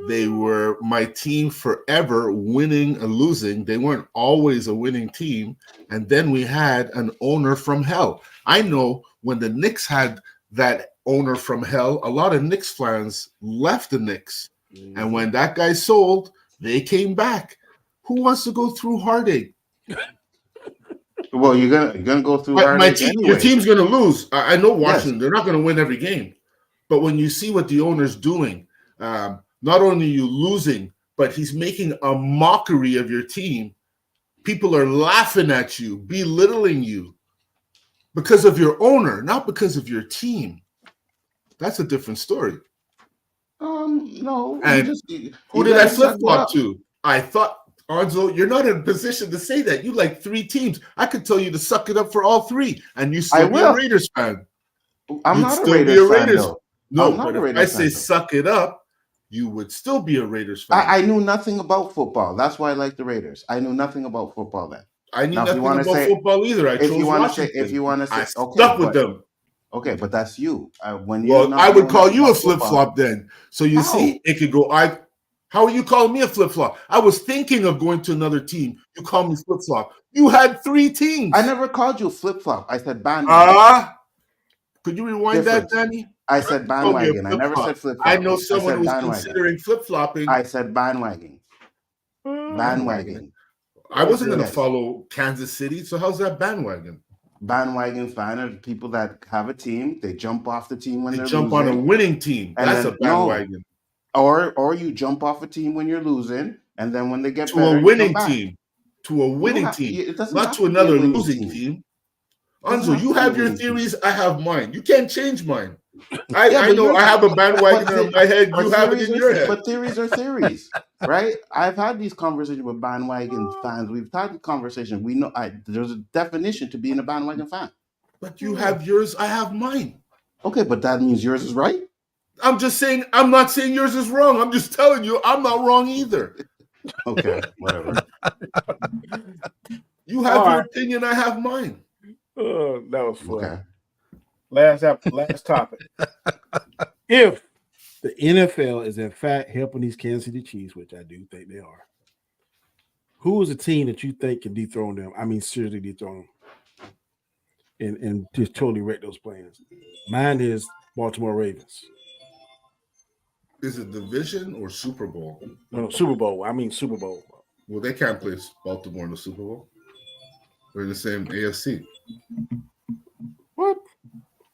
[SPEAKER 4] They were my team forever, winning and losing. They weren't always a winning team. And then we had an owner from hell. I know when the Knicks had that owner from hell, a lot of Knicks fans left the Knicks. And when that guy sold, they came back. Who wants to go through heartache?
[SPEAKER 3] Well, you're gonna go through
[SPEAKER 4] My
[SPEAKER 3] heartache
[SPEAKER 4] team,
[SPEAKER 3] anyway.
[SPEAKER 4] your team's going to lose. I know Washington.
[SPEAKER 3] Yes.
[SPEAKER 4] They're not going to win every game. But when you see what the owner's doing, not only are you losing, but he's making a mockery of your team. People are laughing at you, belittling you because of your owner, not because of your team. That's a different story.
[SPEAKER 3] No.
[SPEAKER 4] And who did I flip-flop to? I thought, Nzo, you're not in a position to say that. You like 3 teams. I could tell you to suck it up for all 3, and you still be a Raiders fan.
[SPEAKER 3] I'm
[SPEAKER 4] You'd
[SPEAKER 3] not
[SPEAKER 4] still
[SPEAKER 3] a
[SPEAKER 4] be a
[SPEAKER 3] Raiders fan,
[SPEAKER 4] Raiders.
[SPEAKER 3] though.
[SPEAKER 4] No,
[SPEAKER 3] I'm not
[SPEAKER 4] but
[SPEAKER 3] a
[SPEAKER 4] if
[SPEAKER 3] Raiders
[SPEAKER 4] I say
[SPEAKER 3] fan, though.
[SPEAKER 4] suck it up, you would still be a Raiders fan.
[SPEAKER 3] I knew nothing about football. That's why I like the Raiders. I knew nothing about football then.
[SPEAKER 4] I knew
[SPEAKER 3] Now, if you
[SPEAKER 4] nothing
[SPEAKER 3] wanna
[SPEAKER 4] about
[SPEAKER 3] say-
[SPEAKER 4] football either. I
[SPEAKER 3] if
[SPEAKER 4] chose
[SPEAKER 3] you wanna
[SPEAKER 4] Washington.
[SPEAKER 3] say- if you wanna
[SPEAKER 4] I
[SPEAKER 3] say- okay,
[SPEAKER 4] stuck with
[SPEAKER 3] but-
[SPEAKER 4] them.
[SPEAKER 3] Okay, but that's you. When you
[SPEAKER 4] Well,
[SPEAKER 3] not
[SPEAKER 4] I would
[SPEAKER 3] know
[SPEAKER 4] call
[SPEAKER 3] nothing
[SPEAKER 4] you a
[SPEAKER 3] about
[SPEAKER 4] flip
[SPEAKER 3] football-
[SPEAKER 4] flop then. So you
[SPEAKER 3] How?
[SPEAKER 4] see, it could go. How are you calling me a flip flop? I was thinking of going to another team. You call me flip flop. You had 3 teams.
[SPEAKER 3] I never called you flip flop. I said bandwagon.
[SPEAKER 4] Could you rewind
[SPEAKER 3] Difference.
[SPEAKER 4] that, Danny?
[SPEAKER 3] I said
[SPEAKER 4] You called me a
[SPEAKER 3] bandwagon. I never
[SPEAKER 4] flip-flop.
[SPEAKER 3] said flip flop.
[SPEAKER 4] I know someone
[SPEAKER 3] said
[SPEAKER 4] who's
[SPEAKER 3] bandwagon.
[SPEAKER 4] considering flip flopping.
[SPEAKER 3] I said bandwagon. Bandwagon.
[SPEAKER 4] I wasn't going to
[SPEAKER 3] Yes.
[SPEAKER 4] follow Kansas City. So how's that bandwagon?
[SPEAKER 3] Bandwagon fan are people that have a team. They jump off the team when
[SPEAKER 4] They
[SPEAKER 3] they're
[SPEAKER 4] jump
[SPEAKER 3] losing.
[SPEAKER 4] on a winning team.
[SPEAKER 3] And
[SPEAKER 4] That's
[SPEAKER 3] then-
[SPEAKER 4] a bandwagon.
[SPEAKER 3] Or you jump off a team when you're losing, and then when they get
[SPEAKER 4] To
[SPEAKER 3] better,
[SPEAKER 4] a
[SPEAKER 3] you
[SPEAKER 4] winning
[SPEAKER 3] come back.
[SPEAKER 4] team. To a winning team.
[SPEAKER 3] It doesn't
[SPEAKER 4] Not
[SPEAKER 3] have
[SPEAKER 4] to
[SPEAKER 3] be a
[SPEAKER 4] another
[SPEAKER 3] winning
[SPEAKER 4] losing team.
[SPEAKER 3] Doesn't
[SPEAKER 4] Anzo,
[SPEAKER 3] have
[SPEAKER 4] you
[SPEAKER 3] to be a
[SPEAKER 4] have your
[SPEAKER 3] winning team.
[SPEAKER 4] theories. I have mine. You can't change mine.
[SPEAKER 3] Yeah,
[SPEAKER 4] I
[SPEAKER 3] but
[SPEAKER 4] know
[SPEAKER 3] you're-
[SPEAKER 4] I have a bandwagon
[SPEAKER 3] but
[SPEAKER 4] in my head.
[SPEAKER 3] But
[SPEAKER 4] You have it
[SPEAKER 3] theories
[SPEAKER 4] in
[SPEAKER 3] are
[SPEAKER 4] your
[SPEAKER 3] the-
[SPEAKER 4] head.
[SPEAKER 3] But theories are theories, right? I've had these conversations with bandwagon fans. We've had the conversation. We know there's a definition to being a bandwagon fan.
[SPEAKER 4] But you have yours. I have mine.
[SPEAKER 3] Okay, but that means yours is right.
[SPEAKER 4] I'm just saying. I'm not saying yours is wrong. I'm just telling you I'm not wrong either.
[SPEAKER 3] Okay, whatever.
[SPEAKER 4] You have
[SPEAKER 2] All
[SPEAKER 4] your
[SPEAKER 2] right.
[SPEAKER 4] opinion. I have mine.
[SPEAKER 2] That was fun.
[SPEAKER 3] Okay.
[SPEAKER 2] Last topic.
[SPEAKER 5] If the NFL is in fact helping these Kansas City Chiefs, which I do think they are, who is a team that you think can dethrone them? I mean, seriously dethrone them and just totally wreck those plans? Mine is Baltimore Ravens.
[SPEAKER 4] Is it division or Super Bowl?
[SPEAKER 5] No, Super Bowl. I mean Super Bowl.
[SPEAKER 4] Well, they can't play Baltimore in the Super Bowl. They're in the same AFC.
[SPEAKER 5] What?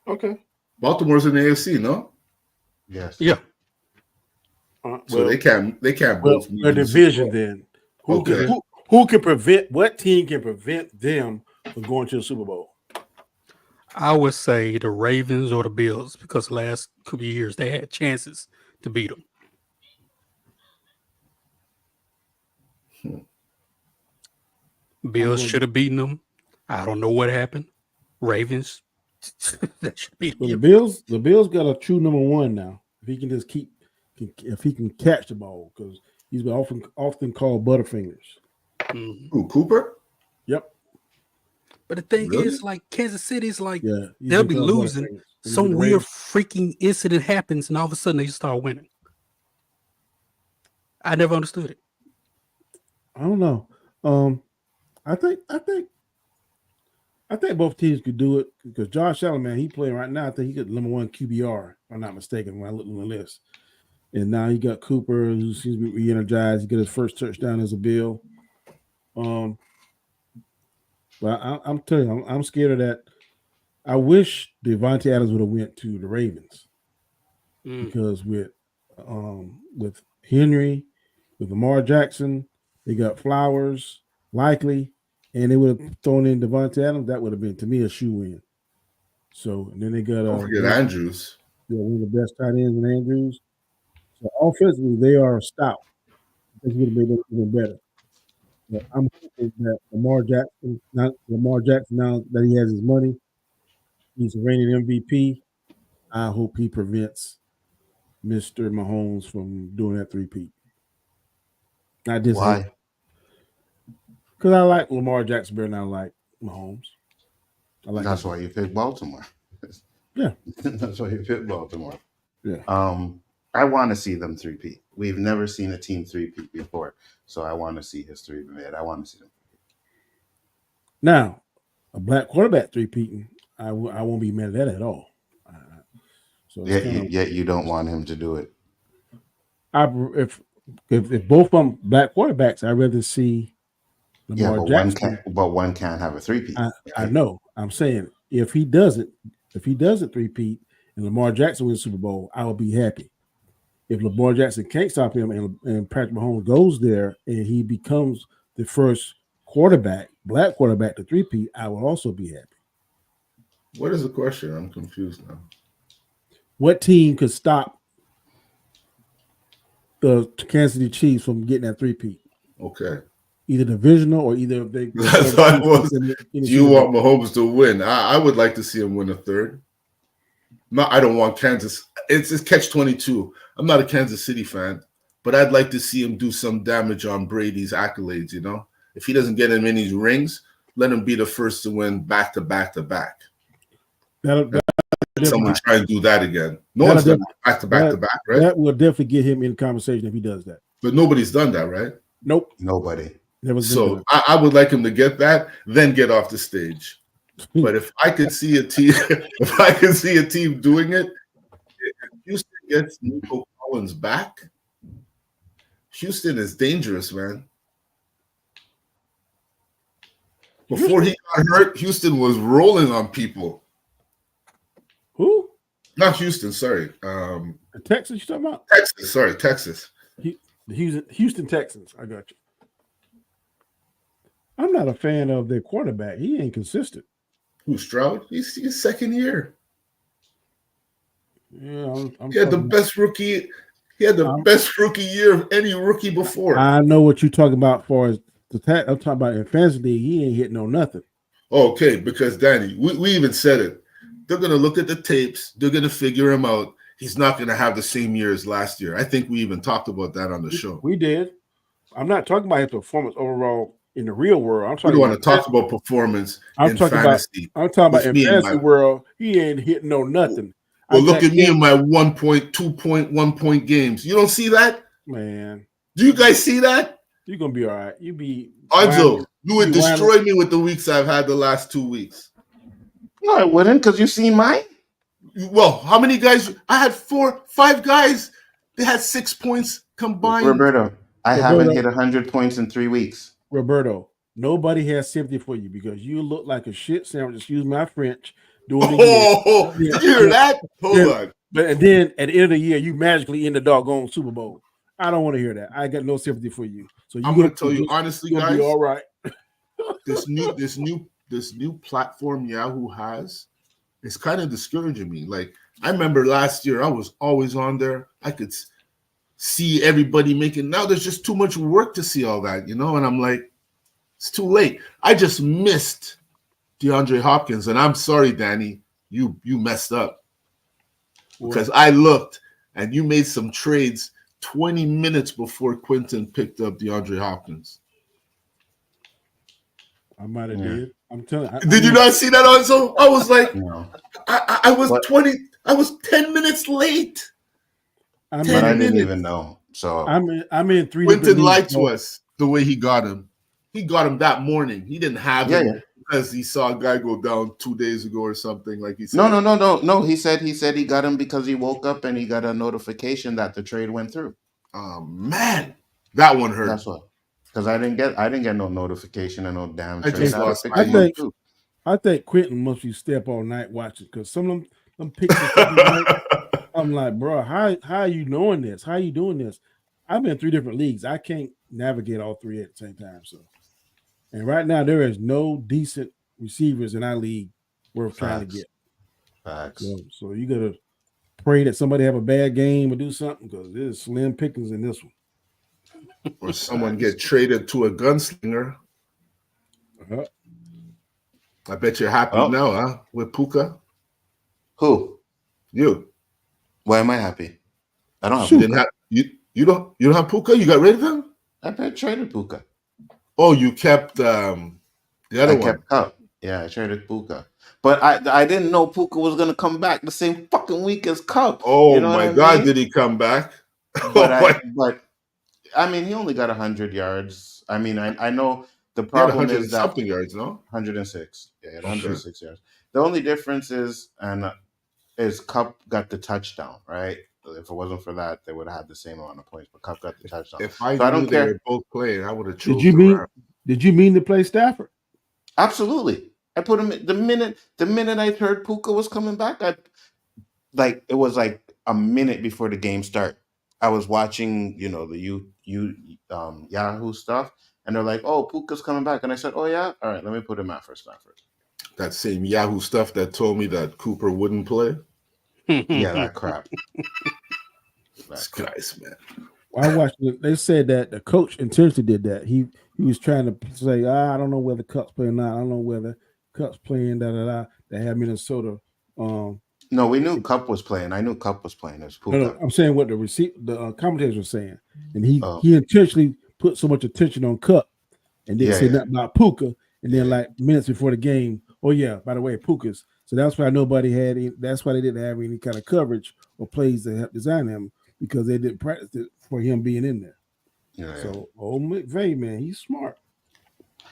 [SPEAKER 5] Okay.
[SPEAKER 4] Baltimore's in the AFC, no?
[SPEAKER 3] Yes.
[SPEAKER 1] Yeah.
[SPEAKER 4] So they can't
[SPEAKER 5] Well,
[SPEAKER 4] both meet
[SPEAKER 5] a
[SPEAKER 4] in the Super
[SPEAKER 5] division
[SPEAKER 4] Bowl.
[SPEAKER 5] then.
[SPEAKER 4] Okay.
[SPEAKER 5] Who can prevent? What team can prevent them from going to the Super Bowl?
[SPEAKER 1] I would say the Ravens or the Bills because the last couple of years they had chances to beat them. Bills should have beaten them. I don't know what happened. Ravens, that should be
[SPEAKER 5] Well, the Bills got a true number 1 now. If he can just if he can catch the ball, because he's been often called Butterfingers.
[SPEAKER 4] Who, Cooper?
[SPEAKER 5] Yep.
[SPEAKER 1] But the thing
[SPEAKER 4] Really?
[SPEAKER 1] is, like Kansas City's like
[SPEAKER 5] Yeah. he's
[SPEAKER 1] they'll
[SPEAKER 5] been
[SPEAKER 1] be
[SPEAKER 5] called
[SPEAKER 1] losing.
[SPEAKER 5] Butterfingers.
[SPEAKER 1] Some
[SPEAKER 5] The
[SPEAKER 1] weird
[SPEAKER 5] Ravens-
[SPEAKER 1] freaking incident happens, and all of a sudden they start winning. I never understood it.
[SPEAKER 5] I don't know. I think both teams could do it because Josh Allen, man, he playing right now. I think he got number 1 QBR, if I'm not mistaken, when I looked on the list. And now he got Cooper, who seems to be re-energized. He got his first touchdown as a Bill. But I'm telling you, I'm scared of that. I wish Devontae Adams would have went to the Ravens because with Henry, with Lamar Jackson, they got Flowers, likely, and they would have thrown in Devontae Adams. That would have been, to me, a shoe-in. So, and then they got
[SPEAKER 4] Don't forget Andrews.
[SPEAKER 5] one of the best tight ends in Andrews. So offensively, they are stout. I think he would have made them even better. But I'm hoping that Lamar Jackson, now that he has his money, he's a reigning MVP. I hope he prevents Mr. Mahomes from doing that three-peat. I just
[SPEAKER 3] Why?
[SPEAKER 5] because I like Lamar Jackson better than I like Mahomes. I like
[SPEAKER 3] That's
[SPEAKER 5] him.
[SPEAKER 3] why you picked Baltimore.
[SPEAKER 5] Yeah.
[SPEAKER 3] That's why you picked Baltimore.
[SPEAKER 5] Yeah.
[SPEAKER 3] I want to see them three-peat. We've never seen a team three-peat before, so I want to see history made. I want to see them.
[SPEAKER 5] Now, a black quarterback three-peating, I won't be mad at that at all. So it's
[SPEAKER 3] Yet you don't want him to do it.
[SPEAKER 5] if both of them black quarterbacks, I'd rather see Lamar Jackson.
[SPEAKER 3] One can't have a three-peat.
[SPEAKER 5] I know. I'm saying if he doesn't three-peat and Lamar Jackson wins the Super Bowl, I will be happy. If Lamar Jackson can't stop him and Patrick Mahomes goes there and he becomes the first black quarterback to three-peat, I will also be happy.
[SPEAKER 4] What is the question? I'm confused now.
[SPEAKER 5] What team could stop the Kansas City Chiefs from getting that three-peat?
[SPEAKER 4] Okay.
[SPEAKER 5] Either divisional or either they.
[SPEAKER 4] That's what it was. Do you want Mahomes to win? I would like to see him win a third. No, I don't want Kansas. It's catch-22. I'm not a Kansas City fan, but I'd like to see him do some damage on Brady's accolades, you know? If he doesn't get him any rings, let him be the first to win back-to-back-to-back. Someone try and do that again. No one's done back-to-back-to-back, right?
[SPEAKER 5] That will definitely get him in the conversation if he does that.
[SPEAKER 4] But nobody's done that, right?
[SPEAKER 5] Nope.
[SPEAKER 3] Nobody.
[SPEAKER 4] So I would like him to get that, then get off the stage. But if I could see a team, doing it, if Houston gets Nico Collins back, Houston is dangerous, man. Before he got hurt, Houston was rolling on people.
[SPEAKER 5] Who?
[SPEAKER 4] Not Houston, sorry.
[SPEAKER 5] Texas, you talking about?
[SPEAKER 4] Texas, sorry, Texas.
[SPEAKER 5] Houston Texans. I got you. I'm not a fan of their quarterback. He ain't consistent.
[SPEAKER 4] Who, Stroud? He's his second year.
[SPEAKER 5] Yeah,
[SPEAKER 4] he had the best rookie. He had the best rookie year of any rookie before.
[SPEAKER 5] I know what you're talking about. As far as I'm talking about in fantasy league, he ain't hitting on nothing.
[SPEAKER 4] Okay, because Danny, we even said it. They're gonna look at the tapes. They're gonna figure him out. He's not gonna have the same year as last year. I think we even talked about that on the show.
[SPEAKER 5] We did. I'm not talking about his performance overall in the real world. I'm
[SPEAKER 4] talking. We don't want to talk about performance in fantasy.
[SPEAKER 5] I'm talking about in fantasy world. He ain't hitting no nothing.
[SPEAKER 4] Well, look at me in my 1 point, 2 point, 1 point games. You don't see that,
[SPEAKER 5] man?
[SPEAKER 4] Do you guys see that?
[SPEAKER 5] You're gonna be all right. You be
[SPEAKER 4] Nzo. You would destroy me with the weeks I've had the last 2 weeks.
[SPEAKER 3] No, I wouldn't, because you've seen mine.
[SPEAKER 4] Well, how many guys? I had 5 guys. They had 6 points combined.
[SPEAKER 3] Roberto, I haven't hit 100 points in 3 weeks.
[SPEAKER 5] Roberto, nobody has sympathy for you because you look like a shit sandwich. Excuse my French.
[SPEAKER 4] Did you hear that? Hold on.
[SPEAKER 5] And then at the end of the year, you magically in the doggone Super Bowl. I don't want to hear that. I got no sympathy for you. So
[SPEAKER 4] I'm going to tell you honestly, guys.
[SPEAKER 5] Be all right.
[SPEAKER 4] this new platform Yahoo has, it's kind of discouraging me. Like, I remember last year, I was always on there. I could see everybody making. Now there's just too much work to see all that, you know. And I'm like, it's too late. I just missed DeAndre Hopkins, and I'm sorry, Danny, you messed up because I looked and you made some trades 20 minutes before Quentin picked up DeAndre Hopkins.
[SPEAKER 5] I might have did. I'm telling you.
[SPEAKER 4] Did you not see that also? I was like,
[SPEAKER 3] no.
[SPEAKER 4] I was 10 minutes late.
[SPEAKER 3] I didn't even know. So
[SPEAKER 5] I'm in 3.
[SPEAKER 4] Quentin lied to us the way he got him. He got him that morning. He didn't have him because he saw a guy go down 2 days ago or something, like he said.
[SPEAKER 3] No. He said he got him because he woke up and he got a notification that the trade went through.
[SPEAKER 4] Man, that one hurt.
[SPEAKER 3] That's what. Because I didn't get no notification and no damn trade.
[SPEAKER 4] Just lost.
[SPEAKER 5] I think Quentin must be step all night watching because some of them pictures. I'm like, bro, how are you knowing this? How are you doing this? I'm in 3 different leagues. I can't navigate all 3 at the same time. So, and right now there is no decent receivers in our league worth trying to get.
[SPEAKER 3] Facts.
[SPEAKER 5] So you gotta pray that somebody have a bad game or do something because there's slim pickings in this one.
[SPEAKER 4] Or someone get traded to a gunslinger. I bet you're happy now, huh? With Puka.
[SPEAKER 3] Who?
[SPEAKER 4] You.
[SPEAKER 3] Why am I happy? I don't have
[SPEAKER 4] You
[SPEAKER 3] Puka.
[SPEAKER 4] didn't have you don't have Puka? You got rid of him?
[SPEAKER 3] I traded Puka.
[SPEAKER 4] Oh, you kept the other
[SPEAKER 3] I
[SPEAKER 4] one.
[SPEAKER 3] kept Cup. Yeah, I traded Puka. But I didn't know Puka was gonna come back the same fucking week as Cup.
[SPEAKER 4] Oh
[SPEAKER 3] You know what
[SPEAKER 4] my
[SPEAKER 3] I
[SPEAKER 4] God,
[SPEAKER 3] mean?
[SPEAKER 4] did he come back?
[SPEAKER 3] But
[SPEAKER 4] Oh my,
[SPEAKER 3] I mean, he only got 100 yards. I mean, I know the
[SPEAKER 4] he had
[SPEAKER 3] problem
[SPEAKER 4] 100
[SPEAKER 3] is
[SPEAKER 4] and
[SPEAKER 3] that
[SPEAKER 4] something yards, no?
[SPEAKER 3] 106. Yeah, he had
[SPEAKER 4] Oh shit.
[SPEAKER 3] 106 yards. The only difference is Cup got the touchdown, right? If it wasn't for that, they would have had the same amount of points. But Cup got the touchdown,
[SPEAKER 4] If I
[SPEAKER 3] so I
[SPEAKER 4] knew
[SPEAKER 3] don't
[SPEAKER 4] they were
[SPEAKER 3] care.
[SPEAKER 4] both playing, I would have
[SPEAKER 5] Did
[SPEAKER 4] chose
[SPEAKER 5] you
[SPEAKER 4] the
[SPEAKER 5] mean?
[SPEAKER 4] Rams.
[SPEAKER 5] Did you mean to play Stafford?
[SPEAKER 3] Absolutely, I put him the minute I heard Puka was coming back. It was like a minute before the game start. I was watching, the Yahoo stuff, and they're like, "Oh, Puka's coming back," and I said, "Oh yeah, all right, let me put him out for Stafford."
[SPEAKER 4] That same Yahoo stuff that told me that Cooper wouldn't play.
[SPEAKER 3] Yeah, that crap.
[SPEAKER 4] These guys, man.
[SPEAKER 5] I watched it. They said that the coach intentionally did that. He was trying to say, I don't know whether Cup's playing or not. I don't know whether Cup's playing, da da da. They had Minnesota.
[SPEAKER 3] No, we knew Cup was playing. I knew Cup was playing. It was Puka.
[SPEAKER 5] No, I'm saying what the commentators were saying, and
[SPEAKER 3] Oh.
[SPEAKER 5] he intentionally put so much attention on Cup and didn't say nothing about Puka. And then like minutes before the game, oh yeah, by the way, Puka's. So that's why nobody had. That's why they didn't have any kind of coverage or plays to help design him because they didn't practice it for him being in there.
[SPEAKER 3] Yeah.
[SPEAKER 5] So old McVay, man, he's smart.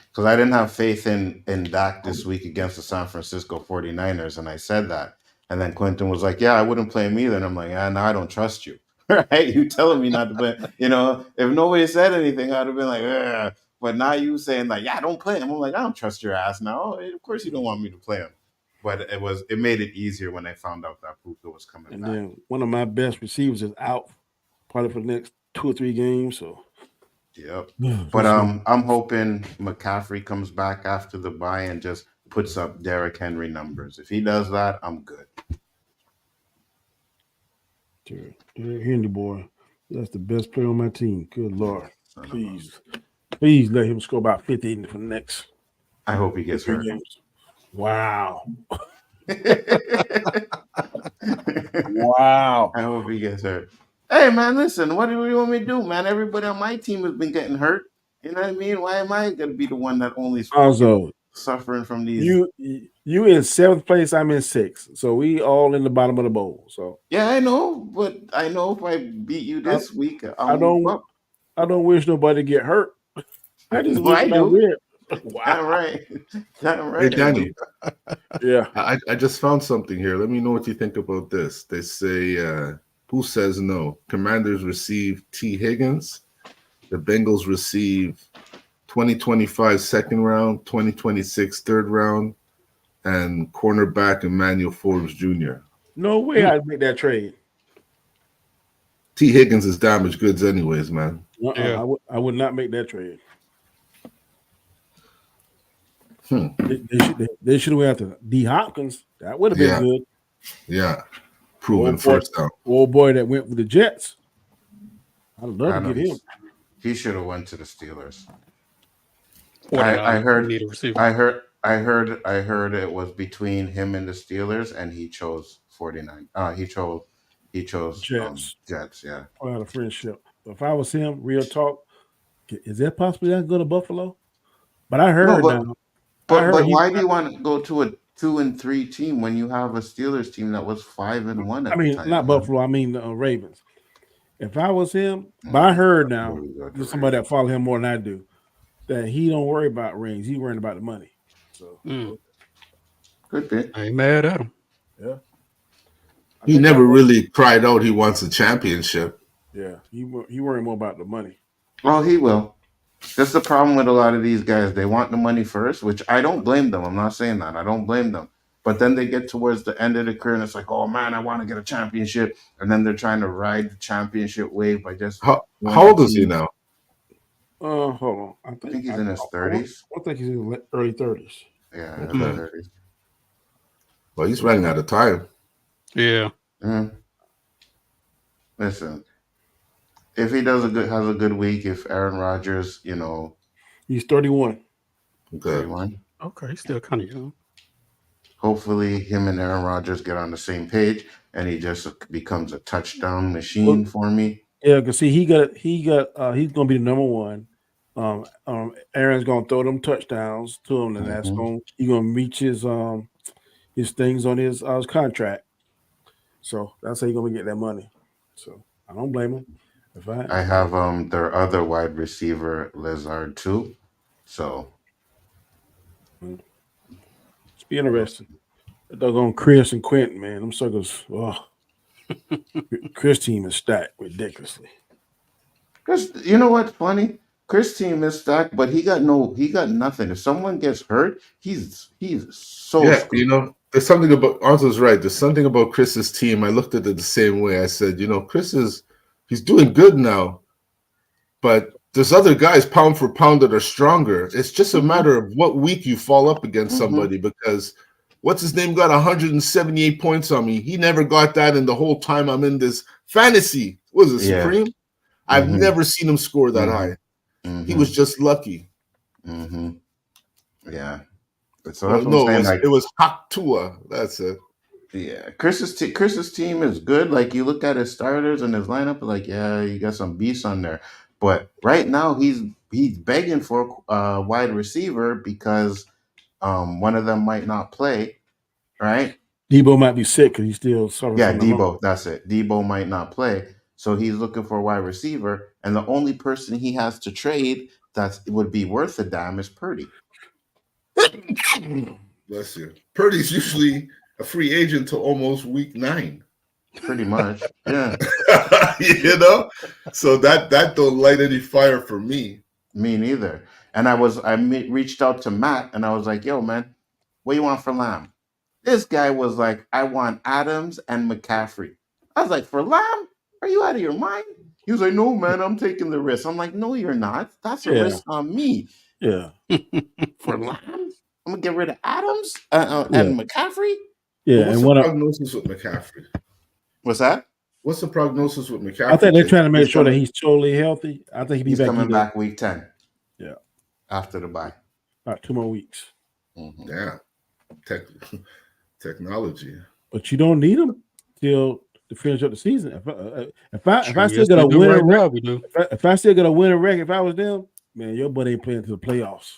[SPEAKER 3] Because I didn't have faith in Dak this week against the San Francisco 49ers, and I said that. And then Quentin was like, "Yeah, I wouldn't play him either." And I'm like, "Yeah, no, I don't trust you." Right? You telling me not to play. If nobody said anything, I'd have been like, "Ugh." But now you saying like, "Yeah, don't play him." I'm like, "I don't trust your ass now. Of course you don't want me to play him." But it made it easier when I found out that Puka was coming
[SPEAKER 5] And
[SPEAKER 3] back.
[SPEAKER 5] then one of my best receivers is out probably for the next 2 or 3 games. So
[SPEAKER 3] Yep. But I'm hoping McCaffrey comes back after the bye and just puts up Derrick Henry numbers. If he does that, I'm good.
[SPEAKER 5] Derrick Henry, boy, that's the best player on my team. Good Lord. Please let him score about 50 for the next.
[SPEAKER 3] I hope he gets hurt.
[SPEAKER 5] Games. Wow. Wow.
[SPEAKER 3] I hope he gets hurt. Hey, man, listen, what do you want me to do, man? Everybody on my team has been getting hurt. You know what I mean? Why am I going to be the one that only
[SPEAKER 5] Also,
[SPEAKER 3] suffering from these?
[SPEAKER 5] You in 7th place, I'm in 6th. So we all in the bottom of the bowl. So
[SPEAKER 3] yeah, I know, but I know if I beat you this week,
[SPEAKER 5] I don't wish nobody to get hurt. I just wish
[SPEAKER 3] I
[SPEAKER 5] I
[SPEAKER 3] do.
[SPEAKER 5] win.
[SPEAKER 3] Wow. Damn right.
[SPEAKER 4] Hey, Danny.
[SPEAKER 5] Yeah.
[SPEAKER 4] I just found something here. Let me know what you think about this. They say, who says no? Commanders receive T. Higgins. The Bengals receive 2025 second round, 2026 third round, and cornerback Emmanuel Forbes Jr.
[SPEAKER 5] No way I'd make that trade.
[SPEAKER 4] T. Higgins is damaged goods anyways, man.
[SPEAKER 1] Yeah.
[SPEAKER 5] I would not make that trade. They should have went after D. Hopkins. That would have been good.
[SPEAKER 4] Yeah. Proven first down.
[SPEAKER 5] Old boy that went with the Jets. I'd love to get him.
[SPEAKER 3] He should have went to the Steelers.
[SPEAKER 1] I heard
[SPEAKER 3] it was between him and the Steelers, and he chose 49. He chose
[SPEAKER 5] Jets.
[SPEAKER 3] Jets. Yeah.
[SPEAKER 5] Out of friendship. If I was him, real talk, is that possibly I can go to Buffalo? But I heard now.
[SPEAKER 3] But why do you want to go to a 2-3 team when you have a Steelers team that was 5-1 at the time?
[SPEAKER 5] Not Buffalo. I mean the Ravens. If I was him, but I heard now, there's somebody that follow him more than I do, that he don't worry about rings. He's worrying about the money. So
[SPEAKER 3] good bit.
[SPEAKER 1] I ain't mad at him.
[SPEAKER 5] Yeah.
[SPEAKER 4] He never really cried out he wants a championship.
[SPEAKER 5] Yeah, he worrying more about the money.
[SPEAKER 3] Well, he will. That's the problem with a lot of these guys. They want the money first, which I don't blame them. I'm not saying that. I don't blame them. But then they get towards the end of the career and it's like, oh man, I want to get a championship. And then they're trying to ride the championship wave by just.
[SPEAKER 4] How old is he now?
[SPEAKER 5] Hold on. I think
[SPEAKER 3] he's in his 30s.
[SPEAKER 5] I think he's in his early 30s.
[SPEAKER 3] Yeah, early 30s.
[SPEAKER 4] Well, he's running out of time.
[SPEAKER 1] Yeah.
[SPEAKER 3] Listen, if he has a good week, if Aaron Rodgers,
[SPEAKER 5] he's 31.
[SPEAKER 4] Okay.
[SPEAKER 3] 31.
[SPEAKER 1] Okay, he's still kind of young.
[SPEAKER 3] Hopefully, him and Aaron Rodgers get on the same page, and he just becomes a touchdown machine for me.
[SPEAKER 5] Yeah, because see, he's gonna be the number one. Aaron's gonna throw them touchdowns to him, and that's he's gonna reach his things on his contract. So that's how he's gonna get that money. So I don't blame him.
[SPEAKER 3] I have their other wide receiver Lazard too, so
[SPEAKER 5] it's be interesting. They're going Chris and Quentin, man. Them suckers. Oh. Chris team is stacked ridiculously.
[SPEAKER 3] Chris, you know what's funny? Chris team is stacked, but he got nothing. If someone gets hurt, he's so
[SPEAKER 4] Yeah,
[SPEAKER 3] screwed.
[SPEAKER 4] you know, there's something about Arthur's right. There's something about Chris's team. I looked at it the same way. I said, you know, he's doing good now, but there's other guys pound for pound that are stronger. It's just a matter of what week you fall up against somebody, because what's his name got 178 points on me. He never got that in the whole time I'm in this fantasy. What was it, Supreme? I've never seen him score that high. He was just lucky.
[SPEAKER 3] Yeah. So
[SPEAKER 4] well, no, it was Haktua. That's it.
[SPEAKER 3] Yeah, Chris's team is good. Like, you look at his starters and his lineup, like, yeah, you got some beasts on there. But right now he's begging for a wide receiver because one of them might not play, right?
[SPEAKER 5] Debo might be sick because he's still suffering.
[SPEAKER 3] Yeah, Debo. That's it. Debo might not play, so he's looking for a wide receiver, and the only person he has to trade that would be worth a damn is Purdy.
[SPEAKER 4] Bless you. Purdy's usually a free agent till almost week 9.
[SPEAKER 3] Pretty much, yeah.
[SPEAKER 4] You know, so that don't light any fire for me.
[SPEAKER 3] Me neither. And I reached out to Matt and I was like, "Yo, man, what you want for Lamb?" This guy was like, "I want Adams and McCaffrey." I was like, "For Lamb? Are you out of your mind?" He was like, "No, man, I'm taking the risk." I'm like, "No, you're not. That's a risk on me."
[SPEAKER 5] Yeah.
[SPEAKER 3] For Lamb, I'm gonna get rid of Adams and McCaffrey.
[SPEAKER 5] Yeah.
[SPEAKER 4] What's the prognosis with McCaffrey?
[SPEAKER 3] What's that?
[SPEAKER 4] What's the prognosis with McCaffrey?
[SPEAKER 5] I think they're trying to make sure that he's totally healthy. I think
[SPEAKER 3] he's coming back week 10.
[SPEAKER 5] Yeah.
[SPEAKER 3] After the bye.
[SPEAKER 5] About 2 more weeks.
[SPEAKER 4] Yeah. Technology.
[SPEAKER 5] But you don't need him till to finish up the season. If I still got a winning record, if I still got a winning record, if I was them, man, your buddy ain't playing to the playoffs.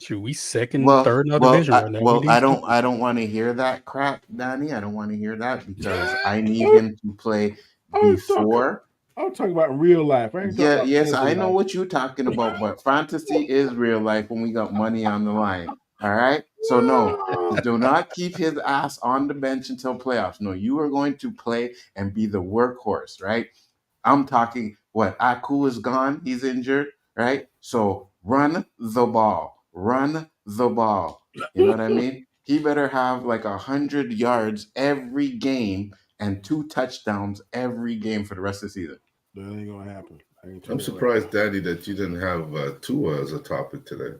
[SPEAKER 1] Should we third in our division right now?
[SPEAKER 3] I don't want to hear that crap, Danny. I don't want to hear that because I need him to play before.
[SPEAKER 5] I'm talking about real life.
[SPEAKER 3] I know what you're talking about, but fantasy is real life when we got money on the line. All right. So no, do not keep his ass on the bench until playoffs. No, you are going to play and be the workhorse, right? I'm talking what Aku is gone, he's injured, right? So run the ball. Run the ball. You know what I mean? He better have like 100 yards every game and 2 touchdowns every game for the rest of the season.
[SPEAKER 5] That ain't gonna happen.
[SPEAKER 4] I'm surprised, Daddy, that you didn't have Tua as a topic today.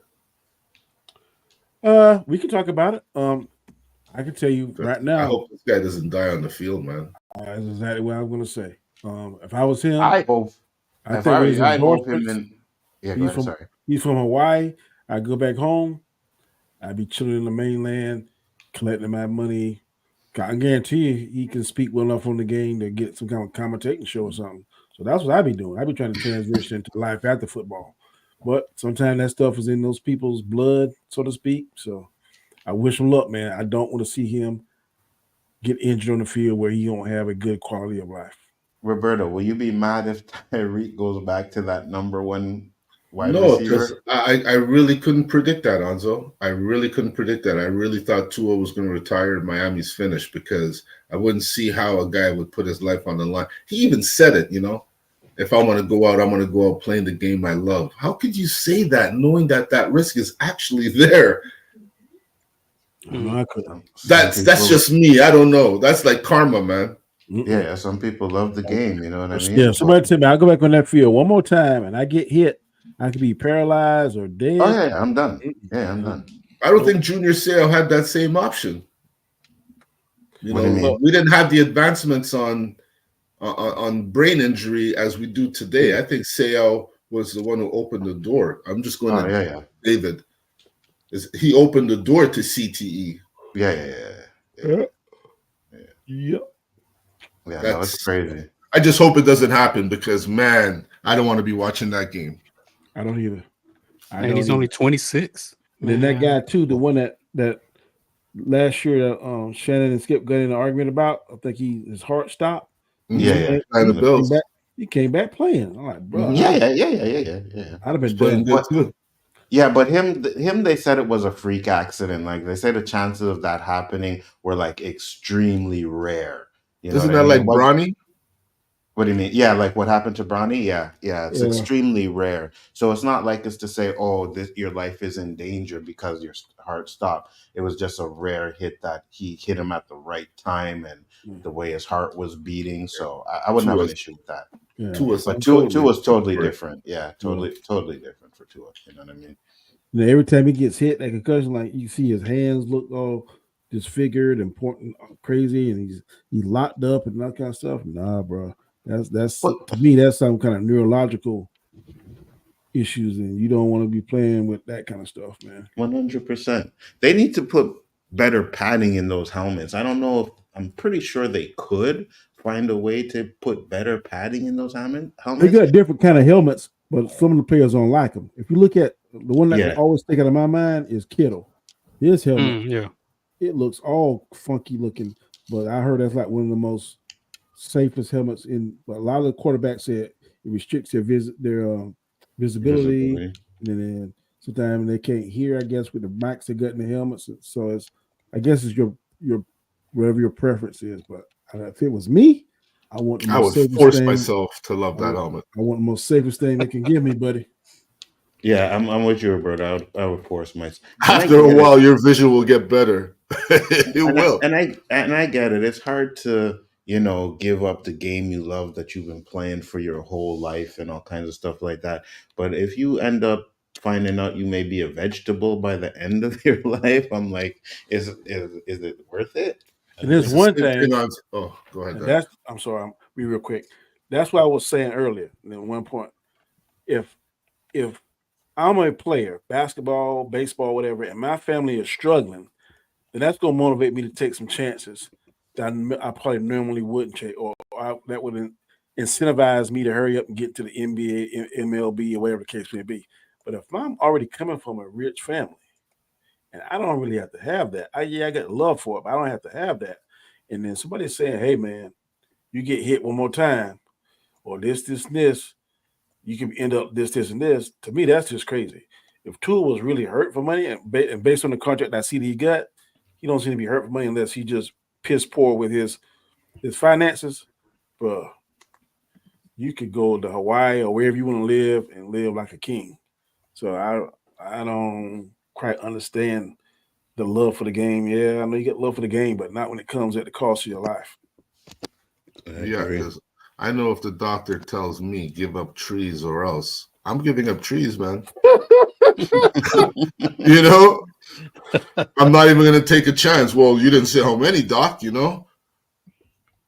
[SPEAKER 5] We can talk about it. I can tell you right now.
[SPEAKER 4] I hope this guy doesn't die on the field, man.
[SPEAKER 5] That's exactly what I'm gonna say. If I was him,
[SPEAKER 3] I hope.
[SPEAKER 5] I hope him.
[SPEAKER 3] And
[SPEAKER 5] he's from Hawaii. I go back home. I'd be chilling in the mainland, collecting my money. I guarantee you, he can speak well enough on the game to get some kind of commentating show or something. So that's what I'd be doing. I'd be trying to transition to life after football. But sometimes that stuff is in those people's blood, so to speak. So I wish him luck, man. I don't want to see him get injured on the field where he don't have a good quality of life.
[SPEAKER 3] Roberto, will you be mad if Tyreek goes back to that number 1 wide
[SPEAKER 4] receiver?
[SPEAKER 3] No,
[SPEAKER 4] because I really couldn't predict that, Nzo. I really couldn't predict that. I really thought Tua was going to retire and Miami's finished because I wouldn't see how a guy would put his life on the line. He even said it, you know. If I want to go out, I'm going to go out playing the game I love. How could you say that knowing that that risk is actually there?
[SPEAKER 5] I couldn't.
[SPEAKER 4] That's just me. I don't know. That's like karma, man.
[SPEAKER 3] Yeah, some people love the game. You know what I mean?
[SPEAKER 5] Yeah, somebody tell me I go back on that field one more time and I get hit. I could be paralyzed or dead.
[SPEAKER 3] Oh, yeah, I'm done. Yeah, I'm done.
[SPEAKER 4] I don't think Junior Seau had that same option. You know, we didn't have the advancements on brain injury as we do today. I think Seau was the one who opened the door. I'm just going to David. He opened the door to CTE.
[SPEAKER 3] Yeah. Yeah.
[SPEAKER 5] Yep.
[SPEAKER 3] Yeah, no, it's crazy.
[SPEAKER 4] I just hope it doesn't happen because, man, I don't want to be watching that game.
[SPEAKER 5] I don't either.
[SPEAKER 1] And he's only 26.
[SPEAKER 5] And then that
[SPEAKER 1] Man.
[SPEAKER 5] guy too, the one that last year that Shannon and Skip got in an argument about. I think his heart stopped.
[SPEAKER 3] Yeah.
[SPEAKER 4] And the Bills.
[SPEAKER 5] He came back playing. I'm like, bro.
[SPEAKER 3] Yeah.
[SPEAKER 5] I'd have been
[SPEAKER 4] Playing
[SPEAKER 5] done.
[SPEAKER 4] good too.
[SPEAKER 3] Yeah, but him, they said it was a freak accident. Like they say, the chances of that happening were like extremely rare. You know
[SPEAKER 4] Isn't
[SPEAKER 3] what I
[SPEAKER 4] that
[SPEAKER 3] mean?
[SPEAKER 4] like Bronny?
[SPEAKER 3] What do you mean? Yeah, like what happened to Bronny? Yeah, it's extremely rare. So it's not like it's to say, oh, your life is in danger because your heart stopped. It was just a rare hit that he hit him at the right time and the way his heart was beating. So I wouldn't have an issue with that.
[SPEAKER 5] Yeah.
[SPEAKER 3] But Tua was totally different. Yeah, totally different for Tua. You know what I mean?
[SPEAKER 5] And every time he gets hit, that concussion, like you see his hands look all disfigured and pointing crazy, and he's locked up and that kind of stuff. Nah, bro. That's to me, that's some kind of neurological issues, and you don't want to be playing with that kind of stuff, man.
[SPEAKER 3] 100%. They need to put better padding in those helmets. I don't know if I'm pretty sure they could find a way to put better padding in those helmets.
[SPEAKER 5] They got different kind of helmets, but some of the players don't like them. If you look at the one that always stick out of my mind is Kittle. His helmet, it looks all funky looking, but I heard that's like one of the most safest helmets in. But a lot of the quarterbacks said it restricts their visibility, and then sometimes they can't hear. I guess with the mics they got in the helmets, so I guess it's your whatever your preference is. But if it was me, I want the most
[SPEAKER 4] would force myself to love that helmet.
[SPEAKER 5] I want the most safest thing they can give me, buddy.
[SPEAKER 3] Yeah, I'm with you, Roberto. I would force myself.
[SPEAKER 4] After a while, your vision will get better. It will.
[SPEAKER 3] I get it. It's hard to, give up the game you love that you've been playing for your whole life and all kinds of stuff like that. But if you end up finding out you may be a vegetable by the end of your life, I'm like, is it worth it?
[SPEAKER 5] And there's one thing.
[SPEAKER 4] Go ahead.
[SPEAKER 5] I'm sorry. I'll be real quick. That's what I was saying earlier. And at one point, if I'm a player, basketball, baseball, whatever, and my family is struggling, then that's going to motivate me to take some chances that I probably normally wouldn't take, or that would incentivize me to hurry up and get to the NBA, MLB, or whatever the case may be. But if I'm already coming from a rich family, and I don't really have to have that, I got love for it, but I don't have to have that. And then somebody's saying, hey, man, you get hit one more time, or this, you can end up this, and this. To me, that's just crazy. If Tua was really hurt for money, and based on the contract I see that he got, he don't seem to be hurt for money unless he just piss poor with his finances. Bro, you could go to Hawaii or wherever you want to live and live like a king. So I don't quite understand the love for the game. Yeah, I know you get love for the game, but not when it comes at the cost of your life.
[SPEAKER 4] Yeah, because I know if the doctor tells me give up trees or else, I'm giving up trees, man. I'm not even going to take a chance. Well, you didn't say how many, doc,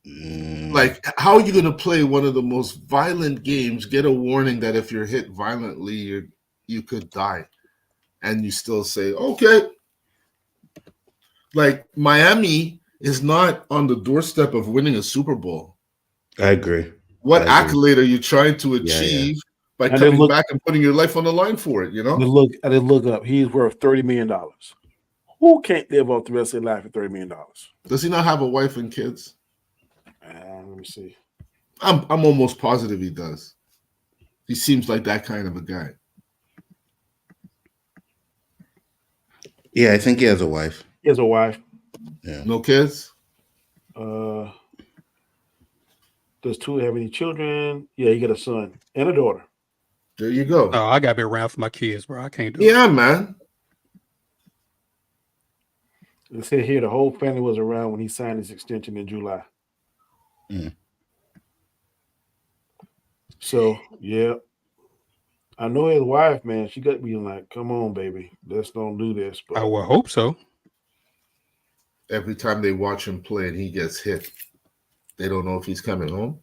[SPEAKER 4] Like, how are you going to play one of the most violent games, get a warning that if you're hit violently, you could die, and you still say, okay. Like, Miami is not on the doorstep of winning a Super Bowl.
[SPEAKER 3] I agree.
[SPEAKER 4] What accolade are you trying to achieve by coming back and putting your life on the line for it,
[SPEAKER 5] I did look up. He's worth $30 million. Who can't live off the rest of their life for $30 million?
[SPEAKER 4] Does he not have a wife and kids?
[SPEAKER 5] Let me see.
[SPEAKER 4] I'm almost positive he does. He seems like that kind of a guy.
[SPEAKER 3] Yeah, I think he has a wife.
[SPEAKER 5] He has a wife.
[SPEAKER 3] Yeah.
[SPEAKER 4] No kids?
[SPEAKER 5] Does Tua have any children? Yeah, he got a son and a daughter.
[SPEAKER 4] There you go.
[SPEAKER 1] Oh, I gotta be around for my kids, bro. I can't do it.
[SPEAKER 4] Yeah, man.
[SPEAKER 5] It said here the whole family was around when he signed his extension in July. So, yeah. I know his wife, man. She got to be like, come on, baby. Let's don't do this. But
[SPEAKER 1] I would hope so.
[SPEAKER 4] Every time they watch him play and he gets hit, they don't know if he's coming home.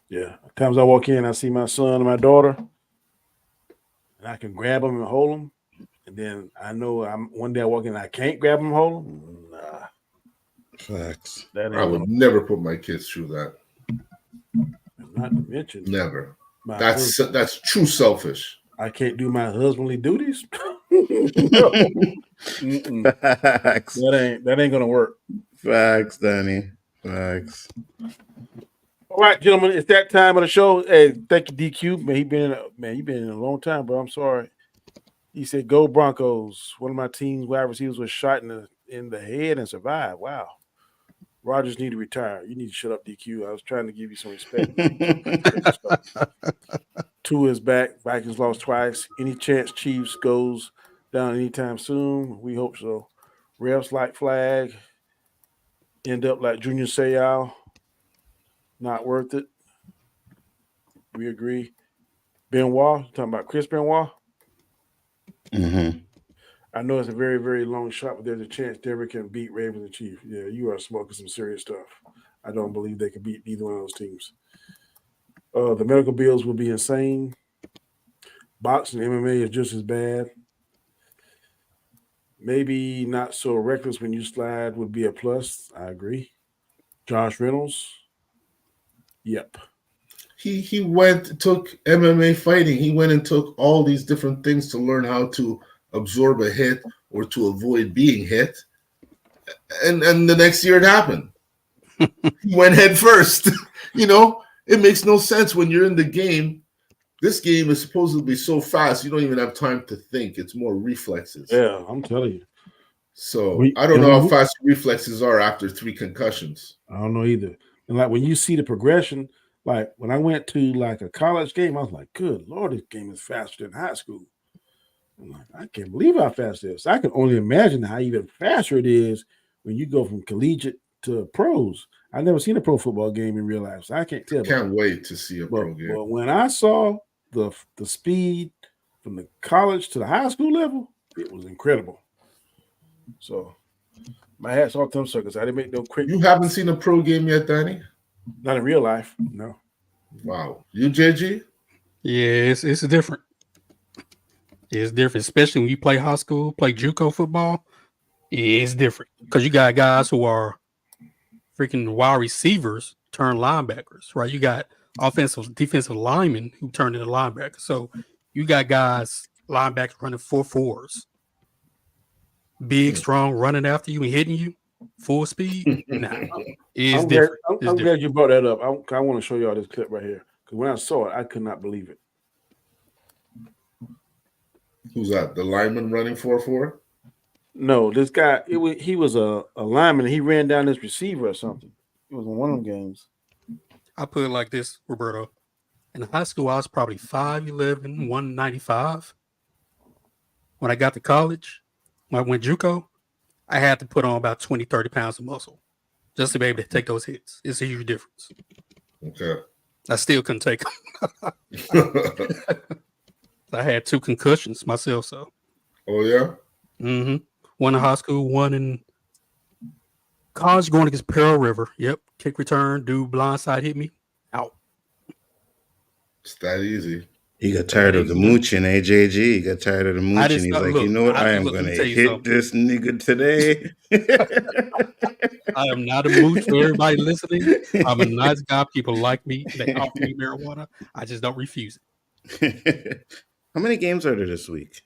[SPEAKER 5] Yeah. Times I walk in, I see my son and my daughter, and I can grab them and hold them
[SPEAKER 2] And then I know one day I walk in, I can't grab them, hold them. Nah,
[SPEAKER 3] Facts.
[SPEAKER 2] that
[SPEAKER 4] I
[SPEAKER 2] ain't
[SPEAKER 4] would
[SPEAKER 2] gonna.
[SPEAKER 4] never put my kids through that.
[SPEAKER 2] Not to mention,
[SPEAKER 4] Never.
[SPEAKER 2] my
[SPEAKER 4] That's
[SPEAKER 2] husband,
[SPEAKER 4] true selfish.
[SPEAKER 2] I can't do my husbandly duties. No. Mm-mm.
[SPEAKER 3] Facts.
[SPEAKER 2] That ain't gonna work.
[SPEAKER 3] Facts, Danny. Facts.
[SPEAKER 2] All right, gentlemen, it's that time of the show. Hey, thank you, DQ. Man, you've been in a long time, bro. I'm sorry. He said, "Go Broncos." One of my team's wide receivers was shot in the head and survived. Wow. Rodgers need to retire. You need to shut up, DQ. I was trying to give you some respect. Two is back. Vikings lost twice. Any chance Chiefs goes down anytime soon? We hope so. Refs like flag. End up like Junior Seau. Not worth it. We agree. Benoit, talking about Chris Benoit.
[SPEAKER 3] Mm-hmm.
[SPEAKER 2] I know it's a very, very long shot, but there's a chance Denver can beat Ravens and Chiefs. Yeah, you are smoking some serious stuff. I don't believe they can beat either one of those teams. The medical bills will be insane. Boxing and MMA is just as bad. Maybe not so reckless when you slide would be a plus. I agree. Josh Reynolds. Yep.
[SPEAKER 4] He took MMA fighting. He went and took all these different things to learn how to absorb a hit or to avoid being hit. And the next year it happened. He went head first. It makes no sense when you're in the game. This game is supposed to be so fast, you don't even have time to think. It's more reflexes.
[SPEAKER 2] Yeah, I'm telling you.
[SPEAKER 4] So I don't know how fast reflexes are after 3 concussions.
[SPEAKER 2] I don't know either. And like when you see the progression, like when I went to like a college game, I was like, good Lord, this game is faster than high school. I'm like, I can't believe how fast it is. I can only imagine how even faster it is when you go from collegiate to pros. I've never seen a pro football game in real life, so I can't tell.
[SPEAKER 4] Can't wait to see a pro game.
[SPEAKER 2] But when I saw the speed from the college to the high school level, it was incredible. So my hat's off to them suckers. I didn't make no quick.
[SPEAKER 4] You haven't seen a pro game yet, Danny?
[SPEAKER 2] Not in real life, no.
[SPEAKER 4] Wow. You, JG?
[SPEAKER 1] Yeah, it's different. It's different, especially when you play high school, play JUCO football. It's different because you got guys who are freaking wide receivers turn linebackers, right? You got defensive linemen who turn into linebackers. So you got guys, linebackers running 4.4s, big, strong, running after you and hitting you full speed. Nah, it's different.
[SPEAKER 2] I'm glad you brought that up. I want to show y'all this clip right here because when I saw it, I could not believe it.
[SPEAKER 4] Who's that? The lineman running 4.4?
[SPEAKER 2] No, this guy. He was a lineman. And he ran down this receiver or something. It was in one of them games.
[SPEAKER 1] I put it like this, Roberto. In high school, I was probably 5'11", 195. When I got to college, when I went JUCO, I had to put on about 20, 30 pounds of muscle just to be able to take those hits. It's a huge difference.
[SPEAKER 4] Okay.
[SPEAKER 1] I still couldn't take them. I had 2 concussions myself, so.
[SPEAKER 4] Oh, yeah?
[SPEAKER 1] Mm-hmm. One in high school, one in college going against Pearl River. Yep. Kick return, dude blindside hit me. Out.
[SPEAKER 4] It's that easy.
[SPEAKER 3] He got tired of the mooching, AJG. He got tired of the mooching. He's like, you know what? I am going to hit this nigga today.
[SPEAKER 1] I am not a mooch for everybody listening. I'm a nice guy. People like me. They offer me marijuana. I just don't refuse
[SPEAKER 3] it. How many games are there this week?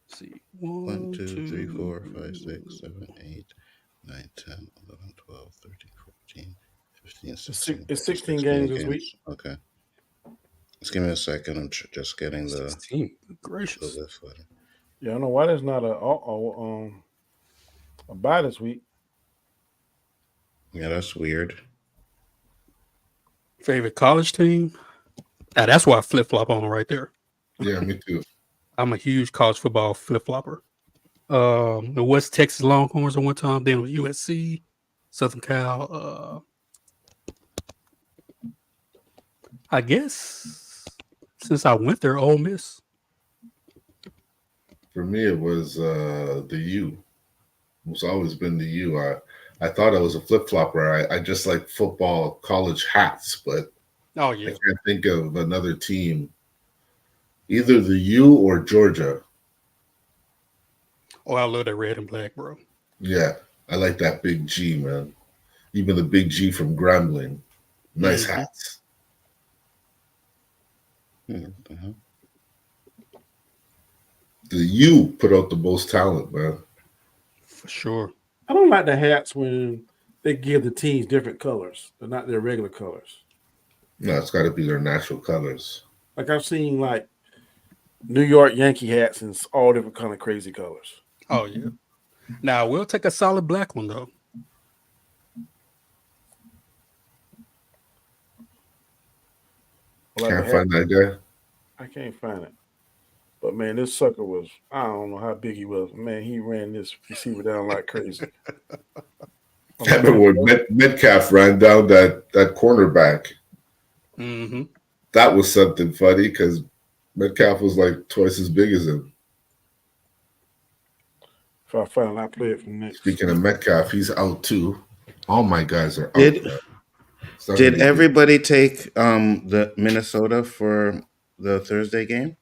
[SPEAKER 1] Let's see.
[SPEAKER 3] 1, 2, 3, 4, 5, 6, 7, 8, 9, 10, 11, 12, 13, 14, 15, 16.
[SPEAKER 2] It's 16 games this week.
[SPEAKER 3] Okay. Just give me a second. I'm just getting the
[SPEAKER 1] 16. Gracious.
[SPEAKER 2] Yeah, I don't know why there's not a bye this week.
[SPEAKER 3] Yeah, that's weird.
[SPEAKER 1] Favorite college team? That's why I flip-flop on right there.
[SPEAKER 4] Yeah, me too.
[SPEAKER 1] I'm a huge college football flip-flopper. The West Texas Longhorns at one time, then with USC, Southern Cal. I guess since I went there, Ole Miss.
[SPEAKER 4] For me, it was the U. It's always been the U. I thought I was a flip-flopper. I just like football college hats, but
[SPEAKER 1] oh yeah,
[SPEAKER 4] I can't think of another team Either the U or Georgia.
[SPEAKER 1] Oh, I love that red and black, bro.
[SPEAKER 4] Yeah, I like that big G, man. Even the big G from Grambling. Nice
[SPEAKER 1] Mhm.
[SPEAKER 4] hats.
[SPEAKER 3] Mhm.
[SPEAKER 4] The U put out the most talent, man.
[SPEAKER 1] For sure.
[SPEAKER 5] I don't like the hats when they give the teams different colors. They're not their regular colors.
[SPEAKER 4] No, it's got to be their natural colors.
[SPEAKER 5] Like I've seen like New York Yankee hats in all different kind of crazy colors.
[SPEAKER 1] Oh yeah. Now we'll take a solid black one though.
[SPEAKER 5] Like
[SPEAKER 4] Can't
[SPEAKER 5] the hat,
[SPEAKER 4] find that guy.
[SPEAKER 5] I can't find it. But man, this sucker was, I don't know how big he was. Man, he ran this receiver down like crazy.
[SPEAKER 4] I remember when Metcalf ran down that cornerback.
[SPEAKER 1] Mm-hmm.
[SPEAKER 4] That was something funny because Metcalf was like twice as big as him.
[SPEAKER 5] If I find it, I play it from next.
[SPEAKER 4] Speaking of Metcalf, he's out too. All my guys are out.
[SPEAKER 3] Did
[SPEAKER 4] Man. It's not
[SPEAKER 3] did
[SPEAKER 4] gonna be good.
[SPEAKER 3] everybody take the Minnesota for the Thursday game?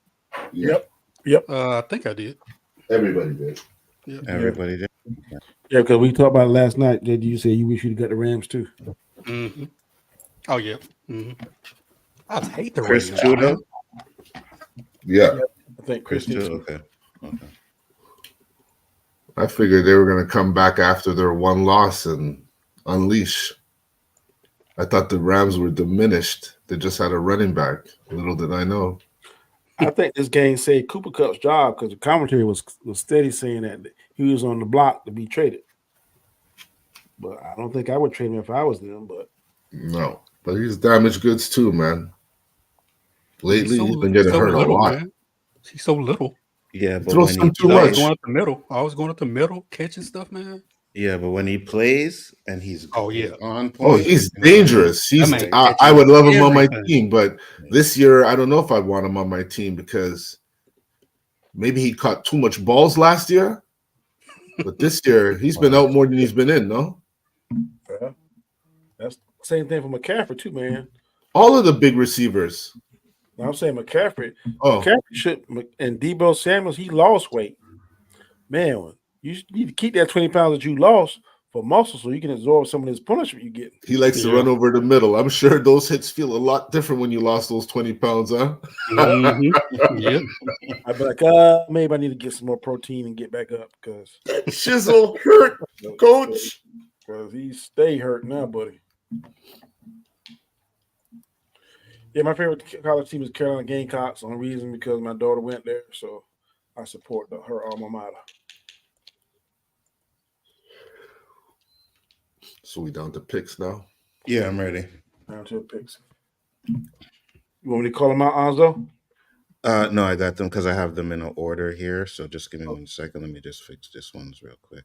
[SPEAKER 4] Yeah,
[SPEAKER 5] Yep.
[SPEAKER 1] I think I did.
[SPEAKER 4] everybody did.
[SPEAKER 1] Yeah.
[SPEAKER 3] Everybody did.
[SPEAKER 5] Yeah, because we talked about it last night. Did you say you wish you'd got the Rams too?
[SPEAKER 1] Mm-hmm. Oh yeah. Mm-hmm. I hate the
[SPEAKER 3] Chris
[SPEAKER 1] Ravens,
[SPEAKER 3] Judah?
[SPEAKER 1] man.
[SPEAKER 4] Yeah,
[SPEAKER 5] I think
[SPEAKER 3] Chris
[SPEAKER 5] Chris did.
[SPEAKER 3] Judah. Okay.
[SPEAKER 4] I figured they were gonna come back after their one loss and unleash. I thought the Rams were diminished. They just had a running back. Little did I know.
[SPEAKER 5] I think this game saved Cooper Cup's job because the commentary was steady saying that he was on the block to be traded. But I don't think I would trade him if I was them. But
[SPEAKER 4] No, but he's damaged goods too, man. Lately, he's been getting hurt
[SPEAKER 1] little,
[SPEAKER 4] a lot.
[SPEAKER 1] man. He's so little.
[SPEAKER 3] Yeah, but
[SPEAKER 4] Throws
[SPEAKER 3] when he
[SPEAKER 4] him too
[SPEAKER 1] He's always
[SPEAKER 4] much.
[SPEAKER 1] going up the middle. Always going up the middle, catching stuff, man.
[SPEAKER 3] Yeah, but when he plays and he's
[SPEAKER 1] Oh, yeah.
[SPEAKER 3] on point.
[SPEAKER 4] Oh, he's dangerous. He's.
[SPEAKER 1] man
[SPEAKER 4] I would love him on my
[SPEAKER 1] everything.
[SPEAKER 4] team, but this year I don't know if I want him on my team because maybe he caught too much balls last year. But this year he's been out more than he's been in. No,
[SPEAKER 5] yeah, that's the same thing for McCaffrey too, man.
[SPEAKER 4] all of the big receivers.
[SPEAKER 5] Now, I'm saying McCaffrey.
[SPEAKER 4] Oh,
[SPEAKER 5] McCaffrey should, and Debo Samuels, he lost weight. Man, you need to keep that 20 pounds that you lost for muscle so you can absorb some of this punishment you get.
[SPEAKER 4] he likes to run over the middle. I'm sure those hits feel a lot different when you lost those 20 pounds, huh?
[SPEAKER 1] Mm-hmm. Yep.
[SPEAKER 5] I'd be like, maybe I need to get some more protein and get back up because
[SPEAKER 4] Shizzle hurt, coach.
[SPEAKER 5] Because he stay hurt now, buddy. Yeah, my favorite college team is Carolina Gamecocks. Only reason because my daughter went there, so I support her alma mater.
[SPEAKER 4] So we down to picks now.
[SPEAKER 3] Yeah, I'm ready.
[SPEAKER 5] Down to the picks. You want me to call them out, Nzo?
[SPEAKER 3] No, I got them because I have them in an order here. So just give me 1 second. Let me just fix this ones real quick.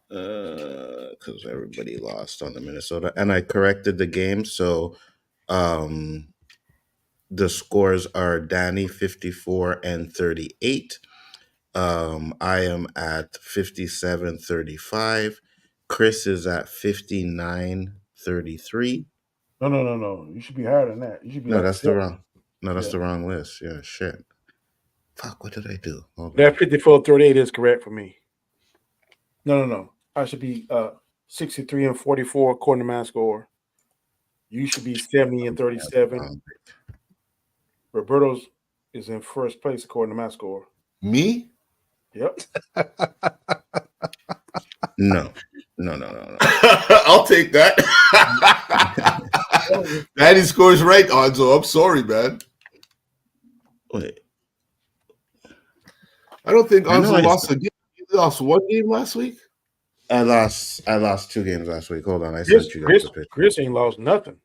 [SPEAKER 3] Because everybody lost on the Minnesota, and I corrected the game. So, the scores are Danny 54 and 38. I am at 57-35. Chris is at 59-33.
[SPEAKER 5] No. You should be higher than that. You should be
[SPEAKER 3] No,
[SPEAKER 5] like
[SPEAKER 3] that's the wrong. No, that's
[SPEAKER 5] Yeah.
[SPEAKER 3] the wrong list. Yeah, shit. Fuck, what did I do? Hold on.
[SPEAKER 5] That 54-38 is correct for me. No. I should be 63 and 44 according to my score. You should be 70 and 37. Roberto's is in first place according to my score.
[SPEAKER 4] Me?
[SPEAKER 5] Yep.
[SPEAKER 3] No.
[SPEAKER 4] I'll take that. Daddy scores right, Onzo. I'm sorry, man.
[SPEAKER 3] Wait.
[SPEAKER 4] I don't think
[SPEAKER 3] I know
[SPEAKER 4] Onzo
[SPEAKER 3] I
[SPEAKER 4] lost a game. He lost one game last week.
[SPEAKER 3] I lost 2 games last week. Hold on, I sent you guys the picture.
[SPEAKER 5] Chris ain't lost nothing.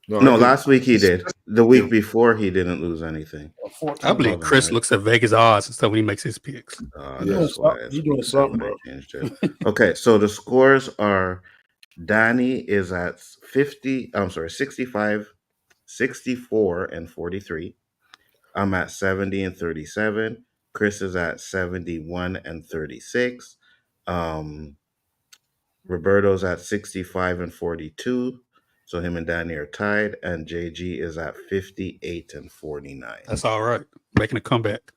[SPEAKER 3] No,
[SPEAKER 4] I think-
[SPEAKER 3] last week he did. The week before he didn't lose anything.
[SPEAKER 1] I believe Chris looks at Vegas odds and stuff when he makes his picks.
[SPEAKER 3] That's why
[SPEAKER 5] He's doing something, bro.
[SPEAKER 3] I changed it. Okay, so the scores are: Danny is at 65, 64 and 43. I'm at 70 and 37. Chris is at 71 and 36. Roberto's at 65 and 42. So him and Danny are tied, and JG is at 58 and 49.
[SPEAKER 1] That's all right. Making a comeback.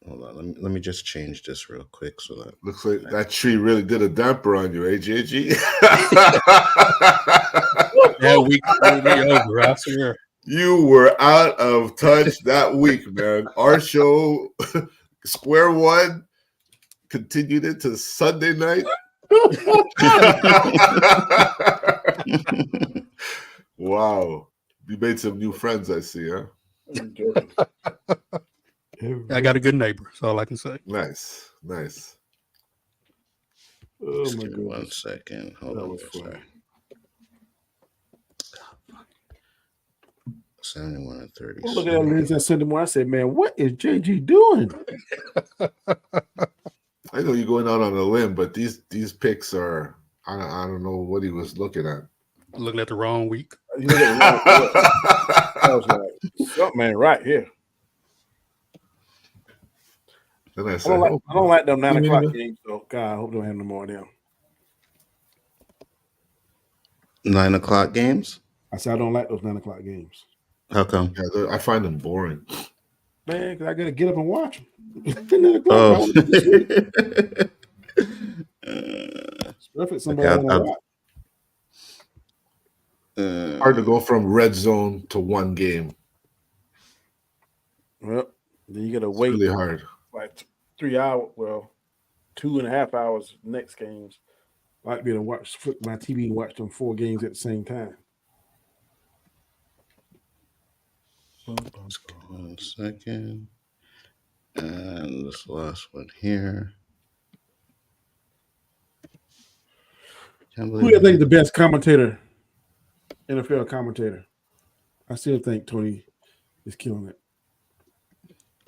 [SPEAKER 3] Hold on, let me just change this real quick so that
[SPEAKER 4] Looks like that tree really did a damper on you, AJG.
[SPEAKER 1] That week will be over, I swear.
[SPEAKER 4] You were out of touch that week, man. Our show, square one, continued into Sunday night. Wow. You made some new friends, I see, huh?
[SPEAKER 2] I'm joking.
[SPEAKER 1] I got a good neighbor. That's all I can say.
[SPEAKER 4] Nice. Nice.
[SPEAKER 5] Oh
[SPEAKER 3] Just
[SPEAKER 5] my
[SPEAKER 3] give me 1
[SPEAKER 5] goodness.
[SPEAKER 3] second. Hold
[SPEAKER 5] That
[SPEAKER 3] on.
[SPEAKER 5] was
[SPEAKER 3] here,
[SPEAKER 5] fun.
[SPEAKER 3] sorry. 71 and 30.
[SPEAKER 5] Oh, look at that lens that Sunday morning. I said, man, what is JG doing?
[SPEAKER 4] I know you're going out on a limb, but these picks are I don't know what he was looking at.
[SPEAKER 1] Looking at the wrong week.
[SPEAKER 2] You look at it wrong. I was like, something ain't right here.
[SPEAKER 4] Then I
[SPEAKER 2] I
[SPEAKER 4] said,
[SPEAKER 2] don't like them 9
[SPEAKER 4] You mean
[SPEAKER 2] o'clock
[SPEAKER 4] the-
[SPEAKER 2] games, though. God, I hope they don't have no more of them.
[SPEAKER 3] 9 o'clock games?
[SPEAKER 5] I said, I don't like those 9 o'clock games.
[SPEAKER 3] How come?
[SPEAKER 4] yeah, I find them boring.
[SPEAKER 5] Man, because I got to get up and watch them. 9 o'clock. I
[SPEAKER 3] Oh.
[SPEAKER 5] wanna go to sleep.
[SPEAKER 3] Uh,
[SPEAKER 5] It's perfect. Somebody
[SPEAKER 3] Okay,
[SPEAKER 5] want to watch.
[SPEAKER 4] Hard to go from red zone to one game.
[SPEAKER 2] Well, then you got to
[SPEAKER 4] It's
[SPEAKER 2] wait
[SPEAKER 4] really hard.
[SPEAKER 2] like 3 hours. Well, 2.5 hours next games.
[SPEAKER 5] I like being able to watch flip my TV and watch them 4 games at the same time.
[SPEAKER 3] Let's go 1 second. And this last one here. Can't
[SPEAKER 5] Who do
[SPEAKER 3] believe
[SPEAKER 5] you think is the best commentator, NFL commentator? I still think Tony is killing it.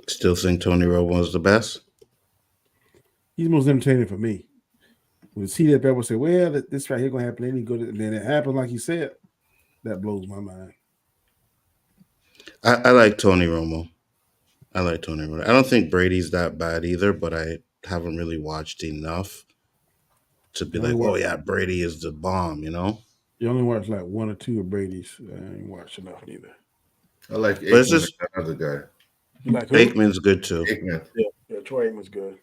[SPEAKER 3] Still think Tony Romo is the best?
[SPEAKER 5] He's the most entertaining for me. When you see that, people say, well, this right here going to happen. Then he go to, and then it happens like he said. That blows my mind.
[SPEAKER 3] I like Tony Romo. I like Tony Romo. I don't think Brady's that bad either, but I haven't really watched enough to be like, oh yeah, Brady is the bomb, you know?
[SPEAKER 5] You only watch like 1 or 2 of Brady's. I ain't watched enough neither.
[SPEAKER 4] I like
[SPEAKER 3] But it's
[SPEAKER 4] Aikman,
[SPEAKER 3] just
[SPEAKER 4] that other guy.
[SPEAKER 2] You like who?
[SPEAKER 3] Aikman's good too.
[SPEAKER 4] Aikman.
[SPEAKER 2] Yeah, Troy Aikman's good.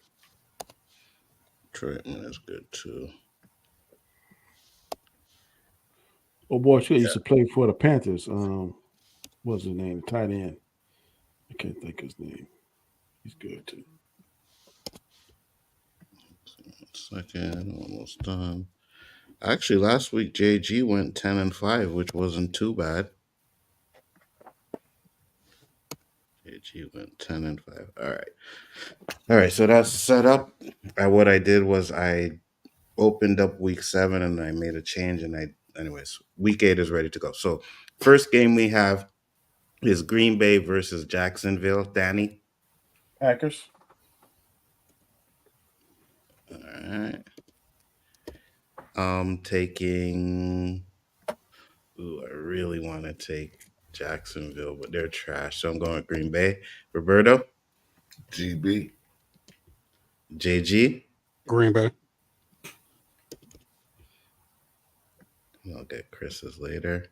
[SPEAKER 3] Troy Aikman is good too.
[SPEAKER 5] Oh boy, shit, used to play for the Panthers. What's his name? The tight end. I can't think of his name. He's good too.
[SPEAKER 3] 1 second, almost done. Actually, last week JG went 10 and 5, which wasn't too bad. JG went 10 and 5. All right. So that's set up. What I did was I opened up week 7 and I made a change. And anyways, week 8 is ready to go. So first game we have is Green Bay versus Jacksonville. Danny.
[SPEAKER 2] Packers.
[SPEAKER 3] All right. I'm taking. Ooh, I really want to take Jacksonville, but they're trash. So I'm going with Green Bay. Roberto.
[SPEAKER 4] GB.
[SPEAKER 3] JG.
[SPEAKER 1] Green Bay.
[SPEAKER 3] I'll get Chris's later.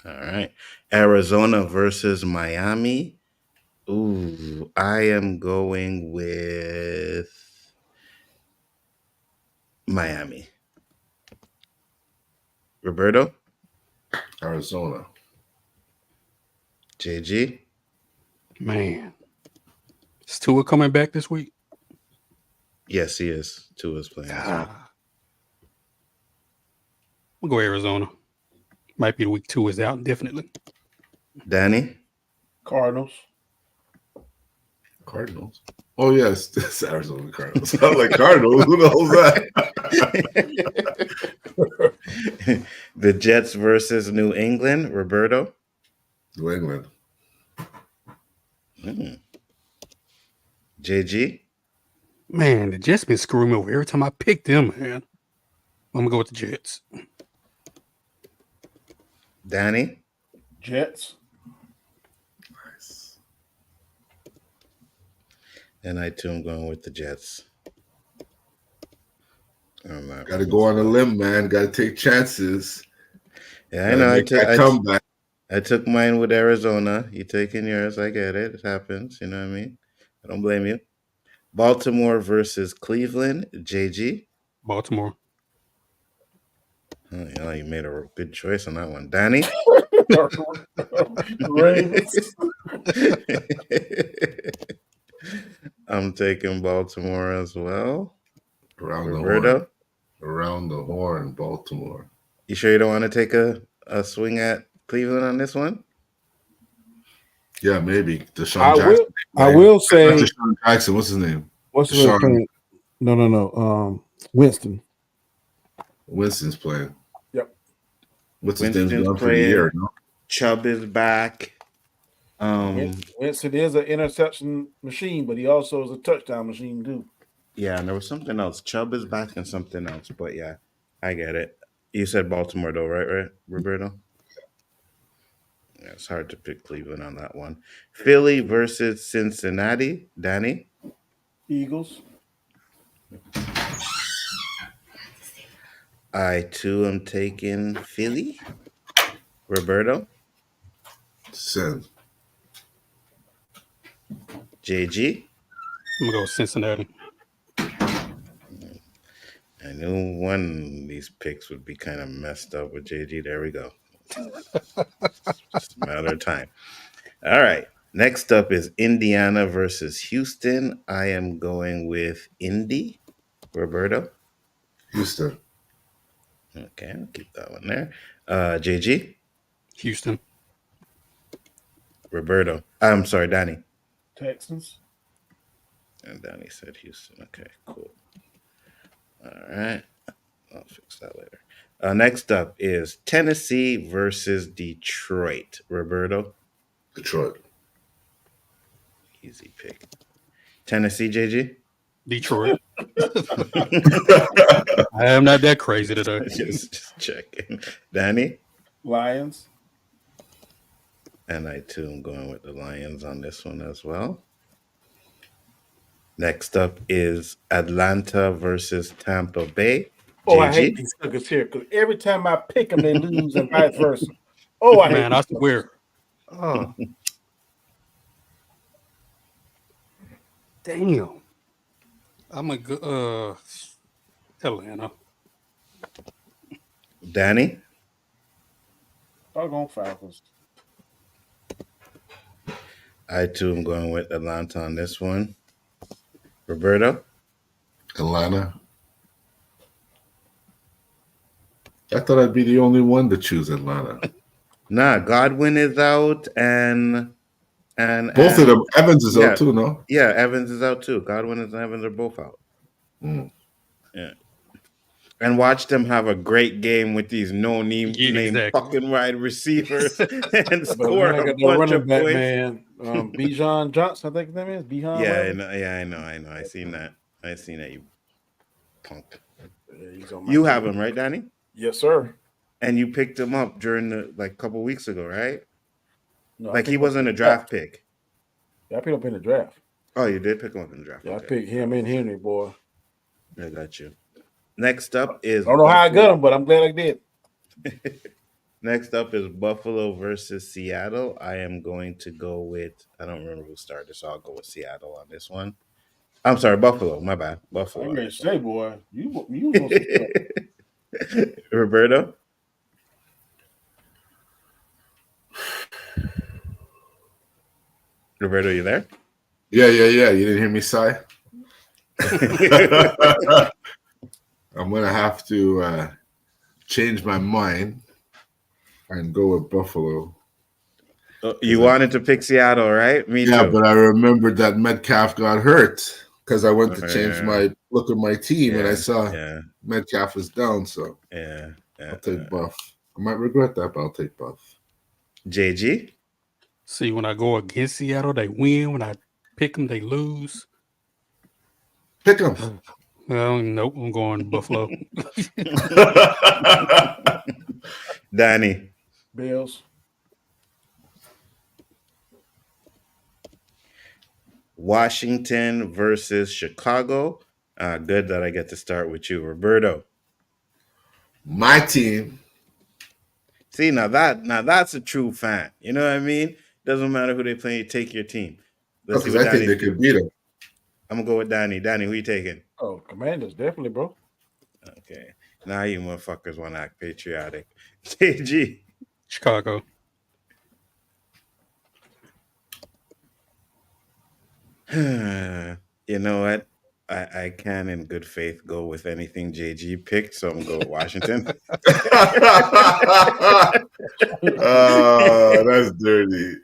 [SPEAKER 3] All right. Arizona versus Miami. Ooh, I am going with Miami. Roberto.
[SPEAKER 4] Arizona.
[SPEAKER 3] JG.
[SPEAKER 1] Man. Is Tua coming back this week?
[SPEAKER 3] Yes, he is. Tua's playing.
[SPEAKER 1] We'll go Arizona. Might be the week 2 is out, definitely.
[SPEAKER 3] Danny.
[SPEAKER 2] Cardinals.
[SPEAKER 4] Cardinals. Oh yes, it's Arizona Cardinals. I was like Cardinals. Who the hell's that?
[SPEAKER 3] The Jets versus New England. Roberto.
[SPEAKER 4] New England.
[SPEAKER 3] JG.
[SPEAKER 1] Man, the Jets been screwing me over every time I pick them, man. I'm gonna go with the Jets.
[SPEAKER 3] Danny.
[SPEAKER 2] Jets.
[SPEAKER 4] Nice.
[SPEAKER 3] And I too am going with the Jets. I'm not
[SPEAKER 4] Got to go on a limb, man. Got to take chances.
[SPEAKER 3] Yeah, I
[SPEAKER 4] Got to
[SPEAKER 3] know.
[SPEAKER 4] make that comeback.
[SPEAKER 3] I took mine with Arizona. You taking yours? I get it. It happens. You know what I mean? I don't blame you. Baltimore versus Cleveland. JG.
[SPEAKER 1] Baltimore.
[SPEAKER 3] Oh, yeah, you made a good choice on that one. Danny.
[SPEAKER 2] Ravens.
[SPEAKER 3] I'm taking Baltimore as well.
[SPEAKER 4] Around
[SPEAKER 3] Roberto.
[SPEAKER 4] Around the horn, Baltimore.
[SPEAKER 3] You sure you don't want to take a swing at Cleveland on this one?
[SPEAKER 4] Yeah, maybe. Deshaun
[SPEAKER 2] I
[SPEAKER 4] Jackson.
[SPEAKER 2] will say.
[SPEAKER 4] Deshaun Jackson. What's his name?
[SPEAKER 2] What's his
[SPEAKER 4] Deshaun.
[SPEAKER 2] name? No. Winston.
[SPEAKER 4] Winston's playing.
[SPEAKER 2] Yep.
[SPEAKER 4] What's his
[SPEAKER 3] Winston's
[SPEAKER 4] name's gone for the
[SPEAKER 3] playing.
[SPEAKER 4] year? No?
[SPEAKER 3] Chubb is back.
[SPEAKER 2] Winston is an interception machine, but he also is a touchdown machine too.
[SPEAKER 3] Yeah, and there was something else. Chubb is back and something else, but yeah, I get it. You said Baltimore though, right, Roberto? Yeah, it's hard to pick Cleveland on that one. Philly versus Cincinnati. Danny?
[SPEAKER 2] Eagles.
[SPEAKER 3] I too am taking Philly. Roberto?
[SPEAKER 4] Send.
[SPEAKER 3] JG?
[SPEAKER 1] I'm gonna go with Cincinnati.
[SPEAKER 3] I knew one of these picks would be kind of messed up with JG. There we go. Just a matter of time. All right. Next up is Indiana versus Houston. I am going with Indy. Roberto?
[SPEAKER 4] Houston.
[SPEAKER 3] Okay, I'll keep that one there. JG?
[SPEAKER 1] Houston.
[SPEAKER 3] Roberto. I'm sorry, Danny.
[SPEAKER 2] Texans.
[SPEAKER 3] And Danny said Houston. Okay, cool. All right. I'll fix that later. Next up is Tennessee versus Detroit. Roberto?
[SPEAKER 4] Detroit.
[SPEAKER 3] Easy pick. Tennessee, JG?
[SPEAKER 1] Detroit. I am not that crazy today.
[SPEAKER 3] just checking. Danny?
[SPEAKER 2] Lions.
[SPEAKER 3] And I too am going with the Lions on this one as well. Next up is Atlanta versus Tampa Bay.
[SPEAKER 2] Oh,
[SPEAKER 3] JG?
[SPEAKER 2] I hate these suckers here because every time I pick them, they lose and vice versa. Oh, I hate
[SPEAKER 1] Man, I
[SPEAKER 2] these
[SPEAKER 1] swear. Oh. Damn. I'm a good Atlanta.
[SPEAKER 3] Danny?
[SPEAKER 2] doggone Falcons.
[SPEAKER 3] I too am going with Atlanta on this one. Roberto?
[SPEAKER 4] Atlanta. I thought I'd be the only one to choose Atlanta.
[SPEAKER 3] Nah, Godwin is out and
[SPEAKER 4] both of them. Evans is out too, no?
[SPEAKER 3] Yeah, Evans is out too. Godwin and Evans are both out.
[SPEAKER 4] Mm.
[SPEAKER 3] Yeah. And watch them have a great game with these no-name fucking wide receivers and score a bunch of points.
[SPEAKER 2] Man, Bijan Johnson, I think his name is Bijan.
[SPEAKER 3] Yeah, I know. I seen that, you punk.
[SPEAKER 2] Yeah,
[SPEAKER 3] you have him, right, Danny?
[SPEAKER 2] Yes, sir.
[SPEAKER 3] And you picked him up during the couple weeks ago, right?
[SPEAKER 2] No,
[SPEAKER 3] he wasn't a draft pick.
[SPEAKER 2] Yeah, I picked him up in the draft.
[SPEAKER 3] Oh, you did pick him up in the draft.
[SPEAKER 2] Yeah, okay. I picked him and Henry, boy.
[SPEAKER 3] I got you. Next up is
[SPEAKER 2] I don't know how I got him, but I'm glad I did.
[SPEAKER 3] Next up is Buffalo versus Seattle. I am going to go with, I don't remember who started, so I'll go with Seattle on this one. I'm sorry, Buffalo. My bad. Buffalo.
[SPEAKER 2] I'm going to say, boy, you
[SPEAKER 3] Roberto? Roberto, you there?
[SPEAKER 4] Yeah. You didn't hear me sigh? I'm going to have to change my mind and go with Buffalo.
[SPEAKER 3] You wanted to pick Seattle, right? Me too.
[SPEAKER 4] Yeah, but I remembered that Metcalf got hurt because I went to change my look at my team and I saw Metcalf was down. So I'll take Buff. I might regret that, but I'll take Buff.
[SPEAKER 3] JG?
[SPEAKER 1] See, when I go against Seattle, they win. When I pick them, they lose.
[SPEAKER 4] Pick them.
[SPEAKER 1] Well, nope, I'm going Buffalo.
[SPEAKER 3] Danny?
[SPEAKER 2] Bills.
[SPEAKER 3] Washington versus Chicago. Good that I get to start with you, Roberto.
[SPEAKER 4] My team.
[SPEAKER 3] See, now that's a true fan. You know what I mean? Doesn't matter who they play, take your team. Let's see
[SPEAKER 4] Because
[SPEAKER 3] what
[SPEAKER 4] I think
[SPEAKER 3] Danny.
[SPEAKER 4] they could beat them.
[SPEAKER 3] I'm gonna go with Danny. Danny, who you taking?
[SPEAKER 2] Oh, Commanders, definitely, bro.
[SPEAKER 3] Okay. Now you motherfuckers want to act patriotic. JG.
[SPEAKER 1] Chicago.
[SPEAKER 3] You know what? I can in good faith go with anything JG picked, so I'm going with Washington.
[SPEAKER 4] That's dirty.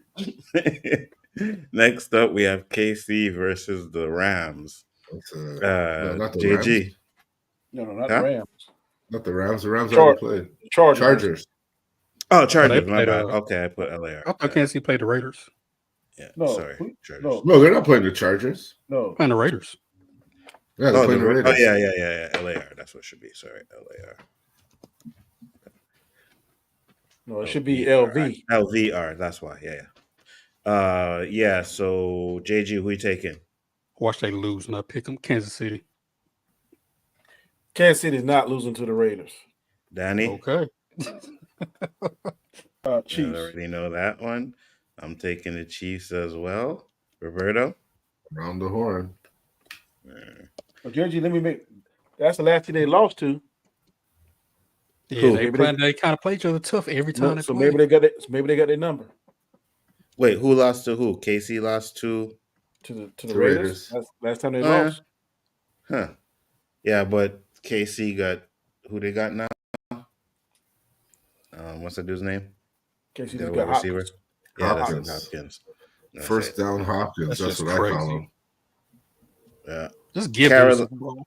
[SPEAKER 3] Next up, we have KC versus the Rams.
[SPEAKER 4] No, not the
[SPEAKER 3] JG.
[SPEAKER 4] Rams.
[SPEAKER 2] No, not
[SPEAKER 3] Huh?
[SPEAKER 2] the Rams.
[SPEAKER 4] Not the Rams. The Rams
[SPEAKER 2] Char-
[SPEAKER 4] already played.
[SPEAKER 2] Chargers.
[SPEAKER 3] Oh, Chargers. My
[SPEAKER 1] played,
[SPEAKER 3] bad. Okay, I put LAR.
[SPEAKER 1] I thought Kansas City played the Raiders.
[SPEAKER 3] Yeah,
[SPEAKER 2] No,
[SPEAKER 3] sorry.
[SPEAKER 2] who-
[SPEAKER 3] Chargers.
[SPEAKER 2] no.
[SPEAKER 4] No, they're not playing the Chargers.
[SPEAKER 2] No.
[SPEAKER 1] Playing the Raiders.
[SPEAKER 4] Yeah, they're
[SPEAKER 3] Oh,
[SPEAKER 4] playing the Raiders.
[SPEAKER 3] yeah. LAR. That's what it should be. Sorry, LAR.
[SPEAKER 2] No, it should be LV.
[SPEAKER 3] LVR. That's why. Yeah. So JG, who you taking?
[SPEAKER 1] Watch they lose and I pick them. Kansas City.
[SPEAKER 2] Kansas City is not losing to the Raiders.
[SPEAKER 3] Danny.
[SPEAKER 1] Okay.
[SPEAKER 3] I
[SPEAKER 2] Chiefs.
[SPEAKER 3] already know that one. I'm taking the Chiefs as well. Roberto.
[SPEAKER 4] Around the horn.
[SPEAKER 2] Well, Georgie, let me make. That's the last team they lost to.
[SPEAKER 1] Yeah,
[SPEAKER 3] Who?
[SPEAKER 1] they kind of play each other tough every time.
[SPEAKER 2] So maybe they got it. So maybe they got their number
[SPEAKER 3] Wait, who lost to who? KC lost to.
[SPEAKER 2] to the
[SPEAKER 4] The
[SPEAKER 2] Raiders.
[SPEAKER 4] Raiders.
[SPEAKER 2] That's last time they
[SPEAKER 3] Oh, yeah.
[SPEAKER 2] lost.
[SPEAKER 3] Huh. Yeah, but KC got who they got now? What's that dude's name?
[SPEAKER 2] KC
[SPEAKER 3] The
[SPEAKER 2] just
[SPEAKER 3] wide
[SPEAKER 2] got
[SPEAKER 3] receiver.
[SPEAKER 2] Hopkins.
[SPEAKER 3] Yeah, that's
[SPEAKER 4] Hopkins.
[SPEAKER 3] Hopkins. That's
[SPEAKER 4] First
[SPEAKER 3] it.
[SPEAKER 4] down Hopkins.
[SPEAKER 1] That's
[SPEAKER 4] That's
[SPEAKER 1] just
[SPEAKER 4] what I call
[SPEAKER 1] crazy.
[SPEAKER 4] him.
[SPEAKER 3] Yeah.
[SPEAKER 1] Just give
[SPEAKER 3] Carol-
[SPEAKER 1] them Super Bowl.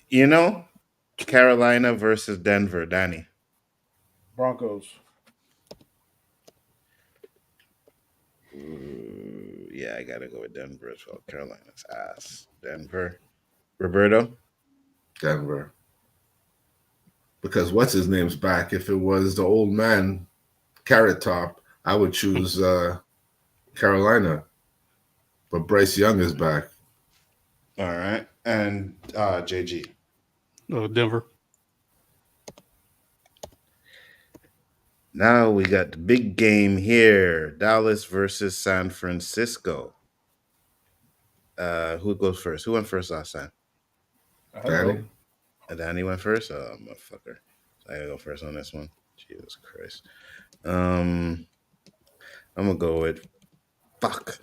[SPEAKER 3] You know, Carolina versus Denver. Danny.
[SPEAKER 2] Broncos.
[SPEAKER 3] Yeah, I gotta go with Denver as well. Carolina's ass. Denver. Roberto.
[SPEAKER 4] Denver. Because what's his name's back? If it was the old man, Carrot Top, I would choose Carolina. But Bryce Young is back.
[SPEAKER 3] All right. And JG.
[SPEAKER 1] Denver.
[SPEAKER 3] Now we got the big game here. Dallas versus San Francisco. Who goes first? Who went first last time?
[SPEAKER 4] Danny?
[SPEAKER 3] Danny went first? Oh, motherfucker. I gotta go first on this one. Jesus Christ. I'm gonna go with fuck.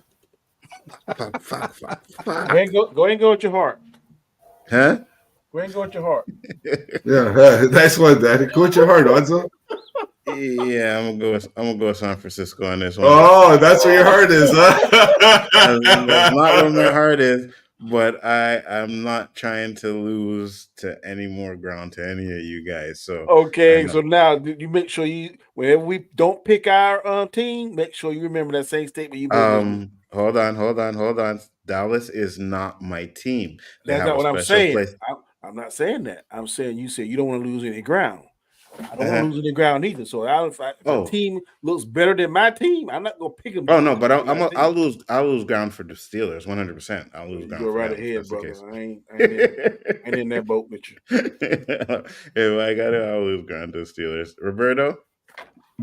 [SPEAKER 3] Fuck.
[SPEAKER 2] Go ahead and go with your heart.
[SPEAKER 3] Huh?
[SPEAKER 2] Go ahead and go with your heart.
[SPEAKER 4] Yeah, nice one, Danny. Go with your heart, Onzo.
[SPEAKER 3] Yeah, I'm gonna go with San Francisco on this one.
[SPEAKER 4] Oh, that's where your heart is, huh?
[SPEAKER 3] That's not where my heart is, but I'm not trying to lose to any more ground to any of you guys. So
[SPEAKER 2] Okay, so now you make sure you whenever we don't pick our team, make sure you remember that same statement you made.
[SPEAKER 3] Hold on. Dallas is not my team. They
[SPEAKER 2] That's
[SPEAKER 3] have
[SPEAKER 2] not
[SPEAKER 3] a
[SPEAKER 2] what I'm
[SPEAKER 3] special
[SPEAKER 2] saying.
[SPEAKER 3] place.
[SPEAKER 2] I'm not saying that. I'm saying you said you don't want to lose any ground. I don't want
[SPEAKER 3] Uh-huh.
[SPEAKER 2] to lose any ground either. So if a team looks better than my team, I'm not gonna pick them.
[SPEAKER 3] Oh no, but I'll lose ground for the Steelers 100%. I'll lose ground.
[SPEAKER 2] Go
[SPEAKER 3] for
[SPEAKER 2] right
[SPEAKER 3] them, if
[SPEAKER 2] ahead,
[SPEAKER 3] that's the
[SPEAKER 2] brother.
[SPEAKER 3] case.
[SPEAKER 2] I ain't in that boat with you.
[SPEAKER 3] If I got it, I'll lose ground to the Steelers. Roberto,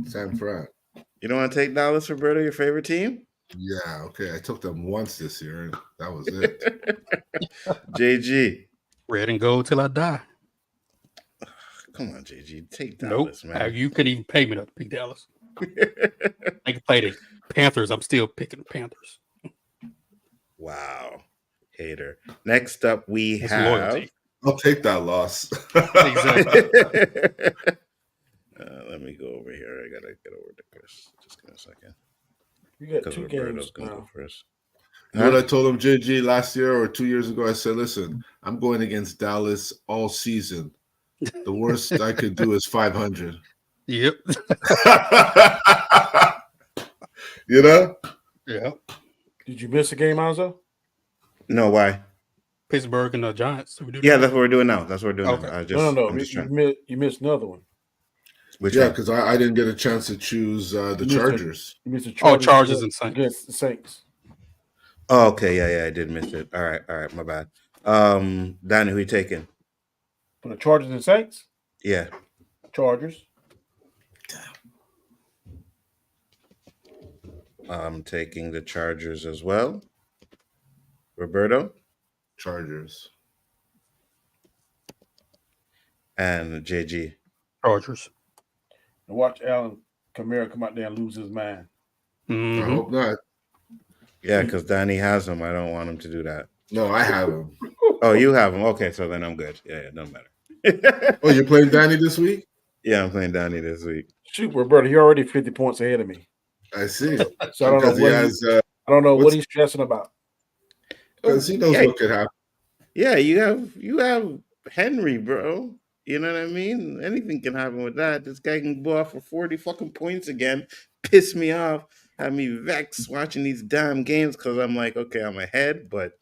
[SPEAKER 4] San Fran.
[SPEAKER 3] you don't want to take Dallas, Roberto, your favorite team?
[SPEAKER 4] Yeah, okay. I took them once this year, and that was it.
[SPEAKER 3] JG.
[SPEAKER 1] Red and gold till I die.
[SPEAKER 3] Come on, JG. Take
[SPEAKER 1] Nope.
[SPEAKER 3] Dallas, man.
[SPEAKER 1] You couldn't even pay me to pick Dallas. I can play the Panthers. I'm still picking the Panthers.
[SPEAKER 3] Wow. Hater. Next up, we
[SPEAKER 1] It's
[SPEAKER 3] have.
[SPEAKER 1] loyalty.
[SPEAKER 4] I'll take that loss.
[SPEAKER 1] Exactly.
[SPEAKER 3] Let me go over here. I gotta get over to Chris. Just give me a second.
[SPEAKER 2] You got
[SPEAKER 3] Because
[SPEAKER 2] two
[SPEAKER 3] Roberto's
[SPEAKER 2] games
[SPEAKER 3] gonna go
[SPEAKER 2] now.
[SPEAKER 3] first.
[SPEAKER 4] You know what I told him, JG, last year or 2 years ago? I said, listen, I'm going against Dallas all season. The worst I could do is 500.
[SPEAKER 1] Yep.
[SPEAKER 4] You know?
[SPEAKER 1] Yeah.
[SPEAKER 2] Did you miss a game, Nzo?
[SPEAKER 3] No, why?
[SPEAKER 1] Pittsburgh and the Giants. So we do
[SPEAKER 3] Yeah,
[SPEAKER 1] that.
[SPEAKER 3] that's what we're doing now. That's what we're doing
[SPEAKER 1] Okay.
[SPEAKER 3] now.
[SPEAKER 2] No.
[SPEAKER 3] I'm just trying.
[SPEAKER 2] You missed another one.
[SPEAKER 3] Which
[SPEAKER 4] Yeah,
[SPEAKER 3] one?
[SPEAKER 4] because I didn't get a chance to choose the
[SPEAKER 2] missed it.
[SPEAKER 4] Chargers.
[SPEAKER 2] You missed the
[SPEAKER 1] Chargers and Saints.
[SPEAKER 2] against the Saints.
[SPEAKER 3] Oh, okay. Yeah, I did miss it. All right, my bad. Danny, who you taking?
[SPEAKER 2] For the Chargers and Saints?
[SPEAKER 3] Yeah.
[SPEAKER 2] Chargers.
[SPEAKER 3] I'm taking the Chargers as well. Roberto?
[SPEAKER 4] Chargers.
[SPEAKER 3] And JG.
[SPEAKER 1] Chargers.
[SPEAKER 2] And watch Allen Kamara come out there and lose his mind.
[SPEAKER 4] I
[SPEAKER 1] Mhm.
[SPEAKER 4] hope not.
[SPEAKER 3] Yeah, because Danny has him. I don't want him to do that.
[SPEAKER 4] No, I have him.
[SPEAKER 3] Oh, you have him. Okay, so then I'm good. Yeah, it doesn't matter.
[SPEAKER 4] Oh, you're playing Danny this week?
[SPEAKER 3] Yeah, I'm playing Danny this week.
[SPEAKER 2] Shoot, Roberto, you're already 50 points ahead of me.
[SPEAKER 4] I see.
[SPEAKER 2] So I don't know
[SPEAKER 4] Because he
[SPEAKER 2] what
[SPEAKER 4] has.
[SPEAKER 2] I don't know what
[SPEAKER 4] what's-
[SPEAKER 2] he's stressing about.
[SPEAKER 4] Because he knows
[SPEAKER 3] Yeah.
[SPEAKER 4] what could happen.
[SPEAKER 3] Yeah, you have Henry, bro. You know what I mean? Anything can happen with that. This guy can go off for 40 fucking points again, piss me off, have me vexed watching these damn games because I'm like, okay, I'm ahead, but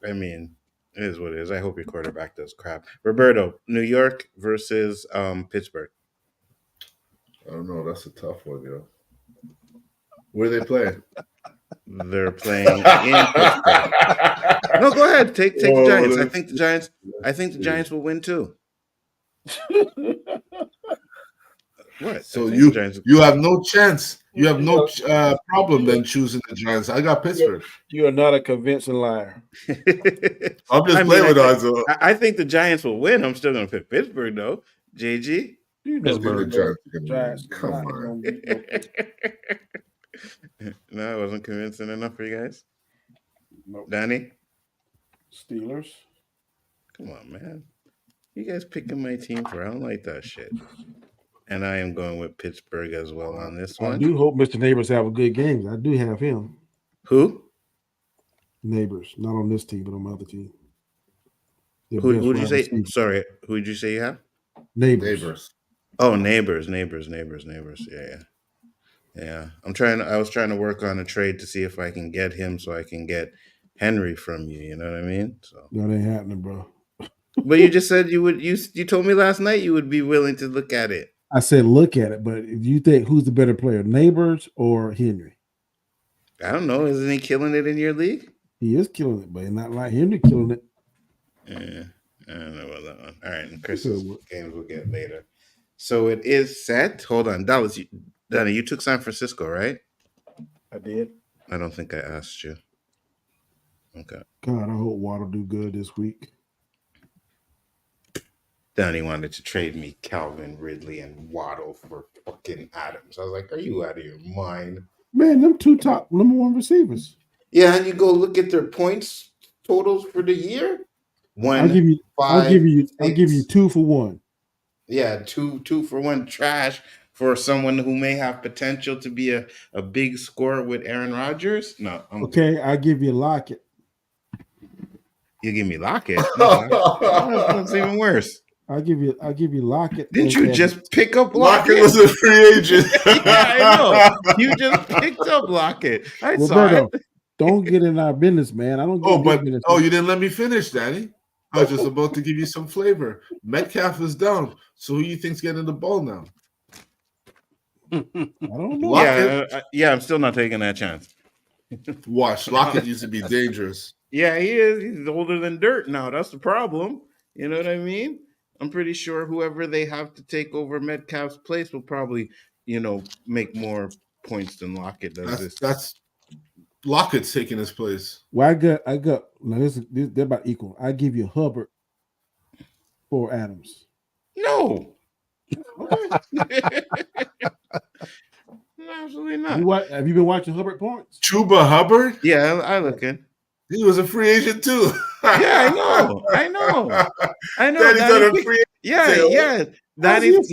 [SPEAKER 3] I mean, it is what it is. I hope your quarterback does crap. Roberto, New York versus Pittsburgh.
[SPEAKER 4] I don't know. That's a tough one, yo. Where they playing?
[SPEAKER 3] They're playing in Pittsburgh. No, go ahead. Take the
[SPEAKER 4] Oh,
[SPEAKER 3] Giants. I
[SPEAKER 4] that's-
[SPEAKER 3] think the Giants will win too. What?
[SPEAKER 4] So
[SPEAKER 3] I think
[SPEAKER 4] you
[SPEAKER 3] the Giants-
[SPEAKER 4] you have no chance. You have no problem then choosing the Giants. I got Pittsburgh.
[SPEAKER 2] You are not a convincing liar.
[SPEAKER 4] I'm just
[SPEAKER 3] I mean,
[SPEAKER 4] playing with
[SPEAKER 3] I
[SPEAKER 4] odds. So
[SPEAKER 3] I think the Giants will win. I'm still going to pick Pittsburgh though. JG.
[SPEAKER 2] You know
[SPEAKER 1] Pittsburgh.
[SPEAKER 4] the
[SPEAKER 2] the
[SPEAKER 4] Giants are gonna
[SPEAKER 2] Giants.
[SPEAKER 4] win. Come
[SPEAKER 2] not
[SPEAKER 4] on.
[SPEAKER 2] gonna beat no-
[SPEAKER 3] No, it wasn't convincing enough for you guys.
[SPEAKER 2] Nope.
[SPEAKER 3] Danny,
[SPEAKER 2] Steelers.
[SPEAKER 3] come on, man. You guys picking my team for? I don't like that shit. And I am going with Pittsburgh as well on this
[SPEAKER 5] I
[SPEAKER 3] one.
[SPEAKER 5] do hope Mr. Neighbors have a good game. I do have him.
[SPEAKER 3] Who?
[SPEAKER 5] Neighbors, not on this team, but on my other team. Their
[SPEAKER 3] Who
[SPEAKER 5] best
[SPEAKER 3] did you
[SPEAKER 5] wide
[SPEAKER 3] say?
[SPEAKER 5] receiver.
[SPEAKER 3] Sorry, who did you say you have?
[SPEAKER 5] Neighbors.
[SPEAKER 4] Neighbors.
[SPEAKER 3] Oh, neighbors. Yeah. I was trying to work on a trade to see if I can get him so I can get Henry from you. You know what I mean? So,
[SPEAKER 5] That ain't happening, bro.
[SPEAKER 3] but you just said you would. You told me last night you would be willing to look at it.
[SPEAKER 5] I said look at it, but if you think who's the better player, Neighbors or Henry?
[SPEAKER 3] I don't know. Isn't he killing it in your league?
[SPEAKER 5] He is killing it, but not like Henry killing it.
[SPEAKER 3] Yeah, I don't know about that one. All right, and Chris's
[SPEAKER 5] Good.
[SPEAKER 3] games we'll get later. So it is set. Hold on, Dallas. Danny, you took San Francisco, right?
[SPEAKER 2] I did.
[SPEAKER 3] I don't think I asked you. Okay.
[SPEAKER 5] God, I hope Waddle do good this week.
[SPEAKER 3] Danny wanted to trade me Calvin Ridley and Waddle for fucking Adams. I was like, are you out of your mind?
[SPEAKER 5] Man, them two top number one receivers.
[SPEAKER 3] Yeah, and you go look at their points totals for the year.
[SPEAKER 5] I'll give you
[SPEAKER 3] 6.
[SPEAKER 5] 2 for 1.
[SPEAKER 3] Yeah, two for one trash for someone who may have potential to be a big scorer with Aaron Rodgers. No,
[SPEAKER 5] Okay, I'll give you Lockett.
[SPEAKER 3] You give me Lockett. No, that's even worse.
[SPEAKER 5] I'll give you Lockett.
[SPEAKER 3] Didn't
[SPEAKER 5] and
[SPEAKER 3] you just pick up
[SPEAKER 4] Lockett
[SPEAKER 3] Lockett?
[SPEAKER 4] was a free agent.
[SPEAKER 3] Yeah, I know. You just picked up Lockett. I saw
[SPEAKER 5] Roberto,
[SPEAKER 3] it.
[SPEAKER 5] don't get in our business, man. I don't get
[SPEAKER 4] Oh,
[SPEAKER 5] in
[SPEAKER 4] but
[SPEAKER 5] your business.
[SPEAKER 4] you didn't let me finish, Danny. I was just about to give you some flavor. Metcalf is down. So who you think's getting the ball now?
[SPEAKER 5] I don't know.
[SPEAKER 4] Lockett.
[SPEAKER 3] Yeah, I'm still not taking that chance.
[SPEAKER 4] Watch. Lockett used to be dangerous.
[SPEAKER 3] Yeah, he is. He's older than dirt now. That's the problem. You know what I mean? I'm pretty sure whoever they have to take over Metcalf's place will probably, make more points than Lockett does.
[SPEAKER 4] That's Lockett's taking his place.
[SPEAKER 5] Well, I got. Now they're about equal. I give you Hubbard for Adams.
[SPEAKER 3] No. Absolutely not.
[SPEAKER 5] Have you been watching Hubbard points?
[SPEAKER 4] Chuba Hubbard?
[SPEAKER 3] Yeah, I look in.
[SPEAKER 4] He was a free agent too.
[SPEAKER 3] Yeah, I know.
[SPEAKER 4] Danny's
[SPEAKER 3] Danny
[SPEAKER 4] on a
[SPEAKER 3] picked-
[SPEAKER 4] free
[SPEAKER 3] yeah. Danny was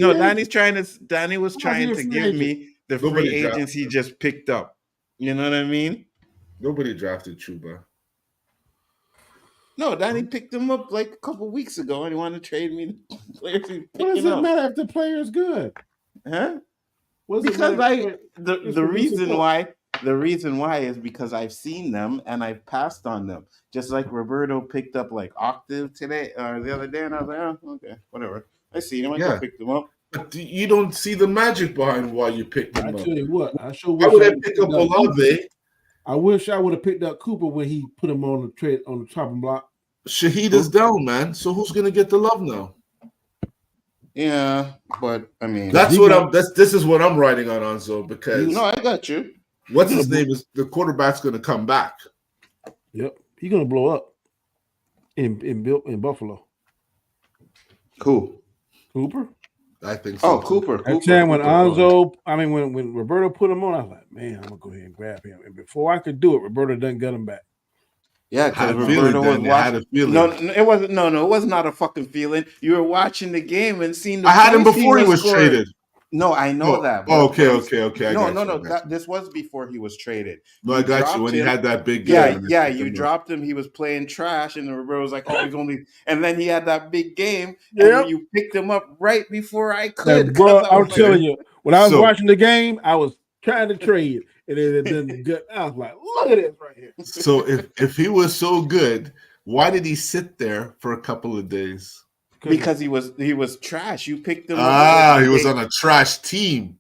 [SPEAKER 3] trying
[SPEAKER 5] How's
[SPEAKER 3] trying
[SPEAKER 5] he a
[SPEAKER 3] to
[SPEAKER 5] free
[SPEAKER 3] give
[SPEAKER 5] agent?
[SPEAKER 3] me the
[SPEAKER 4] Nobody
[SPEAKER 3] free
[SPEAKER 4] drafted
[SPEAKER 3] agents he just picked up. You know what I mean?
[SPEAKER 4] Nobody drafted Chuba.
[SPEAKER 3] No, Danny picked him up like a couple weeks ago and he wanted to trade me the players he
[SPEAKER 5] What does
[SPEAKER 3] picking
[SPEAKER 5] it
[SPEAKER 3] up.
[SPEAKER 5] matter if the player is good?
[SPEAKER 3] Huh?
[SPEAKER 5] What does it
[SPEAKER 3] Because
[SPEAKER 5] matter if
[SPEAKER 3] the
[SPEAKER 5] it's producing
[SPEAKER 3] reason why is because I've seen them and I've passed on them. Just like Roberto picked up like Octave today or the other day, and I was like, oh, okay, whatever. I see him. I
[SPEAKER 4] Yeah.
[SPEAKER 3] go pick them up.
[SPEAKER 4] But you don't see the magic behind why you picked
[SPEAKER 5] I
[SPEAKER 4] him up.
[SPEAKER 5] tell you what, I sure
[SPEAKER 4] Why
[SPEAKER 5] wish
[SPEAKER 4] would
[SPEAKER 5] I
[SPEAKER 4] I
[SPEAKER 5] would've
[SPEAKER 4] pick
[SPEAKER 5] picked
[SPEAKER 4] up
[SPEAKER 5] up Cooper.
[SPEAKER 4] Olave?
[SPEAKER 5] I wish I would have picked up Cooper when he put him on the chopping block.
[SPEAKER 4] Shaheed is down, man. So who's gonna get the love now?
[SPEAKER 3] Yeah, but I mean,
[SPEAKER 4] That's what I'm. This is what I'm writing on Onzo because
[SPEAKER 3] I got you.
[SPEAKER 4] what's his name is the quarterback's gonna come back.
[SPEAKER 5] Yep, he's gonna blow up in Buffalo.
[SPEAKER 3] Cool.
[SPEAKER 5] Cooper.
[SPEAKER 4] I think so.
[SPEAKER 3] Oh, Cooper.
[SPEAKER 5] That time when Onzo, when Roberto put him on, I was like, man, I'm gonna go ahead and grab him. And before I could do it, Roberto done got him back.
[SPEAKER 3] Yeah, because Roberto was watching. No, it wasn't. No, it was not a fucking feeling. You were watching the game and seeing the.
[SPEAKER 4] I had him before he was traded.
[SPEAKER 3] No, I know that.
[SPEAKER 4] Okay.
[SPEAKER 3] This was before he was traded.
[SPEAKER 4] No, I got you when he had that big
[SPEAKER 3] game. Yeah, you dropped him. He was playing trash, and the Roberto was like, "Oh, he's only." And then he had that big game, and you picked him up right before I could.
[SPEAKER 5] Bro, I'm telling you, when I was watching the game, I was trying to trade, and then I was like, "Look at this right here."
[SPEAKER 4] So if he was so good, why did he sit there for a couple of days?
[SPEAKER 3] Because he was trash. You picked him up.
[SPEAKER 4] He was on a trash team.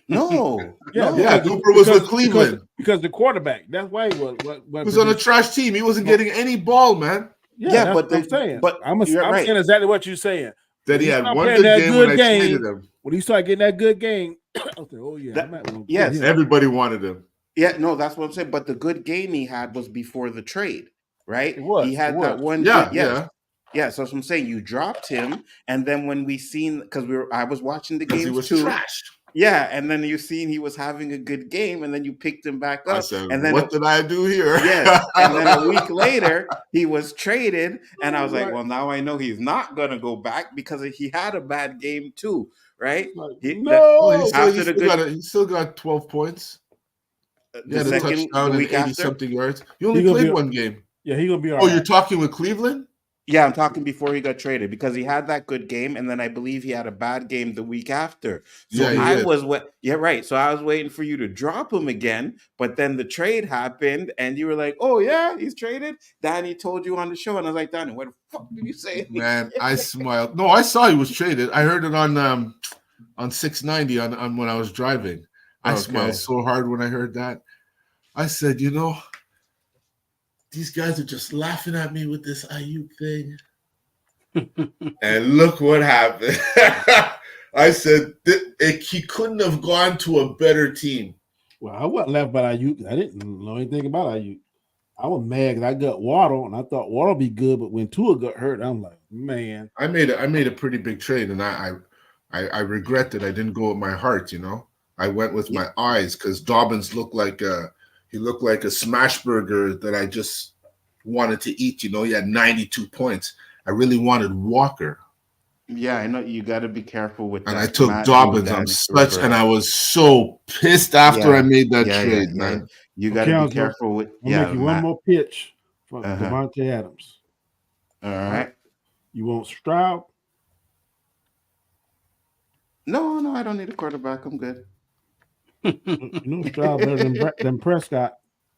[SPEAKER 3] No.
[SPEAKER 4] Cooper was with Cleveland.
[SPEAKER 5] Because the quarterback. That's why he was.
[SPEAKER 4] He was on a trash team. He wasn't getting any ball, man.
[SPEAKER 5] Yeah, but I'm saying. But I'm saying exactly what you're saying.
[SPEAKER 4] That he had one good game when I traded him.
[SPEAKER 5] When he started getting that good game, I was like, oh yeah.
[SPEAKER 3] Yes,
[SPEAKER 4] everybody wanted him.
[SPEAKER 3] Yeah, no, that's what I'm saying. But the good game he had was before the trade, right? He had that one. Yeah, so that's what I'm saying. You dropped him, and then when we seen, because I was watching the games
[SPEAKER 4] he was
[SPEAKER 3] too.
[SPEAKER 4] Trash.
[SPEAKER 3] Yeah, and then you seen he was having a good game, and then you picked him back up.
[SPEAKER 4] I said,
[SPEAKER 3] and then
[SPEAKER 4] what did I do here?
[SPEAKER 3] Yes, and then a week later he was traded, and I was like, well, now I know he's not gonna go back because he had a bad game too, right?
[SPEAKER 4] He still got 12 points.
[SPEAKER 3] The
[SPEAKER 4] touchdown and 80-something yards. He only played one game.
[SPEAKER 5] Yeah, he's gonna be all
[SPEAKER 4] right.
[SPEAKER 5] You're
[SPEAKER 4] talking with Cleveland?
[SPEAKER 3] Yeah, I'm talking before he got traded because he had that good game, and then I believe he had a bad game the week after. So So I was waiting for you to drop him again, but then the trade happened, and you were like, "Oh yeah, he's traded." Danny told you on the show, and I was like, "Danny, what the fuck did you say?"
[SPEAKER 4] Man, I smiled. No, I saw he was traded. I heard it on 690 on when I was driving. I smiled so hard when I heard that. I said, these guys are just laughing at me with this Ayuk thing. And look what happened. I said he couldn't have gone to a better team.
[SPEAKER 5] Well, I wasn't laughing about Ayuk. I didn't know anything about Ayuk. I was mad because I got Waddle, and I thought Waddle be good, but when Tua got hurt, I'm like, man.
[SPEAKER 4] I made a pretty big trade, and I regret that I didn't go with my heart, I went with my eyes because Dobbins looked like he looked like a smash burger that I just wanted to eat. He had 92 points. I really wanted Walker.
[SPEAKER 3] Yeah, I know you got to be careful with that.
[SPEAKER 4] And I took Dobbins. And I was so pissed after I made that trade, man.
[SPEAKER 3] You got to be careful with.
[SPEAKER 5] I'll make you one more pitch for Devontae Adams.
[SPEAKER 3] All right.
[SPEAKER 5] You want Stroud?
[SPEAKER 3] No, I don't need a quarterback. I'm good.
[SPEAKER 5] Stroud better than Prescott.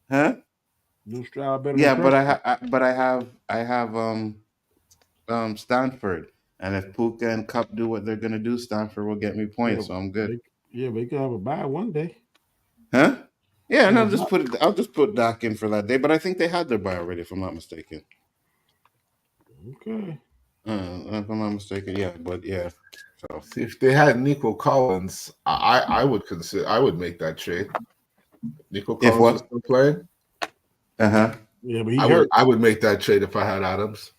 [SPEAKER 3] Huh?
[SPEAKER 5] Stroud better than Prescott.
[SPEAKER 3] But I have Stanford. And if Puka and Cup do what they're gonna do, Stanford will get me points, so I'm good.
[SPEAKER 5] They could have a bye one day.
[SPEAKER 3] Huh? Yeah, and I'll just put Dak in for that day. But I think they had their bye already, if I'm not mistaken.
[SPEAKER 5] Okay.
[SPEAKER 3] If I'm not mistaken, yeah. But yeah. So
[SPEAKER 4] see, if they had Nico Collins, I would make that trade. Nico Collins was still playing.
[SPEAKER 5] Yeah, but
[SPEAKER 4] I would make that trade if I had Adams.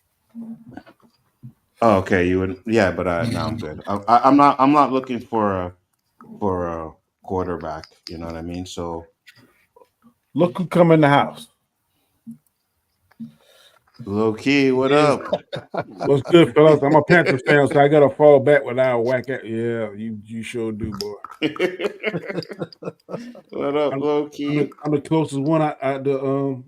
[SPEAKER 3] Oh, okay, you would. Yeah, but now I'm good. I'm not looking for a quarterback. You know what I mean? So
[SPEAKER 5] look who come in the house.
[SPEAKER 3] Low key, what up?
[SPEAKER 5] What's good, fellas? I'm a Panthers fan, so I gotta fall back without whack at. Yeah, you sure do, boy.
[SPEAKER 3] What up, low key?
[SPEAKER 5] I'm the closest one. The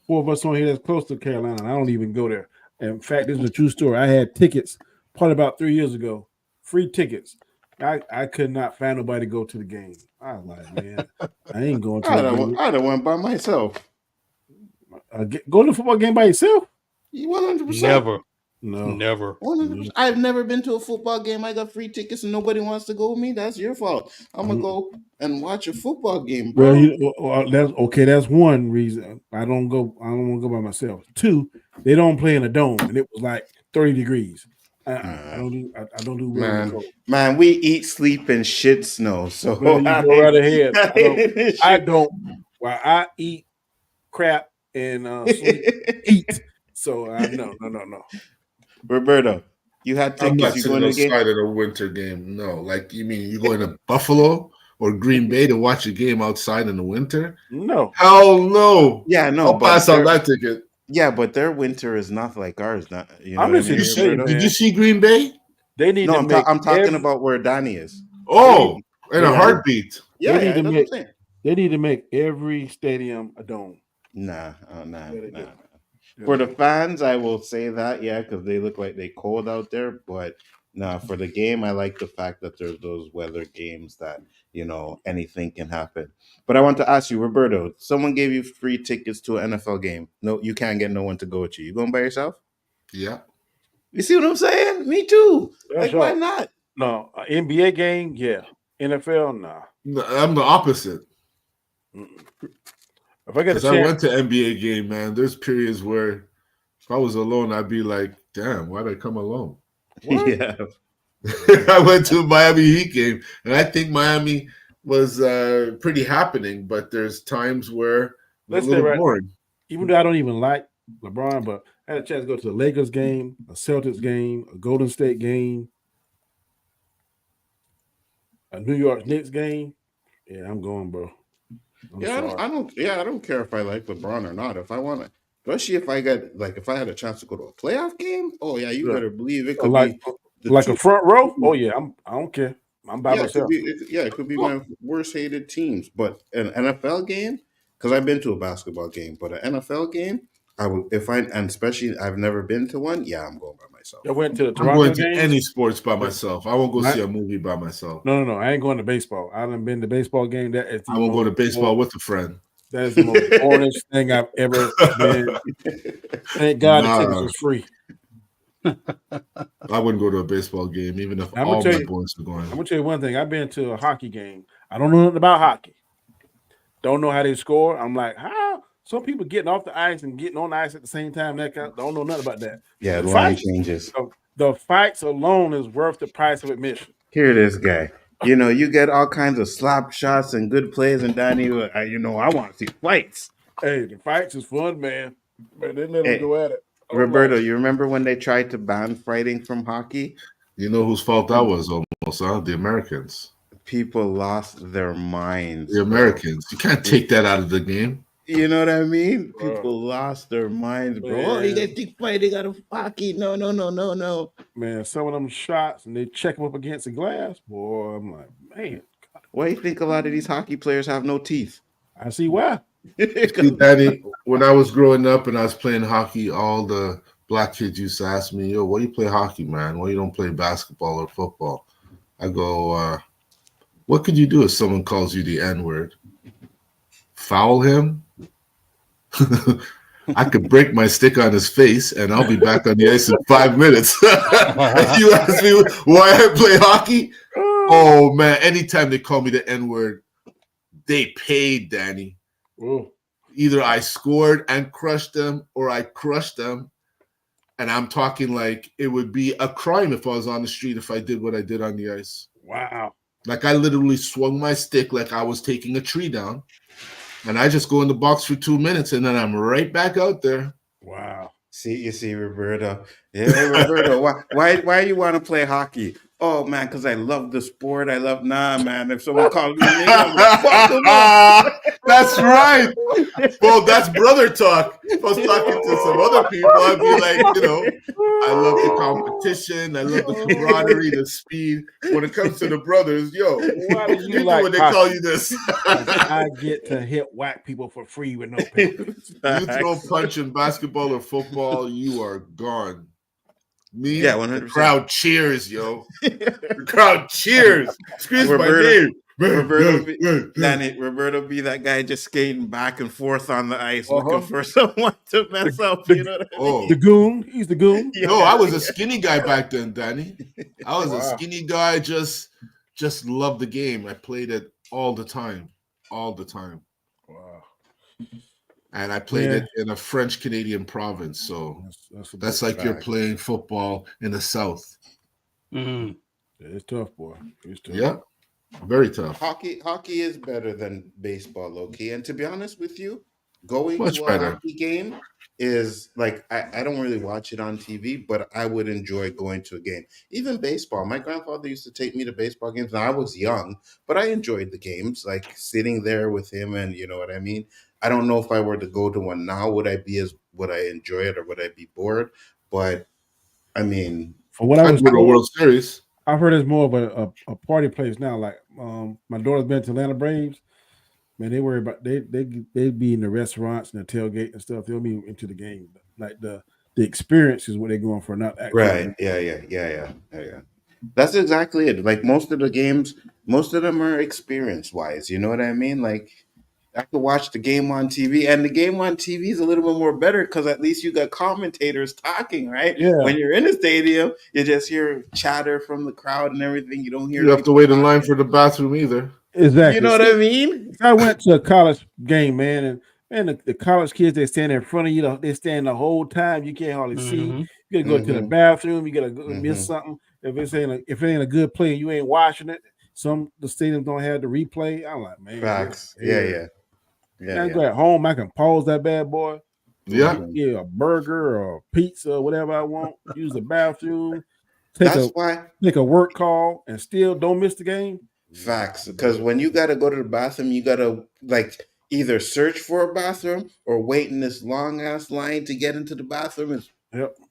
[SPEAKER 5] four of us on here that's close to Carolina. I don't even go there. In fact, this is a true story. I had tickets probably about 3 years ago, free tickets. I could not find nobody to go to the game. I was like, man, I ain't going to.
[SPEAKER 3] I'd have went by myself.
[SPEAKER 5] Go to the football game by yourself?
[SPEAKER 3] 100%.
[SPEAKER 1] Never.
[SPEAKER 5] No.
[SPEAKER 1] Never.
[SPEAKER 3] 100%. I've never been to a football game. I got free tickets and nobody wants to go with me. That's your fault. I'm gonna go and watch a football game, bro.
[SPEAKER 5] Well, that's okay. That's one reason I don't go. I don't want to go by myself. Two, they don't play in a dome, and it was like 30 degrees. I don't do. I don't do well in the cold.
[SPEAKER 3] Man, we eat, sleep, and shit snow. So
[SPEAKER 5] Well, you go right ahead. I don't. Well, I eat crap and sleep, eat. So no.
[SPEAKER 3] Roberto, you had
[SPEAKER 4] I'm
[SPEAKER 3] tickets.
[SPEAKER 4] not
[SPEAKER 3] You
[SPEAKER 4] sitting
[SPEAKER 3] going to the game?
[SPEAKER 4] outside at a winter game. No, like you mean you going to Buffalo or Green Bay to watch a game outside in the winter?
[SPEAKER 5] No.
[SPEAKER 4] Hell no.
[SPEAKER 3] Yeah, no.
[SPEAKER 4] I'll pass on that ticket.
[SPEAKER 3] Yeah, but their winter is not like ours. Not, you know
[SPEAKER 5] I'm
[SPEAKER 3] what I
[SPEAKER 5] just
[SPEAKER 3] mean,
[SPEAKER 5] saying,
[SPEAKER 3] Roberto?
[SPEAKER 4] Did you see Green Bay?
[SPEAKER 5] They need
[SPEAKER 3] No,
[SPEAKER 5] to
[SPEAKER 3] I'm talking about where Danny is.
[SPEAKER 4] Oh, in a heartbeat.
[SPEAKER 3] Yeah,
[SPEAKER 5] They need to
[SPEAKER 3] that's what I'm
[SPEAKER 5] make-
[SPEAKER 3] saying.
[SPEAKER 5] They need to make every stadium a dome.
[SPEAKER 3] Nah.
[SPEAKER 5] Yeah.
[SPEAKER 3] For the fans, I will say that, yeah, because they look like they cold out there. But nah, for the game, I like the fact that there's those weather games that, you know, anything can happen. But I want to ask you, Roberto, someone gave you free tickets to an NFL game. No, you can't get no one to go with you. You going by yourself?
[SPEAKER 4] Yeah.
[SPEAKER 3] You see what I'm saying? Me too.
[SPEAKER 5] That's
[SPEAKER 3] Like, why
[SPEAKER 5] all.
[SPEAKER 3] not?
[SPEAKER 5] No, NBA game, yeah. NFL, nah.
[SPEAKER 4] No, I'm the opposite.
[SPEAKER 5] If I get a
[SPEAKER 4] Because I
[SPEAKER 5] chance,
[SPEAKER 4] went to NBA game, man. There's periods where if I was alone, I'd be like, damn, why'd I come alone?
[SPEAKER 5] What?
[SPEAKER 3] Yeah.
[SPEAKER 4] I went to a Miami Heat game, and I think Miami was pretty happening, but there's times where it's a
[SPEAKER 5] Let's say
[SPEAKER 4] little
[SPEAKER 5] right-
[SPEAKER 4] boring.
[SPEAKER 5] even though I don't even like LeBron, but I had a chance to go to a Lakers game, a Celtics game, a Golden State game, a New York Knicks game. Yeah, I'm going, bro. I'm sorry.
[SPEAKER 3] I don't care if I like LeBron or not. If I want to, especially if I had a chance to go to a playoff game. Oh yeah, you
[SPEAKER 5] Yeah.
[SPEAKER 3] better believe it could
[SPEAKER 5] Like
[SPEAKER 3] be
[SPEAKER 5] a front row. Oh yeah, I don't care. I'm by myself.
[SPEAKER 3] it could be my worst hated teams. But an NFL game, because I've been to a basketball game, but an NFL game, I would and especially I've never been to one. Yeah, I'm going by myself.
[SPEAKER 5] I went to the
[SPEAKER 4] I'm
[SPEAKER 5] Toronto
[SPEAKER 4] going to
[SPEAKER 5] games.
[SPEAKER 4] any sports by myself. I won't go
[SPEAKER 5] Right.
[SPEAKER 4] see a movie by myself.
[SPEAKER 5] No. I ain't going to baseball. I haven't been to baseball game. That is the
[SPEAKER 4] I won't go to
[SPEAKER 5] most
[SPEAKER 4] baseball
[SPEAKER 5] boring-
[SPEAKER 4] with a friend.
[SPEAKER 5] That is the most boringest thing I've ever been. Thank God the tickets was free.
[SPEAKER 4] I wouldn't go to a baseball game, even if
[SPEAKER 5] I'm
[SPEAKER 4] all
[SPEAKER 5] gonna
[SPEAKER 4] my
[SPEAKER 5] tell you-
[SPEAKER 4] boys were going.
[SPEAKER 5] I'm gonna tell you one thing. I've been to a hockey game. I don't know nothing about hockey. Don't know how they score. I'm like, how some people getting off the ice and getting on the ice at the same time. Don't know nothing about that.
[SPEAKER 3] Yeah,
[SPEAKER 5] The
[SPEAKER 3] line
[SPEAKER 5] fight-
[SPEAKER 3] changes.
[SPEAKER 5] The fights alone is worth the price of admission.
[SPEAKER 3] Hear this guy. You know, you get all kinds of slap shots and good plays, and Danny, I want to see fights.
[SPEAKER 5] Hey, the fights is fun, man. But they let them
[SPEAKER 3] Hey,
[SPEAKER 5] go at it. Oh,
[SPEAKER 3] Roberto,
[SPEAKER 5] Lord.
[SPEAKER 3] you remember when they tried to ban fighting from hockey?
[SPEAKER 4] You know whose fault that was almost, huh? The Americans.
[SPEAKER 3] People lost their minds.
[SPEAKER 4] The Americans. You can't take that out of the game.
[SPEAKER 3] You know what I mean?
[SPEAKER 5] Bro.
[SPEAKER 3] People lost their minds, bro.
[SPEAKER 5] Man.
[SPEAKER 3] Oh, you guys think fighting out of hockey? No.
[SPEAKER 5] Man, some of them shots and they check them up against the glass. Boy, I'm like, man,
[SPEAKER 3] Why do you think a lot of these hockey players have no teeth?
[SPEAKER 5] I see why.
[SPEAKER 4] See, Danny, when I was growing up and I was playing hockey, all the black kids used to ask me, yo, why do you play hockey, man? Why you don't play basketball or football? I go, what could you do if someone calls you the N-word? Foul him? I could break my stick on his face and I'll be back on the ice in 5 minutes. You ask me why I play hockey? Oh, man, anytime they call me the N-word, they paid, Danny.
[SPEAKER 5] Oh,
[SPEAKER 4] Either I scored and crushed them or I crushed them. And I'm talking like it would be a crime if I was on the street if I did what I did on the ice.
[SPEAKER 5] wow.
[SPEAKER 4] Like I literally swung my stick like I was taking a tree down. And I just go in the box for 2 minutes and then I'm right back out there.
[SPEAKER 5] Wow.
[SPEAKER 3] You see, Roberto. Yeah, hey, Roberto, why you want to play hockey? Oh man, because I love the sport. Man. If someone calls me, nigga, I'm gonna fuck them up.
[SPEAKER 4] That's right. Well, that's brother talk. If I was talking to some other people, I'd be like, I love the competition. I love the camaraderie, the speed. When it comes to the brothers, yo,
[SPEAKER 5] Why do you
[SPEAKER 4] you
[SPEAKER 5] like
[SPEAKER 4] do when they
[SPEAKER 5] hockey?
[SPEAKER 4] call you this.
[SPEAKER 5] I get to hit whack people for free with no pay.
[SPEAKER 4] You throw a punch in basketball or football, you are gone. Me,
[SPEAKER 3] Yeah,
[SPEAKER 4] the
[SPEAKER 3] 100%.
[SPEAKER 4] crowd cheers, yo. The crowd cheers. Excuse my
[SPEAKER 3] Roberto.
[SPEAKER 4] name.
[SPEAKER 3] Roberto be that guy just skating back and forth on the ice, looking for someone to mess up. You know what I mean?
[SPEAKER 4] Oh,
[SPEAKER 5] The goon. He's the goon.
[SPEAKER 4] no, I was a skinny guy back then, Danny. I was a
[SPEAKER 2] Wow.
[SPEAKER 4] skinny guy, just loved the game. I played it all the time.
[SPEAKER 2] Wow.
[SPEAKER 4] And I played it in a French Canadian province. So that's like you're playing football in the South.
[SPEAKER 1] Mm-hmm.
[SPEAKER 5] Yeah, it's tough, boy. It's tough.
[SPEAKER 4] Yeah, very tough.
[SPEAKER 3] Hockey is better than baseball, low key. And to be honest with you, going
[SPEAKER 4] Much
[SPEAKER 3] to a
[SPEAKER 4] better.
[SPEAKER 3] hockey game is like I don't really watch it on TV, but I would enjoy going to a game. Even baseball. My grandfather used to take me to baseball games. Now I was young, but I enjoyed the games, like sitting there with him, and you know what I mean. I don't know if I were to go to one now, would I enjoy it or would I be bored? But I mean,
[SPEAKER 5] For what I was
[SPEAKER 4] go to a
[SPEAKER 5] told,
[SPEAKER 4] World Series.
[SPEAKER 5] I've heard it's more of a party place now. Like my daughter's been to Atlanta Braves. Man, they worry about they be in the restaurants and the tailgate and stuff. They'll be into the game. Like the experience is what they're going for, not actually.
[SPEAKER 3] right? Yeah. That's exactly it. Like most of the games, most of them are experience wise. You know what I mean? Like I could watch the game on TV, and the game on TV is a little bit more better because at least you got commentators talking, right?
[SPEAKER 5] Yeah.
[SPEAKER 3] When you're in the stadium, you just hear chatter from the crowd and everything. You don't hear.
[SPEAKER 4] You have to wait in line for the bathroom either.
[SPEAKER 5] Exactly.
[SPEAKER 3] You know what I mean?
[SPEAKER 5] I went to a college game, man, and the college kids, they stand in front of you. They stand the whole time. You can't hardly see. You gotta go to the bathroom. You gotta go miss something. If it ain't a good play and you ain't watching it, the stadiums don't have the replay. I'm like, man,
[SPEAKER 3] facts. Yeah.
[SPEAKER 5] I go at home. I can pause that bad boy.
[SPEAKER 4] Yeah.
[SPEAKER 5] Get a burger or a pizza or whatever I want. Use the bathroom. Take a work call and still don't miss the game.
[SPEAKER 3] Facts. Because when you gotta go to the bathroom, you gotta like either search for a bathroom or wait in this long ass line to get into the bathroom. It's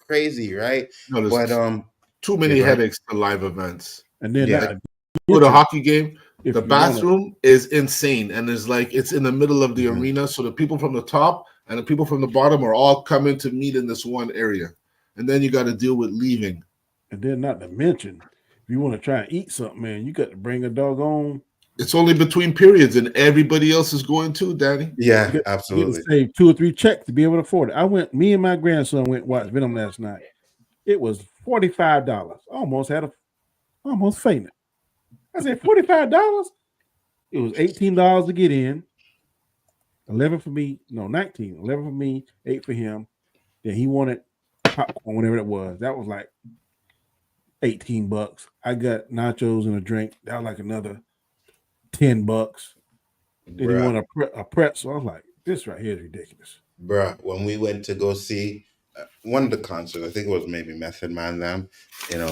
[SPEAKER 3] crazy, right?
[SPEAKER 4] No,
[SPEAKER 3] but
[SPEAKER 4] too many headaches to live events.
[SPEAKER 5] And then
[SPEAKER 4] go to a hockey game. The bathroom is insane, and it's in the middle of the arena, so the people from the top and the people from the bottom are all coming to meet in this one area, and then you got to deal with leaving.
[SPEAKER 5] And then, not to mention, if you want to try and eat something, man, you got to bring a doggone.
[SPEAKER 4] It's only between periods, and everybody else is going too, Danny.
[SPEAKER 3] Yeah, absolutely.
[SPEAKER 5] You save 2 or 3 checks to be able to afford it. Me and my grandson went watch Venom last night. It was $45. Almost fainted. I said, $45? It was $18 to get in, 11 for me. No, 19. 11 for me, 8 for him. Then he wanted popcorn, whatever it was. That was like $18. I got nachos and a drink. That was like another $10. Then he wanted a pretzel. I was like, this right here is ridiculous.
[SPEAKER 3] Bruh, when we went to go see one of the concerts, I think it was maybe Method Man them,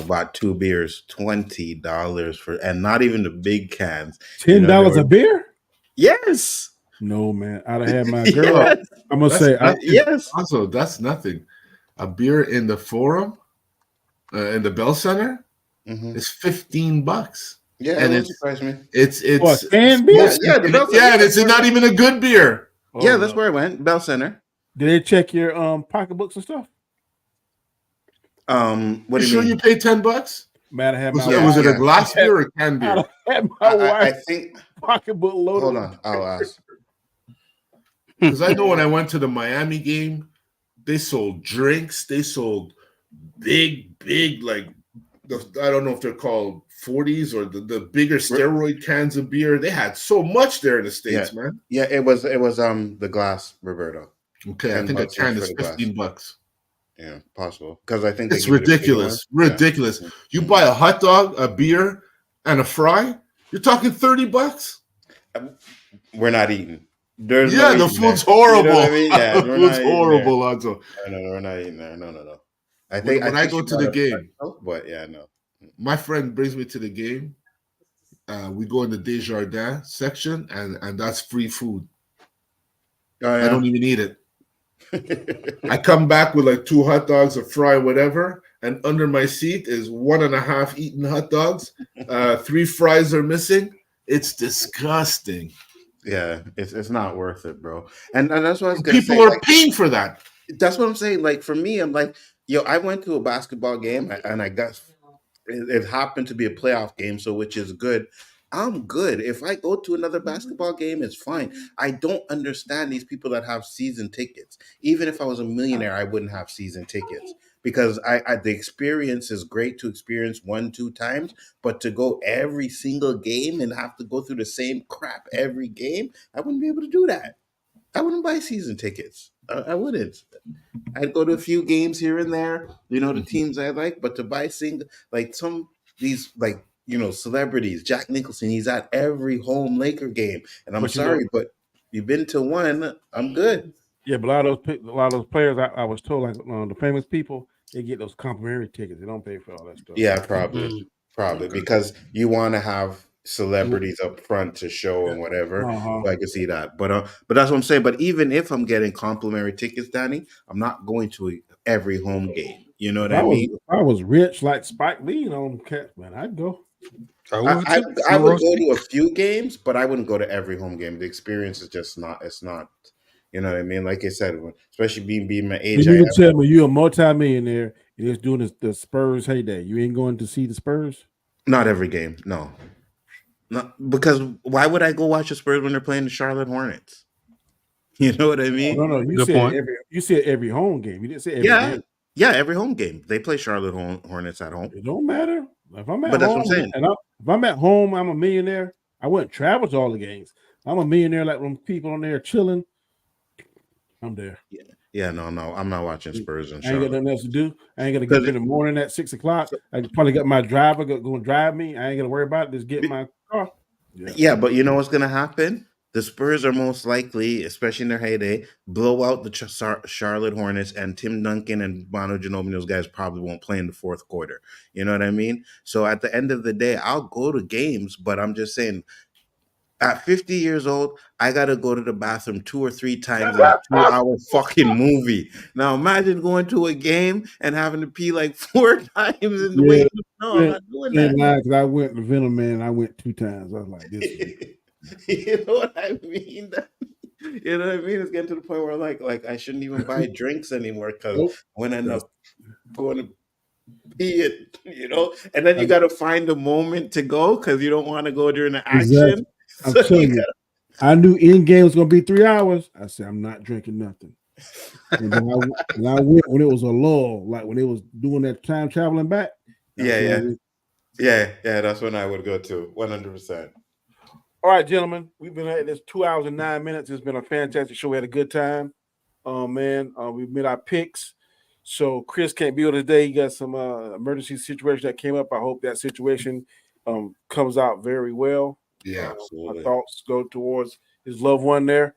[SPEAKER 3] bought 2 beers, $20 for, and not even the big cans.
[SPEAKER 5] $10 a beer?
[SPEAKER 3] Yes.
[SPEAKER 5] No, man. I'd have had my girl. Yes. I'm gonna say
[SPEAKER 3] yes.
[SPEAKER 4] Also, that's nothing. A beer in the Forum, in the Bell Center, is $15.
[SPEAKER 3] Yeah,
[SPEAKER 4] and
[SPEAKER 3] it surprised me.
[SPEAKER 4] It's
[SPEAKER 5] canned beer.
[SPEAKER 4] And it's not even a good beer.
[SPEAKER 3] Yeah, that's where I went. Bell Center.
[SPEAKER 5] Did they check your pocketbooks and stuff?
[SPEAKER 3] What do you mean?
[SPEAKER 4] You paid $10?
[SPEAKER 5] Man, I had my
[SPEAKER 4] was it a glass beer or a canned beer?
[SPEAKER 3] I think
[SPEAKER 5] pocketbook loaded.
[SPEAKER 3] Hold on, I'll ask.
[SPEAKER 4] Because I know when I went to the Miami game, they sold drinks. They sold big, like I don't know if they're called 40s or the bigger steroid cans of beer. They had so much there in the States, man.
[SPEAKER 3] Yeah, it was the glass, Roberto.
[SPEAKER 4] Okay, I think a can is $15.
[SPEAKER 3] Yeah, possible. Because I think
[SPEAKER 4] it's ridiculous. Ridiculous. Yeah. You buy a hot dog, a beer, and a fry, you're talking $30.
[SPEAKER 3] We're not eating.
[SPEAKER 4] The food's horrible.
[SPEAKER 3] You know what I mean? Yeah,
[SPEAKER 4] the food's horrible, Alonso.
[SPEAKER 3] No, we're not eating there. No.
[SPEAKER 4] I think when I go to the game,
[SPEAKER 3] but yeah, no.
[SPEAKER 4] My friend brings me to the game. We go in the Desjardins section, and that's free food.
[SPEAKER 3] Oh, yeah.
[SPEAKER 4] I don't even eat it. I come back with like 2 hot dogs, a fry, whatever, and under my seat is 1.5 eaten hot dogs. 3 fries are missing. It's disgusting.
[SPEAKER 3] Yeah, it's not worth it, bro. And that's what I was
[SPEAKER 4] gonna say. People are paying for that.
[SPEAKER 3] That's what I'm saying. Like for me, I'm like, I went to a basketball game and I got it happened to be a playoff game, so which is good. I'm good. If I go to another basketball game, it's fine. I don't understand these people that have season tickets. Even if I was a millionaire, I wouldn't have season tickets because the experience is great to experience 1-2 times, but to go every single game and have to go through the same crap every game, I wouldn't be able to do that. I wouldn't buy season tickets. I wouldn't. I'd go to a few games here and there, the teams I like, but to buy single like these celebrities, Jack Nicholson, he's at every home Laker game. And I'm
[SPEAKER 5] But
[SPEAKER 3] sorry, but you've been to one, I'm good.
[SPEAKER 5] yeah, but a lot of those players, I was told, like the famous people, they get those complimentary tickets. They don't pay for all that stuff.
[SPEAKER 3] Yeah, probably.
[SPEAKER 1] Mm.
[SPEAKER 3] Probably
[SPEAKER 1] Okay.
[SPEAKER 3] because you want to have celebrities up front to show and whatever.
[SPEAKER 5] Uh-huh.
[SPEAKER 3] So I can see that. But that's what I'm saying. But even if I'm getting complimentary tickets, Danny, I'm not going to every home game. You know what I mean?
[SPEAKER 5] If I was rich like Spike Lee on Cats, man, I'd go.
[SPEAKER 1] I
[SPEAKER 3] I,
[SPEAKER 1] would
[SPEAKER 3] I,
[SPEAKER 1] too.
[SPEAKER 3] I would
[SPEAKER 1] Roast
[SPEAKER 3] go
[SPEAKER 1] beef.
[SPEAKER 3] to a few games, but I wouldn't go to every home game. The experience is just not. It's not. You know what I mean? Like I said, especially being my age,
[SPEAKER 5] You can tell me you're a multimillionaire and it's doing the Spurs heyday. You ain't going to see the Spurs?
[SPEAKER 3] not every game. No, not because why would I go watch the Spurs when they're playing the Charlotte Hornets? You know what I mean?
[SPEAKER 5] No. You
[SPEAKER 1] Good
[SPEAKER 5] said
[SPEAKER 1] point.
[SPEAKER 5] every home game. You didn't say every
[SPEAKER 3] Yeah,
[SPEAKER 5] game.
[SPEAKER 3] yeah. Every home game they play Charlotte Hornets at home.
[SPEAKER 5] It don't matter. If I'm at
[SPEAKER 3] But that's
[SPEAKER 5] home
[SPEAKER 3] what I'm saying.
[SPEAKER 5] if I'm at home, I'm a millionaire. I wouldn't travel to all the games. I'm a millionaire like when people on there chilling. I'm there.
[SPEAKER 3] Yeah, no, I'm not watching Spurs and
[SPEAKER 5] I ain't got
[SPEAKER 3] Charlotte.
[SPEAKER 5] nothing else to do. I ain't got to get up in the morning at 6:00. I probably got my driver going to drive me. I ain't got to worry about it. Just get my car.
[SPEAKER 3] Yeah, but you know what's gonna happen? The Spurs are most likely, especially in their heyday, blow out the Charlotte Hornets, and Tim Duncan and Manu Ginobili, those guys probably won't play in the fourth quarter. You know what I mean? So at the end of the day, I'll go to games, but I'm just saying, at 50 years old, I gotta go to the bathroom 2 or 3 times in a 2-hour fucking movie. Now imagine going to a game and having to pee like 4 times in the way. No, I'm not doing that.
[SPEAKER 5] Because I went to Venom Man. I went 2 times. I was like, this is
[SPEAKER 3] You know what I mean? You know what I mean? It's getting to the point where like I shouldn't even buy drinks anymore because
[SPEAKER 5] Nope.
[SPEAKER 3] when I end up going to pee it, and then you got to find a moment to go because you don't want to go during the action.
[SPEAKER 5] Exactly. I'm
[SPEAKER 3] So
[SPEAKER 5] telling you, I knew in game was going to be 3 hours. I said, I'm not drinking nothing. And then I went when it was a lull, like when it was doing that time traveling back.
[SPEAKER 3] Yeah. That's when I would go to 100%.
[SPEAKER 2] All right, gentlemen, we've been at this 2 hours and 9 minutes. It's been a fantastic show. We had a good time. We've made our picks. So Chris can't be here today. He got some emergency situation that came up. I hope that situation comes out very well.
[SPEAKER 4] Yeah,
[SPEAKER 3] absolutely.
[SPEAKER 2] My thoughts go towards his loved one there.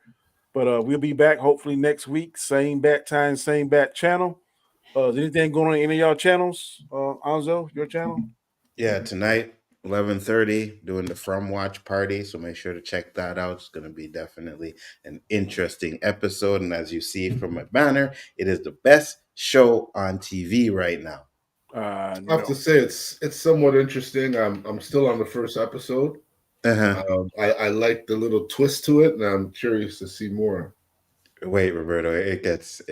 [SPEAKER 2] But we'll be back hopefully next week. Same bat time, same bat channel. Is anything going on in any of y'all channels? Nzo, your channel?
[SPEAKER 3] Yeah, tonight, 11:30, doing the From Watch party. So make sure to check that out. It's going to be definitely an interesting episode. And as you see from my banner, it is the best show on TV right now.
[SPEAKER 4] I have to say it's somewhat interesting. I'm still on the first episode. I like the little twist to it, and I'm curious to see more.
[SPEAKER 3] Wait, Roberto, it gets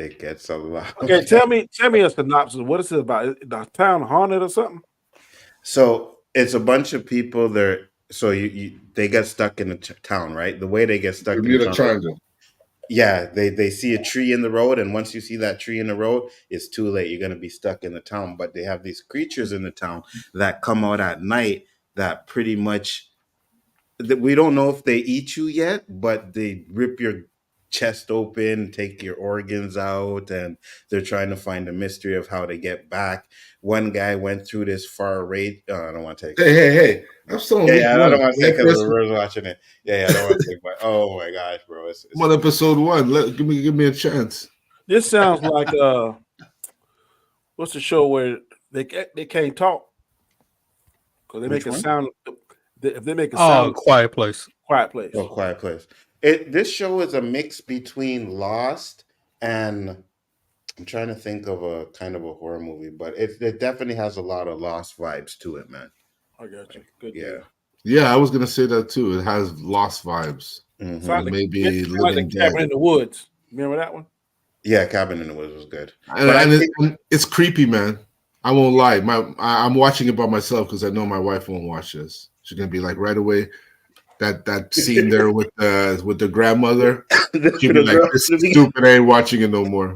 [SPEAKER 3] a lot.
[SPEAKER 2] Okay, tell me a synopsis. What is it about? Is the town haunted or something?
[SPEAKER 3] So it's a bunch of people there. So they get stuck in the town, right? The way they get stuck in the
[SPEAKER 4] triangle.
[SPEAKER 3] Yeah, they see a tree in the road, and once you see that tree in the road, it's too late. You're gonna be stuck in the town. But they have these creatures in the town that come out at night that pretty much we don't know if they eat you yet, but they rip your chest open, take your organs out, and they're trying to find the mystery of how to get back. One guy went through this far rate. I don't want to take.
[SPEAKER 4] Hey! I'm still on.
[SPEAKER 3] Yeah, I don't want to say because we're watching it. Yeah, I don't want to take. Oh my gosh, bro! It's
[SPEAKER 4] I'm on episode 1. Give me a chance.
[SPEAKER 2] This sounds like what's the show where they can't talk because they make a sound. If they make a sound,
[SPEAKER 1] Quiet Place.
[SPEAKER 2] Quiet Place.
[SPEAKER 3] Oh, Quiet Place. This show is a mix between Lost and I'm trying to think of a kind of a horror movie, but it definitely has a lot of Lost vibes to it, man.
[SPEAKER 2] I got you. Good.
[SPEAKER 3] Yeah.
[SPEAKER 4] Yeah, I was gonna say that too. It has Lost vibes.
[SPEAKER 3] Mm-hmm.
[SPEAKER 2] Like
[SPEAKER 4] maybe
[SPEAKER 2] like the Cabin in the Woods. Remember that one?
[SPEAKER 3] Yeah, Cabin in the Woods was good.
[SPEAKER 4] And it's creepy, man. I won't lie. I'm watching it by myself because I know my wife won't watch this. She's gonna be like right away. That scene there with the grandmother. She'll be like, "This is stupid. I ain't watching it no more."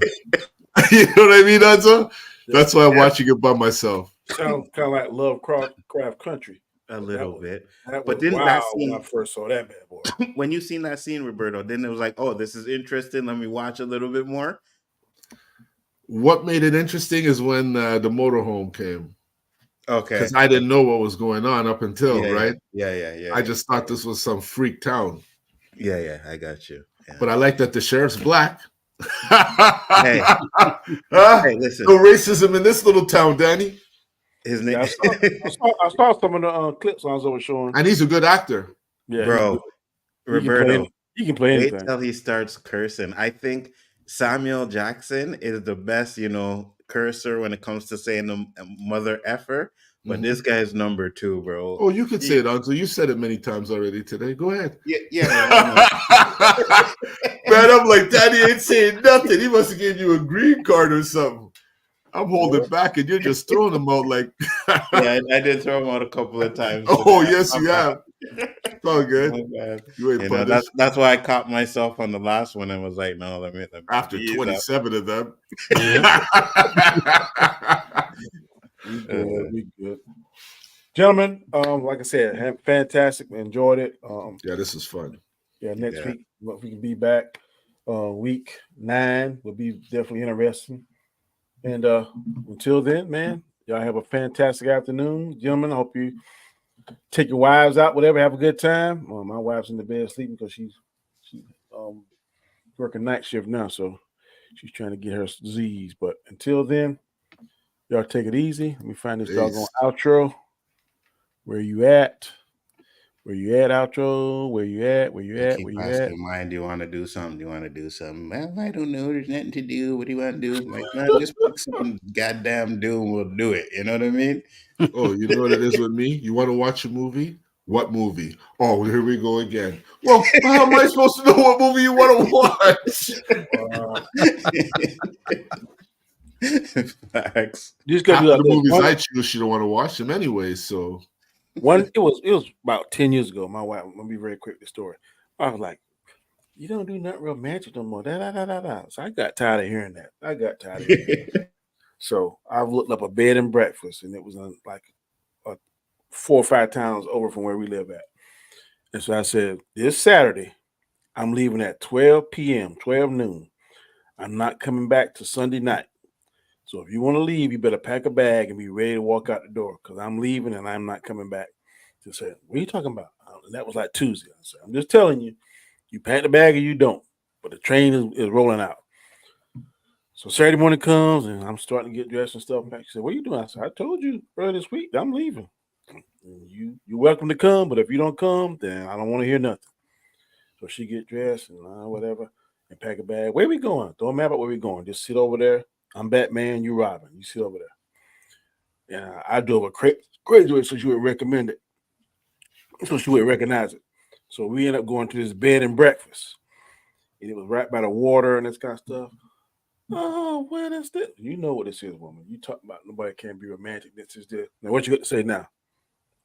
[SPEAKER 4] You know what I mean, Nzo? That's why I'm watching it by myself.
[SPEAKER 2] Sounds kind of like Lovecraft Country.
[SPEAKER 3] A little bit.
[SPEAKER 2] That
[SPEAKER 3] But
[SPEAKER 2] was
[SPEAKER 3] didn't
[SPEAKER 2] wild
[SPEAKER 3] that
[SPEAKER 2] when I
[SPEAKER 3] scene,
[SPEAKER 2] first saw that bad boy.
[SPEAKER 3] when you seen that scene, Roberto, then it was like, oh, this is interesting. Let me watch a little bit more.
[SPEAKER 4] What made it interesting is when the motorhome came.
[SPEAKER 3] Okay.
[SPEAKER 4] Because I didn't know what was going on up until,
[SPEAKER 3] Yeah,
[SPEAKER 4] right?
[SPEAKER 3] Yeah.
[SPEAKER 4] I just thought this was some freak town.
[SPEAKER 3] Yeah, I got you. Yeah.
[SPEAKER 4] But I like that the sheriff's black.
[SPEAKER 3] Hey,
[SPEAKER 4] Hey,
[SPEAKER 3] listen.
[SPEAKER 4] no racism in this little town, Danny.
[SPEAKER 3] His name,
[SPEAKER 2] Yeah, I saw some of the clips I was showing.
[SPEAKER 4] And he's a good actor.
[SPEAKER 2] Yeah,
[SPEAKER 3] bro, Roberto.
[SPEAKER 2] He can play
[SPEAKER 3] Wait
[SPEAKER 2] anything.
[SPEAKER 3] till he starts cursing. I think Samuel Jackson is the best, cursor when it comes to saying the mother effer. But this guy's number 2, bro.
[SPEAKER 4] Oh, you could say it, Uncle. You said it many times already today. Go ahead.
[SPEAKER 3] Yeah.
[SPEAKER 4] Man, I'm like, Daddy ain't saying nothing. He must have gave you a green card or something. I'm holding back, and you're just throwing them out like.
[SPEAKER 3] Yeah, I did throw him out a couple of times.
[SPEAKER 4] Oh, yes, you have. It's all good. You ain't punished.
[SPEAKER 3] That's why I caught myself on the last one and was like, no, let me
[SPEAKER 4] After 27 of them.
[SPEAKER 2] We good. Gentlemen, like I said, fantastic. Enjoyed it.
[SPEAKER 4] Yeah, this is fun.
[SPEAKER 2] Yeah, next week we can be back. Week 9 will be definitely interesting. And until then, man, y'all have a fantastic afternoon, gentlemen. I hope you take your wives out, whatever. Have a good time. My wife's in the bed sleeping because she's working night shift now, so she's trying to get her Z's. But until then, y'all take it easy. Let me find this doggone outro. Where you at? Where you at, outro? Where you at? Where you at?
[SPEAKER 3] Keep
[SPEAKER 2] Where you
[SPEAKER 3] asking
[SPEAKER 2] at?
[SPEAKER 3] mine, do you want to do something? Well, I don't know. There's nothing to do. What do you want to do? Like, no, just pick some goddamn do and we'll do it. You know what I mean?
[SPEAKER 4] Oh, you know what it is with me? You want to watch a movie? What movie? Oh, here we go again. Well, how am I supposed to know what movie you want to watch?
[SPEAKER 3] Facts.
[SPEAKER 2] Just go
[SPEAKER 4] Half
[SPEAKER 2] do
[SPEAKER 4] of the movies
[SPEAKER 2] one,
[SPEAKER 4] I choose, you don't want to watch them anyway. So
[SPEAKER 2] it was about 10 years ago. My wife, I'm gonna be very quick with the story. I was like, you don't do nothing romantic no more. So I got tired of hearing that. So I've looked up a bed and breakfast, and it was like 4 or 5 towns over from where we live at. And so I said, this Saturday, I'm leaving at 12 p.m., 12 noon. I'm not coming back to Sunday night. So if you want to leave, you better pack a bag and be ready to walk out the door because I'm leaving and I'm not coming back. She said, what are you talking about? And that was like Tuesday. I said, I'm just telling you, you pack the bag or you don't. But the train is rolling out. So Saturday morning comes and I'm starting to get dressed and stuff. She said, what are you doing? I said, I told you earlier this week that I'm leaving. You're welcome to come, but if you don't come, then I don't want to hear nothing. So she get dressed and whatever and pack a bag. Where we going? Don't matter where we going. Just sit over there. I'm Batman, you Robin. You sit over there. And I drove a crazy way so she would recommend it. So she would recognize it. So we ended up going to this bed and breakfast. And it was right by the water and this kind of stuff. Oh, what is this? You know what this is, woman. You talk about nobody can't be romantic. This is this. Now, what you got to say now?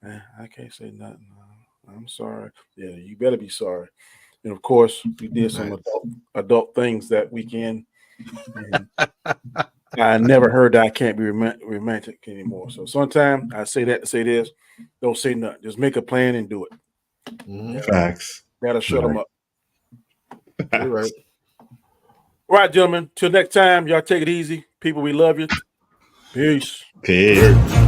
[SPEAKER 2] I can't say nothing. I'm sorry. Yeah, you better be sorry. And of course, we did some adult things that weekend. I never heard that I can't be romantic anymore. So sometimes I say that to say this. Don't say nothing. Just make a plan and do it.
[SPEAKER 3] Facts.
[SPEAKER 2] That'll shut them up.
[SPEAKER 4] You're right.
[SPEAKER 2] All right, gentlemen. Till next time, y'all take it easy. People, we love you. Peace.
[SPEAKER 3] Peace.